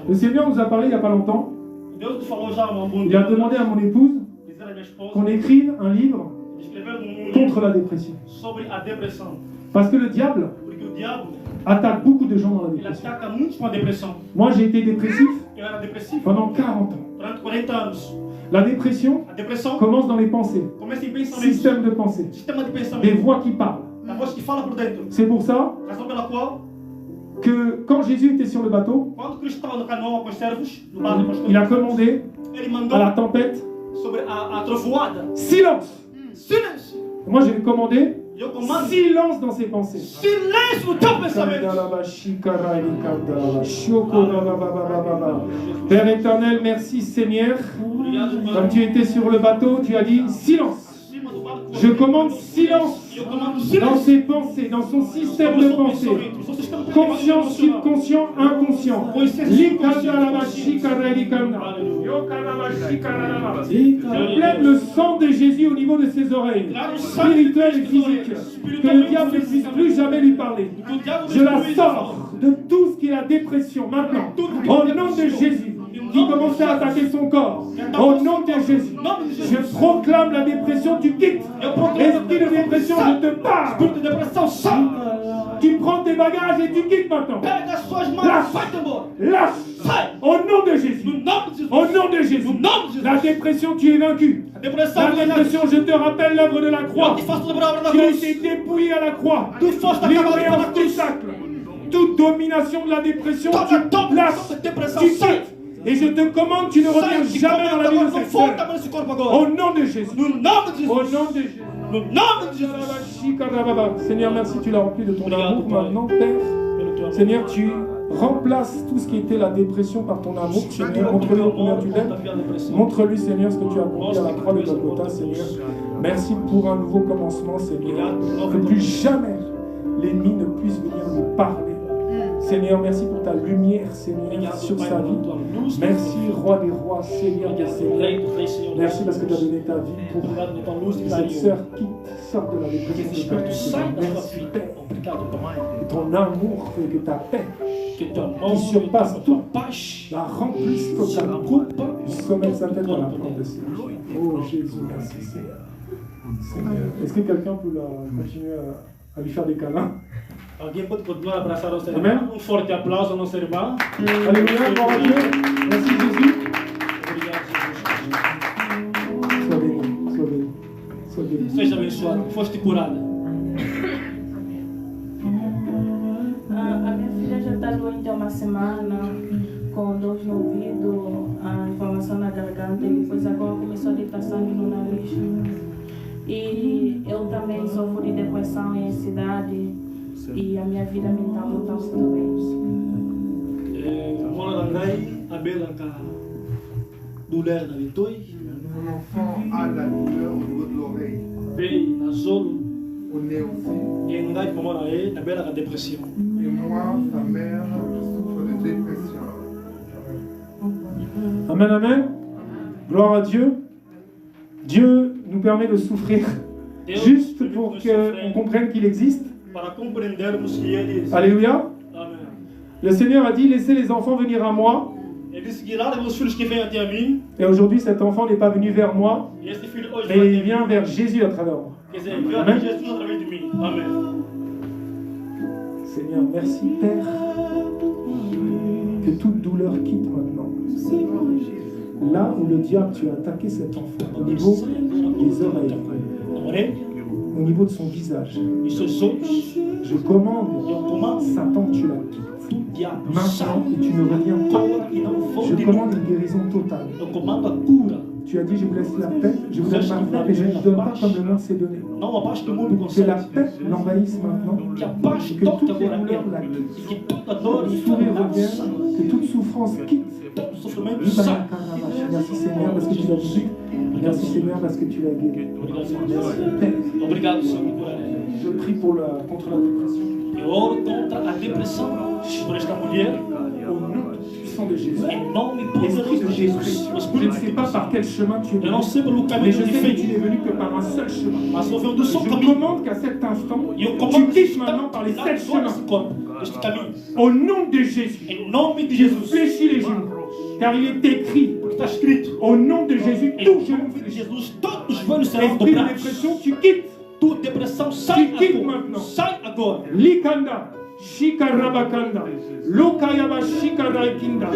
Le Seigneur nous a parlé il n'y a pas longtemps. Deus nos falou já há um bom Il a demandé à mon épouse dizer à minha esposa qu'on écrive un livre escrever um contre livro la dépression. sobre a depressão. Parce que le diable Porque o diabo, attaque beaucoup de gens dans la ele dépression. ataca muitos com a depressão. Moi, j'ai été dépressif Eu era depressivo pendant 40 ans. durante 40 anos. La dépression A depressão commence dans les pensées, começa em pensamentos. système de pensée, Sistema de des pensamento. voix qui parlent. A voz que fala por dentro. C'est pour ça Razão pela qual, que quand Jésus était sur le bateau, quando Cristo estava no canoa com os servos, no barco com os il a servos, commandé ele à mandou la tempête, sobre a trovoada. silence. Silêncio. Moi, j'ai commandé E eu comando silence dans ses pensées. silêncio no teu pensamento. Père éternel, merci Seigneur. Obrigado, Quand Pai. tu étais sur le bateau, tu as dit silence. Acima do barco, Je commande silence eu comando dans silêncio. ses pensées, dans son système de pensée. Seu sistema de Conscient, pensamento. subconscient, inconscient. Lève le sang de Jésus au niveau de ses oreilles, spirituelles et physiques. Que le diable ne puisse plus jamais lui parler. Je la sors de tout ce qui est la dépression maintenant. Au nom de Jésus, qui commençait à attaquer son corps. Au nom de Jésus, je proclame la dépression, tu quittes. Esprit de dépression, je te parle. Espírito de depressão, sai. Tu prends tes bagages et tu quittes maintenant. Pega as suas malas, vai-te embora. Lâche. Sai. Au nom de Jésus. No nome de Jesus. Au nom de Jésus. No nome de Jesus. La dépression, tu es vaincu. A depressão, La dépression, je te rappelle l'œuvre de la eu croix. te faço lembrar a obra da Tu as cruz. été dépouillé à la croix. Tu foste Livré acabado en pela cruz. spectacle. Toute domination de la dépression, Toda tu dominação lâches. da depressão, Tu sai. quittes. Et je te commande, tu ne reviens Sai, te jamais dans la vie comanda de agora, cette não volta terre. mais nesse corpo Au agora. nom de Jésus. No nome de Au Jesus. nom de Jésus. No nome de Jesus. Seigneur, merci, tu l'as rempli de ton Obrigado, amour Pai. maintenant, Père. Pelo teu amor. Seigneur, tu remplaces tout ce qui était la dépression par ton amour. Seigneur, montre-lui combien tu l'aimes. Montre-lui, Seigneur, ce que tu as accompli à la croix de Golgotha, Seigneur. Merci pour un nouveau commencement, Seigneur. Que plus jamais l'ennemi ne puisse venir nous parler. Seigneur, merci pour ta lumière, Seigneur, sur sa vie. Merci, Roi des rois, Seigneur des seigneurs. Merci parce que tu as donné ta vie pour que cette sœur quitte, sorte de la dépression. Merci, Père. Que ton amour et que ta paix qui surpasse tout la remplisse totalement. Comme sa tête dans la porte de Seigneur. Oh Jésus, merci Seigneur. Est-ce que quelqu'un peut continuer à lui faire des câlins? Alguém pode continuar a abraçar o seu Amém. irmão? Um forte aplauso ao nosso irmão. Alléluia, gloire à Dieu. Merci Jésus. Obrigado, Jesus. Sois béni, sois béni, sois béni. Seja abençoado. Foste curada. A minha filha já está doente há uma semana, com dores no ouvido, a inflamação na garganta e depois agora começou a deitar sangue no nariz. E eu também sofro de depressão e ansiedade e a minha vida mental não está muito bem. Mona Langai, Abela Ka, douleur na Vitoi, Mon enfant a la douleur au niveau de l'oreille, Bei na Zolo, au nez aussi. e Ngai Pomona E, na Bela Ka depressão. Et moi, sa mère, souffre de dépression. Amen, amen. Gloire à Dieu. Dieu nous permet de souffrir juste pour qu'on comprenne qu'il existe. Para compreendermos que Ele existe. Alléluia. Amém. Le Seigneur a dit, laissez les enfants venir à moi. Ele disse que lá os filhos que vêm até a mim, Et aujourd'hui, cet enfant n'est pas venu vers moi, e este filho hoje mais vai il até vient mim. vers Jésus à travers moi. Quer dizer, veio até Jesus através de mim. Amém. Seigneur, merci Père. Que toute douleur quitte maintenant. Là où le diable, tu as attaqué cet enfant, au niveau des oreilles, Amém. au niveau de son visage, E seus olhos, je commande, eu comando Satan, tu la quittes. o diabo Maintenant, sai et tu ne reviens pas. agora e não Je volte commande nunca. une guérison totale. Eu comando a cura. Tu as dit, je vous laisse la paix, je vous donne ma paix, et je ne donne pas comme le monde s'est donné. Não a paz que o mundo Que la consegue. paix l'envahisse maintenant, Que a paz que toque toutes les agora douleurs nele. la E quittent, que toda que dor le e sourire toda revienne, que toute souffrance quitte. todo sofrimento sai. Merci Seigneur parce que tu l'as guéri. Merci Seigneur parce que tu l'as guéri. Obrigado, Senhor, por ela. Je prie contre la dépression. Eu oro contra a depressão por esta mulher. Au nom puissant de Jésus. Em nome Esprit poderoso de de Jesus. dépression. O Je espírito ne sais pas par quel chemin tu es Eu venu. não sei pelo Mais caminho je que sais que tu fez. n'es venu que par un seul chemin. Mas só veio do Je seu caminho. commande qu'à cet instant, E eu tu comando quittes maintenant par les 7 chemins. este caminho. Au nom de Jésus. Em nome de Je Jesus. fléchis les genoux. Car il est écrit, Porque está escrito. au nom de Jésus, Em tout genou nome de fléchit. Jesus, todos os joelhos serão Esprit de dobrados. dépression, tu quittes. Tua depressão sai Tu quittes agora. maintenant. Sai agora. Likanda, Shikarabakanda, Lokayaba Shikarakinda.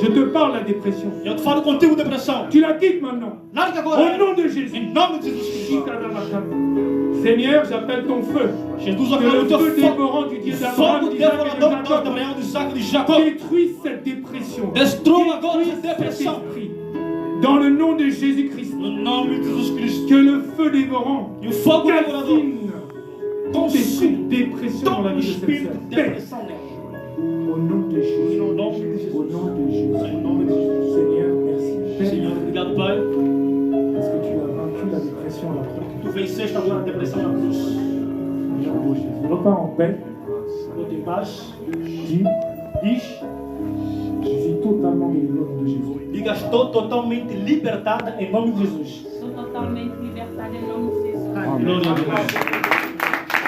Je te parle la dépression. Eu te falo contigo, depressão. Tu la quittes maintenant. Larga Au agora. nom de Jésus. Em nome de Jesus Cristo. Shikarabakanda. Seigneur, j'appelle ton feu. Jesus, Que eu quero o le teu feu fogo. dévorant du Dieu O d'Abraham, fogo d'Isaac et devorador de do Deus de Jacob Abraão, de Isaac e de Jacó. détruise cette dépression. Destrua agora Détruise essa cet depressão. esprit. Dans le nom de Jésus-Christ. No nome de Jesus Cristo. Que le feu dévorant E o fogo devorador calcine ton esprit de dépression dans la todo o vie de cette espírito sœur. de Paix. depressão nela. Au nom de Jésus. No nome de Jesus. Au nom de Jésus. Em nome de Jesus. Seigneur, merci. Paix. Senhor, obrigado, Pai. Parce que tu as vaincu la dépression à la croix. Tu venceste agora a depressão na cruz. Au nom de Jésus. Repars en paix. Conta em paz. Dis, Diz. je suis totalement délivré au nom de Jésus. Diga, estou totalmente libertada em nome de Jesus. Sou totalmente libertada em nome de Jesus. Glória a Deus.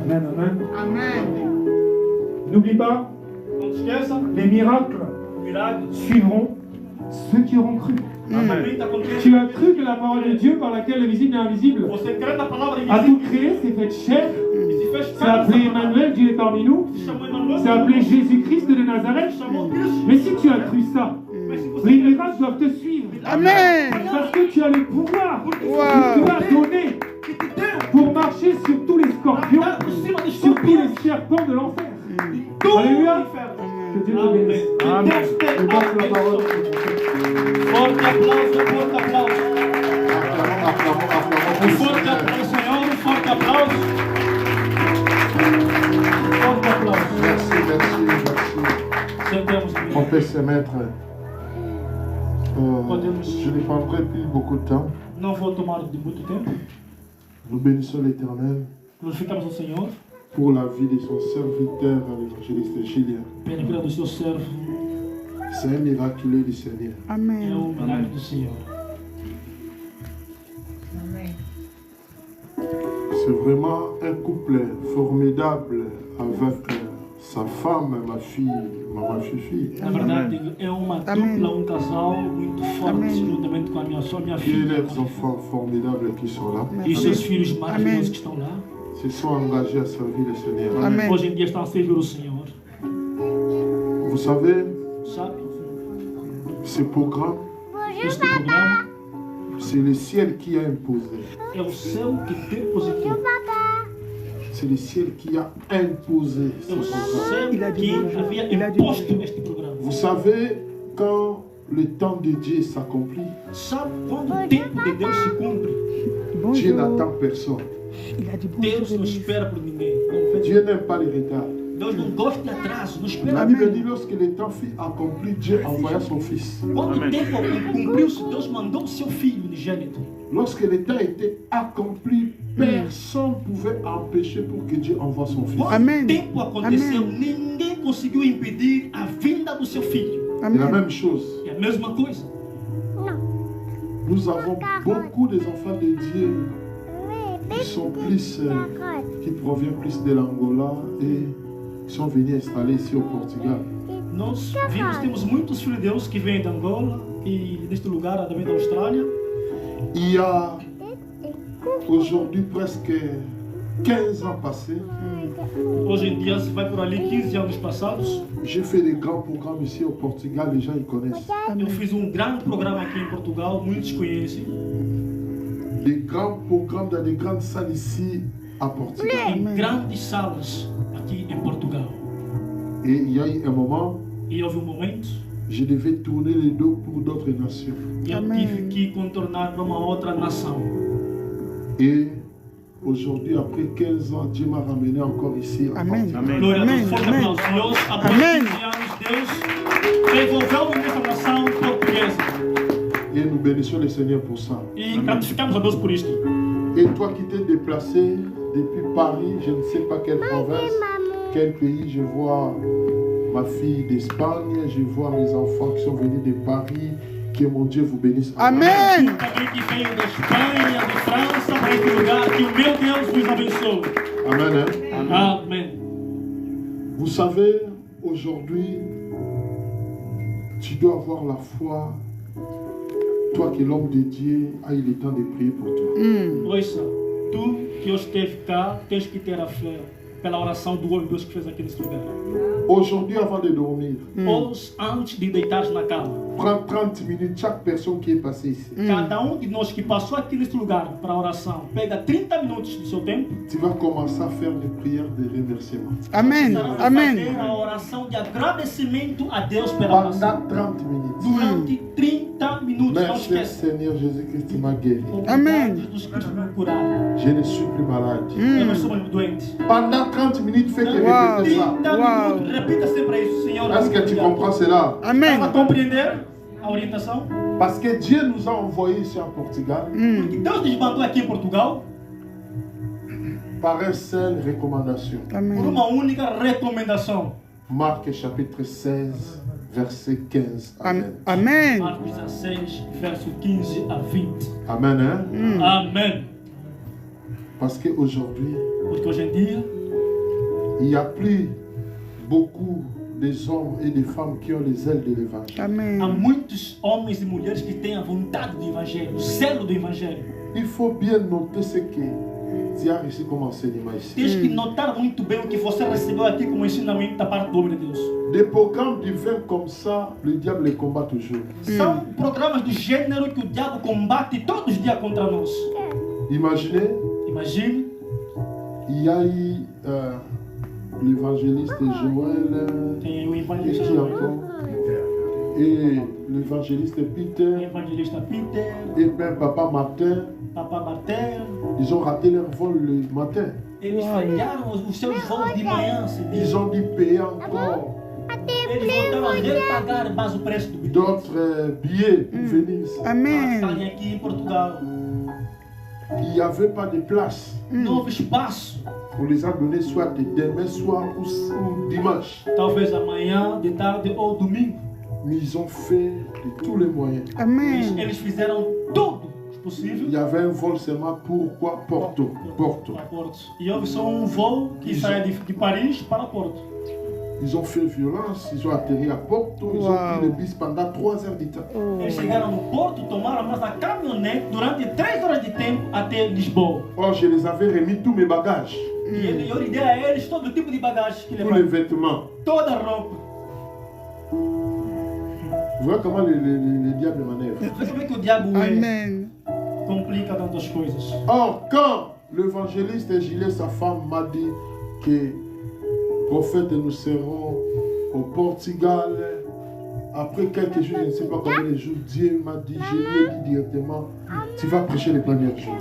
Amen, amen. Amen. N'oublie pas, Não te esqueça, les miracles milagres. suivront ceux qui auront cru. Também está acontecendo. Tu as cru que la parole de Dieu par laquelle le visible et l'invisible Você crê na palavra a invisível tout créé, s'est fait chair, e se fez s'est carne. appelé Emmanuel, Dieu est parmi nous, Se chamou Emmanuel. s'est appelé Jésus-Christ de Nazareth. Chamou Cristo. Mais si tu as cru ça, Mas se você les miracles doivent te suivre. Amen. Parce que tu as le pouvoir Wow. que tu as donné que te deu pour marcher sur tous les scorpions, andar por cima dos sur tous les escorpiões. serpents de l'enfer. Tudo Alléluia. no inferno. Que Dieu te bénisse. Amém. Que Deus te Je passe la parole. abençoe. Forte aplauso, forte aplauso. Um forte aplauso, Senhor, um forte aplauso. Forte aplauso. Merci, merci, merci. Sentemos, On querido. peut se mettre. Je ne prendrai plus beaucoup de temps. Não vou tomar de muito tempo. Nous bénissons l'Éternel Glorificamos ao Senhor pour la vie de son serviteur, l'évangéliste Julien. pela vida do seu servo. C'est un miraculeux du Seigneur. É Amen. milagre do Senhor. C'est vraiment un couple formidable avec sa femme, ma fille, ma Fifi. Na verdade, é uma Amém. dupla, casal muito forte, Amém. juntamente com a minha Et filha les enfants formidables qui sont là. e os seus Amém. filhos maravilhosos Amém. que estão lá. Se sont engagés à servir le Seigneur. Amém. Hoje em dia estão a servir o Senhor. Vous savez, Sabe? ce programme, Este programa c'est le ciel qui a imposé. é o céu que depositou. C'est le ciel qui a imposé ce É o programme. céu que havia imposto este programa. Vous savez, quand le temps de Dieu s'accomplit, Sabe quando o tempo de Deus se cumpre? Dieu Bonjour. n'attend personne. Il a dit Deus bonjour. não Elise. espera por ninguém. Não vê- Dieu n'aime pas les retards. Deus não gosta de atraso, não La espera. Bible dit lorsque le temps fut accompli, Dieu envoya son Fils. Quando o tempo cumpriu-se, Deus mandou o seu filho unigênito. Lorsque le temps était accompli, personne ne pouvait empêcher pour que Dieu envoie son Fils. Quando Amém. o tempo aconteceu, Amém. ninguém conseguiu impedir a vinda do seu filho. C'est la Amen. même chose. É a mesma coisa. Nous avons beaucoup des enfants de Dieu qui sont plus, qui proviennent plus de l'Angola et qui sont venus installer ici au Portugal. Nós temos muitos filhos de Deus que vêm de Angola e deste lugar também da Austrália. Il y a aujourd'hui presque 15 ans passés, Hoje em dia se vai por ali 15 anos passados. j'ai fait des grands programmes ici au Portugal, les gens y connaissent. Eu fiz grande programa aqui em Portugal, muitos conhecem. Des grands programmes dans des grandes salles ici à Portugal. Em grandes salas aqui em Portugal. Et il y a eu un moment, E E houve momento je devais tourner les dos pour d'autres nations. que eu tive que contornar para uma outra nação. Et aujourd'hui, après 15 ans, Dieu m'a ramené encore ici. Amen. Glória a Deus, Amen. forte Amen. aplauso. Deus, após Amen. 15 anos, Deus devolveu-me nessa nação portuguesa. Et nous bénissons le Seigneur pour ça. E gratificamos a Deus por isto. Et toi qui t'es déplacé depuis Paris, je ne sais pas quelle province, quel pays, je vois ma fille d'Espagne, je vois mes enfants qui sont venus de Paris, que mon Dieu vous bénisse. Amen. Também que veio da Espanha, de França, para este lugar, que o meu Deus vos abençoe. Amen. Hein? Amém. Vous savez, aujourd'hui, tu dois avoir la foi. Toi qui es l'homme de Dieu, a eu le temps de prier pour toi. Ouça, tu que hoje esteve cá, tens que ter a fé pela oração do homem de Deus que fez aqui nesse lugar. Aujourd'hui, avant de dormir, Hoje, antes de deitares na cama, prends 30 minutes, chaque personne qui est passée ici. cada de nós que passou aqui nesse lugar para a oração, pega 30 minutos do seu tempo. Tu vas commencer à faire des prières de remerciement. Amen. Fazer Amen. a oração de agradecimento a Deus pela oração. Pendant 30 minutes. Durante 30 minutos, não Merci esqueça. Seigneur Jésus-Christ, tu m'as guéri. Amen. Jesus Cristo me curar. Je ne suis plus malade. Eu não sou mais doente. Pendant 30 minutes, fais que Wow. répéter ça. 30 Uau. minutos, repita sempre isso, Senhor. Est-ce que tu comprends cela? Para Amen. compreender a orientação. Parce que Dieu nous a envoyés ici en Portugal Porque Deus nos mandou aqui em Portugal par une seule recommandation. por Amen. uma única recomendação. Marc chapitre 16, verset 15 à 20. Amen. Marcos 16, verso 15 a 20. Amen. Hein? Amém. Parce qu'aujourd'hui, Porque hoje em dia il n'y a plus beaucoup des hommes et des femmes qui ont les ailes de l'évangile. há Amen. muitos homens e mulheres que têm a vontade do Evangelho, o zelo do Evangelho. Il faut bien noter ce que tu as reçu comme enseignement ici. Tens que notar muito bem o que você recebeu aqui como ensinamento da parte do homem de Deus. Des programmes divins comme ça, le diable les combat toujours. São programas do gênero que o diabo combate todos os dias contra nós. Imaginez, Imagine, il y a eu l'évangéliste Joël, tem o et evangelista qui encore, et l'évangéliste o Peter, evangelista Peter, et même Papa Martin. Papa Martel. Ils ont raté leur vol le matin. Eles falharam os seus voos de manhã. Ils ont dû payer encore Eles voltaram a repagar mais o preço do bilhete. d'autres billets pour venir ici. Amen. Estarem aqui em Portugal. Il n'y avait pas de place. Não houve espaço. On les a donné soit demain soir ou dimanche. Talvez amanhã, de tarde ou domingo. Mais ils ont fait de tous les moyens. Amen. Eles fizeram tudo possível. Il y avait un vol seulement pour quoi? Porto. Porto. Para Porto. E houve só um voo que saia de Paris para Porto. Ils ont fait violence, ils ont atterri à Porto, ils ont pris le bus pendant 3 heures de temps. Eles chegaram no Porto, tomaram mais a caminhonete durante 3 horas de tempo até Lisboa. Or, je les avais remis tous mes bagages, E eu lhe dei a eles todo tipo de bagagem que tous les levaram. vêtements. Toda a roupa. Vous voyez comment le diable manœuvre. Você vê que o diabo Amen. complica tantas coisas. Or, quand l'évangéliste Gilles, sa femme, m'a dit que prophète, nous serons au Portugal, après quelques jours, je ne sais pas combien de jours, Dieu m'a dit, je lui ai dit directement, tu vas prêcher les premiers jours.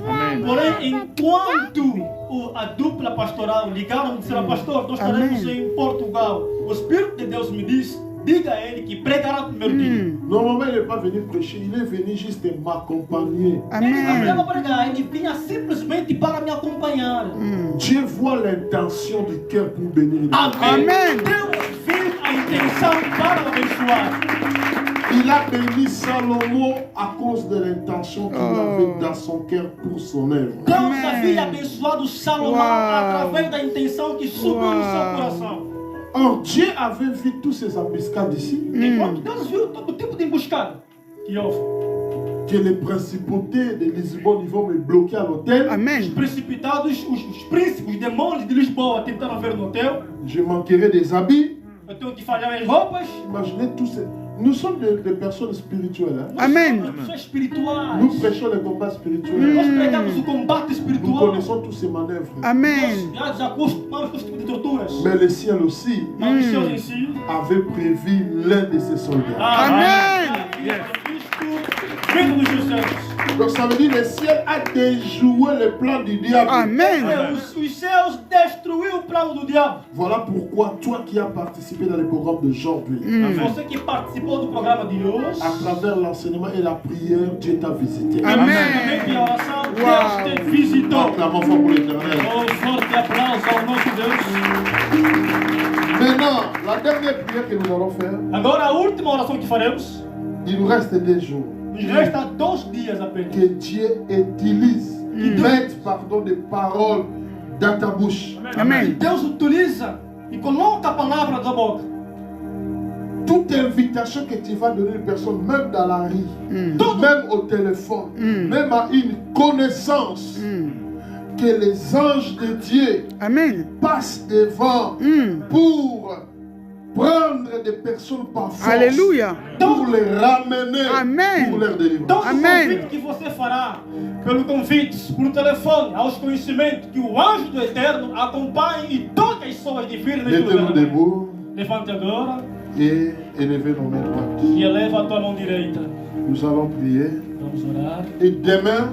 Porém, enquanto a dupla pastoral ligaram e disseram, pastor, nós estaremos em Portugal. O Espírito de Deus me disse, diga a ele que pregará no primeiro dia. Normalement, il n'est pas venu prêcher, il est venu juste m'accompagner. Ele não Amen. precisava pregar, ele vinha simplesmente para me acompanhar. Dieu voit l'intention du cœur pour bénir. Amém. Amém. Deus viu a intenção para abençoar. Il a béni Salomon à cause de l'intention qu'il avait dans son cœur pour son œuvre. Deus havia abençoado Salomão através da intenção que subiu no seu coração. Or, Dieu avait vu tous ces embuscades ici, Enquanto Deus viu todo tipo de emboscada que houve. que les principautés de Lisbonne ils vont me bloquer à l'hôtel. Os Amen. precipitados, os príncipes, os demônios de Lisboa tentaram ver no hotel. Je manquerai des habits. Eu tenho que falhar as roupas. Imaginez tous ces... Nous sommes des personnes spirituelles. Hein? Amen. Nous prêchons les combats spirituels. Nós pregamos o combate Nous espiritual. connaissons tous ces manœuvres. Amen. Nós já acostumamos com esse tipo de torturas. Mais le ciel aussi Mas os céus em si. avait prévu l'un de ses soldats. Amen. Cristo, vindo dos seus céus. Donc ça veut dire que le ciel a déjoué le plan du diable. Amen. Os céus destruiu o plano do diabo. Voilà pourquoi toi qui as participé dans le programme d'aujourd'hui, Você que participou do programa de hoje, à travers l'enseignement et la prière, Dieu t'a visité. Amen. também que a oração, Deus te visitou. Acclamons fort pour l'Éternel. Forte aplauso ao nosso Deus. Maintenant, la dernière prière que nous allons faire, Agora a última oração que faremos, il nous reste 2 jours. nos resta 2 dias apenas. Que Dieu utilise, mette des paroles dans ta bouche. Amen. Deus utiliza e coloca a palavra na tua boca. Toute invitation que tu vas donner à une personne, même dans la rue, même au téléphone, même à une connaissance, que les anges de Dieu Amen. passent devant pour prendre des personnes par force, Alléluia. pour les ramener, Amen. pour leur délivrer. Todo Amém. convite que você fará, pelo convite, por telefone, aos conhecimentos, que o anjo do Eterno acompanhe e toque as pessoas de vida neste Mettez-nous lugar. debout Levante agora et élevez nos mains droites. e eleva a tua mão direita. Nous allons prier. Vamos orar. Et demain,